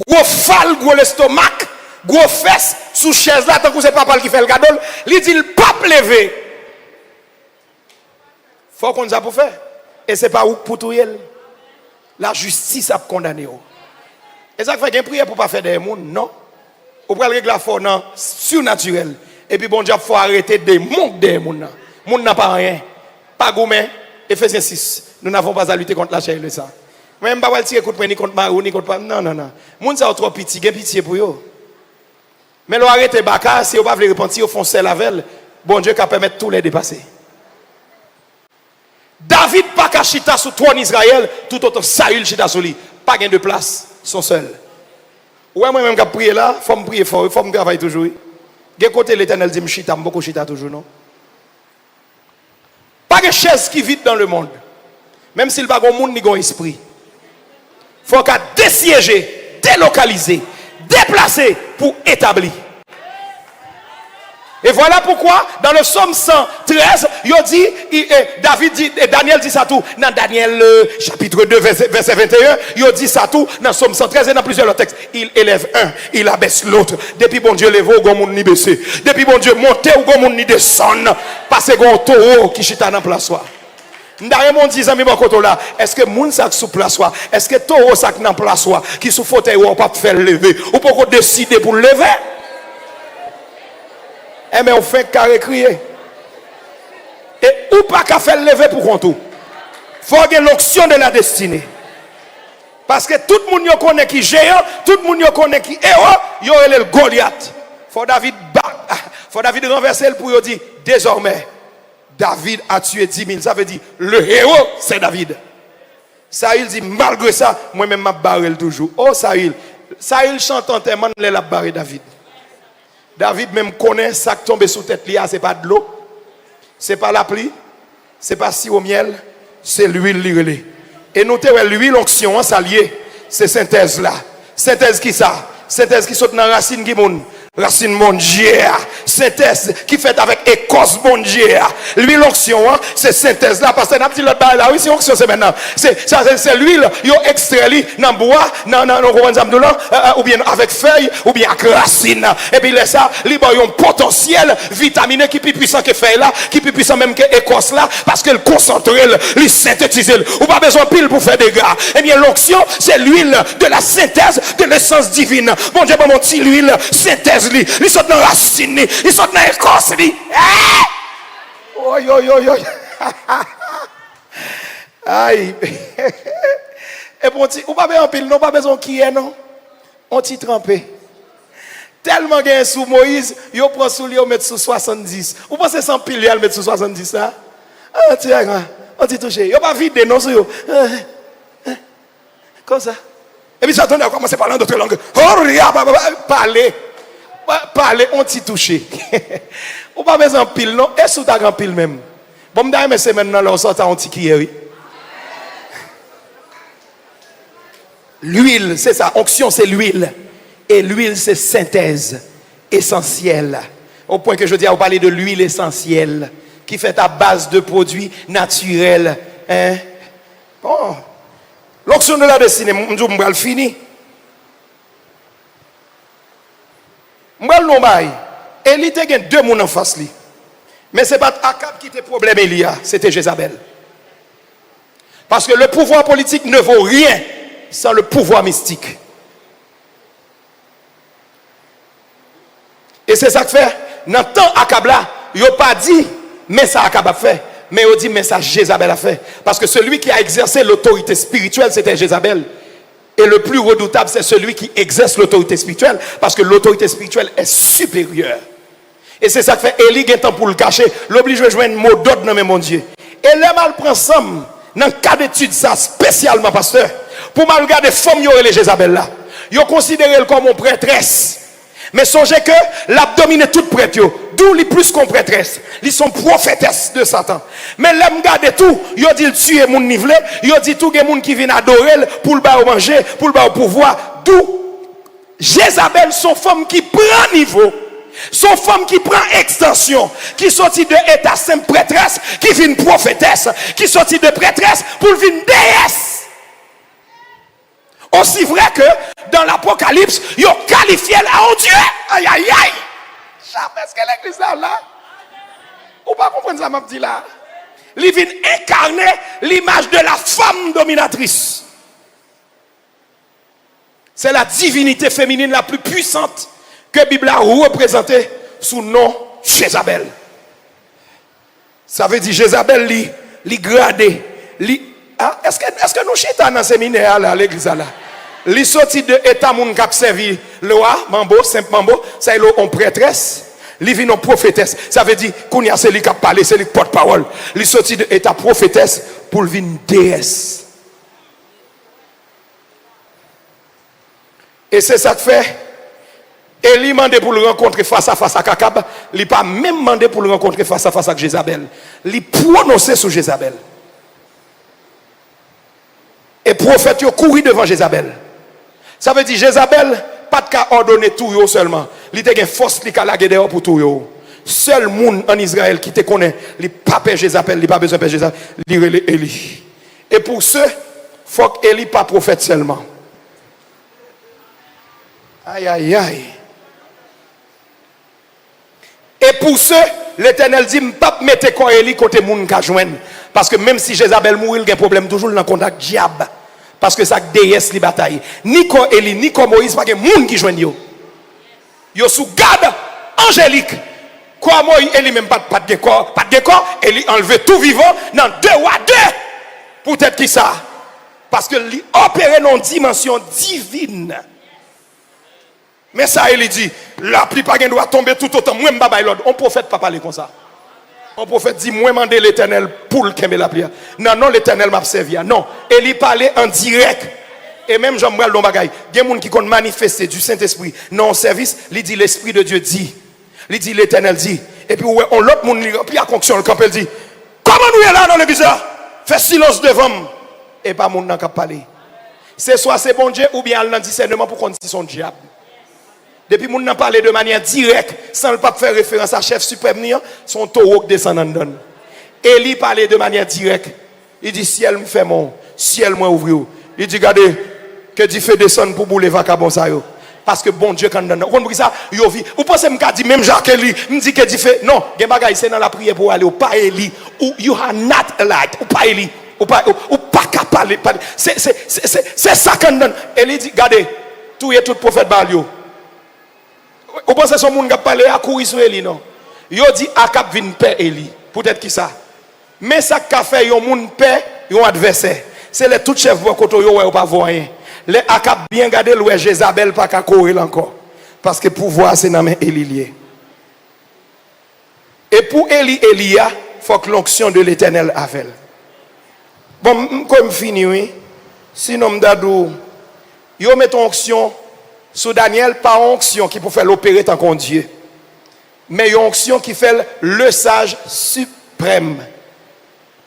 gros fal, gros l'estomac, gros fesses sous chaise là tant que c'est papa qui fait le gadol, il dit le pape levé. Faut qu'on ça pour faire et c'est pas pour tout elle. La justice a condamné. Et ça fait qu'un prière pour pas faire des mondes, non. Ou pour régler la forme surnaturel. Et puis bon Dieu faut arrêter des mondes des mondes. Monde n'a pas rien. Pas gourmet. Ephésiens 6. Nous n'avons pas à lutter contre la chair et le sang. Même pas tirer contre ni contre Marou ni contre non non non. Monde ça trop petit, gain pitié pour eux. Mais l'on arrête baka si on pas veut repentir au fond c'est la velle. Bon Dieu qui permettre tous les dépasser. David pas qu'à chita sous trône Israël, tout autant Saül chita sur lui. Pas gain de place, son seul. Ouais, moi-même qui prier là, faut me prier fort, faut me travailler toujours. Gen côté l'Éternel dit chita, beaucoup chita toujours non. Pas de chaise qui vit dans le monde. Même s'il pas de monde ni gon esprit. Faut qu'à dessiéger, délocaliser, déplacer pour établir. Et voilà pourquoi, dans le psaume 113, David dit, et Daniel dit ça tout, dans Daniel chapitre 2, verset 21, il dit ça tout, dans le psaume 113 et dans plusieurs autres textes. Il élève un, il abaisse l'autre. Depuis bon Dieu lève, au gon moun ni baissé. Depuis bon Dieu monte, au gon moun ni descend. Parce que gon taureau qui chita dans place soi. Ndare mon dit amis bon koto là, est-ce que moun sak sous place soi, est-ce que taureau sak dans place soi, qui sous fauteuil ou pas faire lever, ou pas décider pour lever? Eh bien, on fait carré crier. Et ou pas qu'à faire lever pour qu'on tout. Il faut avoir l'onction de la destinée. Parce que tout le monde connaît qui géant, tout le monde connaît qui héros, il y a le Goliath. Faut David renverser le pour dire désormais, David a tué 10 000. Ça veut dire le héros, c'est David. Saül dit malgré ça, moi-même, je barre toujours. Oh Saül chante en témoin, il a barré David. David même connaît ça qui tombe sous tête là, c'est pas de l'eau, c'est pas la pluie, c'est pas si au miel, c'est l'huile lirelé. Et notez l'huile l'onction ça lié, c'est synthèse là. Synthèse qui ça? Synthèse qui saute dans racine qui moun. Racine mondière, synthèse qui fait avec écorce mondière. L'huile onction, c'est synthèse là, parce que n'a petit l'autre bail là, oui, c'est onction c'est maintenant. C'est l'huile, yo extrait dans bois, ou bien avec feuilles, ou bien avec racine. Et puis là ça, li ba yon potentiel vitaminé qui plus puissant que feuille là, qui plus puissant même que écorce là, parce que le concentré, le synthétiser. Ou pas besoin pile pour faire des gars. Eh bien l'onction, c'est l'huile de la synthèse de l'essence divine. Bon Dieu, mon petit l'huile synthèse. Ils sont dans la racine, ils sont dans l'écorce. Oi, oi, oi, oi. Aïe. Et bon, ou pas besoin pile, non, pas besoin qui est, non. On t'y trempé. Tellement gain sous Moïse, il prend sous lui, on met sous 70. Ou pensez sans pile, il met sous 70 ça? Ah, tiens, on t'y touché. Il pas vide, non, sur Comme ça. Et puis Satan a commencé à parler en d'autres langues. Parler, on t'y touché. Ou pas besoin en pile, non? Est-ce que tu as en pile même? Bon, mais c'est maintenant là, on sort en petit oui. L'huile, c'est ça. Onction, c'est l'huile. Et l'huile, c'est synthèse essentielle. Au point que je dis à vous parler de l'huile essentielle qui fait à base de produits naturels. Hein? Bon. L'onction de la destinée, je vais le finir. Je vais le nommer. Élie a deux personnes en face. Mais ce n'est pas Akab qui était le problème, Élie, c'était Jézabel. Parce que le pouvoir politique ne vaut rien sans le pouvoir mystique. Et c'est ça que fait. Dans le temps Akab là, il n'a pas dit, mais ça Akab a fait. Mais il dit, mais ça Jézabel a fait. Parce que celui qui a exercé l'autorité spirituelle, c'était Jézabel. Et le plus redoutable, c'est celui qui exerce l'autorité spirituelle. Parce que l'autorité spirituelle est supérieure. Et c'est ça que fait Élie, qui temps pour le cacher, l'oblige à jouer un mot d'ordre dans mon Dieu. Et le mal prend somme, dans le cas d'étude, ça spécialement, pasteur, pour mal regarder femmes, il y aurait les Jézabel là. Ils ont considéré comme une prêtresse. Mais songez que l'abdomen toute prête, d'où les plus qu'on prêtresse. Ils sont prophétesses de Satan. Mais l'homme garde tout, ils ont dit tuer mon nivelé, ils ont dit tout les gens qui viennent adorer pour le bas manger, pour le bas pouvoir. D'où Jézabel sont femmes qui prend niveau. Son femme qui prend extension, qui sortit de état simple prêtresse, qui vient prophétesse, qui sortit de prêtresse pour venir déesse. Aussi vrai que dans l'Apocalypse, ils ont qualifié là en Dieu. Aïe aïe aïe. Jamais ce que l'église là. Ou pas comprendre ça, m'a dit là. Il vient incarner l'image de la femme dominatrice. C'est la divinité féminine la plus puissante que la Bible a représentée sous le nom Jézabel. Ça veut dire Jézabel li gradé. Est-ce que nous chitons dans le séminaire à l'église là? Les sorties de état moun k'ap servi le roi, mambo, simple mambo, ça est on prêtresse, li vient en prophétesse. Ça veut dire qu'on y a celui qui a parlé, celui qui porte parole. Les sorties de état prophétesse pour venir déesse. Et c'est ça que fait. Élie demandé pour le rencontrer face à face avec Akab, il n'a pas même demandé pour le rencontrer face à face avec Jézabel. Il prononcé sur Jézabel. Et prophète a couru devant Jézabel. Ça veut dire Jézabel pas de cas ordonner tout seulement. Il a une force qui a lagué dehors pour tout. Seul monde en Israël qui te connaît, il pas peur Jézabel, il pas besoin de Jézabel, il relève Élie. Et pour ce, il faut qu'Élie pas prophète seulement. Aïe aïe aïe. Et pour ce, l'Éternel dit, pas mettre quoi Élie côté moun ka joindre. Parce que même si Jézabel mourit, il y a un problème toujours dans le contact diable. Parce que ça déesse les batailles. Ni comme Élie, ni comme Moïse, pas que moun qui joignent yo. Yo sous garde angélique. Quoi Moïse, Élie même pas de décor, Élie enlevé tout vivant dans 2 rois 2. Peut-être qui ça? Parce que lui opère dans une dimension divine. Mais ça, Élie dit, la pluie pas doit tomber tout autant. Moi, je l'ordre. On prophète pas parler comme ça. On prophète dit, moi, demander l'Éternel pour le qu'aimer la prière. Non, l'Éternel m'a servi. Non, Élie parlait en direct. Et même Jean-Bral Lombagaï, il y a des gens qui ont manifesté du Saint-Esprit. Non, service, il dit, l'Esprit de Dieu dit. Il dit, l'Éternel dit. Et puis, on l'autre monde, puis à conction, le camp, il dit, comment nous est là dans l'église? Fais silence devant moi. Et pas mon n'a qu'à parler. C'est soit c'est bon Dieu, ou bien il a un discernement pour qu'on dise son diable. Depuis que nous avons parlé de manière directe, sans ne pas faire référence à chef suprême, son taureau descend en donne. Élie parlait de manière directe. Il dit, ciel me fait mon, ciel me ouvre. Il dit, regardez, que Dieu fait descendre pour bouler vacabon ça. Parce que bon Dieu, quand on donne, vous comprenez ça, vous pensez que je dis, même Jacques Élie, me dit que Dieu fait, non, c'est dans la prière pour aller, ou pas Élie, ou you are not light, ou pas Élie, ou pas capable. C'est ça qu'on donne. Élie dit, regardez, tout est tout prophète Balio. Vous pensez que ce monde qui a parlé à courir sur Élie, non? Il dit Akab vient paix Élie. Peut-être qui ça. Mais ça qu'a fait un monde paix, un adversaire. C'est les tout chefs qui ne pas voir rien. Les Akab bien gardé le Jézabel pas qu'à courir encore. Parce que pouvoir c'est dans main Élie. Et pour Élie, Elia, il faut que l'onction de l'Éternel avec. Bon, comme fini, oui. Sinon, m'dadou, yo met onction sur Daniel, pas onction qui peut faire l'opérer tant qu'on Dieu. Mais une onction qui fait le sage suprême.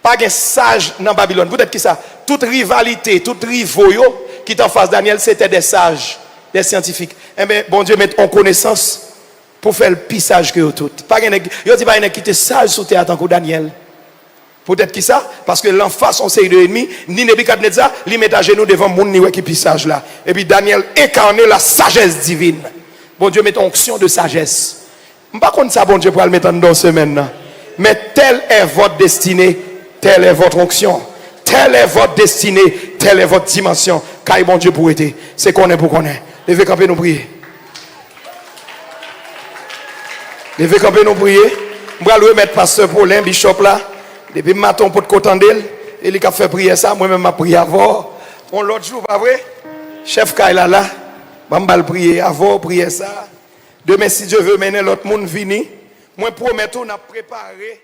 Pas un sage dans Babylone. Peut-être que ça, toute rivalité, toute rivoyo qui est en face de Daniel, c'était des sages, des scientifiques. Eh bien, bon Dieu met en connaissance pour faire le pire sage que tout. Pas un yo dit pas un qui était sage sous terre tant que Daniel. Peut-être qui ça parce que l'en face on série de ennemis, ni Nebukadnezar, li met à genoux devant moun ni qui sage là. Et puis Daniel incarne la sagesse divine. Bon Dieu met onction de sagesse. Pas contre ça bon Dieu pour le mettre dans semaine là. Mais telle est votre destinée, telle est votre onction. Telle est votre destinée, telle est votre dimension. Car bon Dieu pour aider. C'est qu'on est pour qu'on est. Levez camper nous prier. Levez camper nous prier. Je vais remettre pasteur Paulin, bishop là. Depuis matin pour te contenter, il a fait prier ça, moi-même m'a prié avant. On l'autre jour, pas vrai? Chef Kaila là, je vais prier avant, prier ça. Demain, si Dieu veut mener l'autre monde venir, moi promets tout, on a préparé.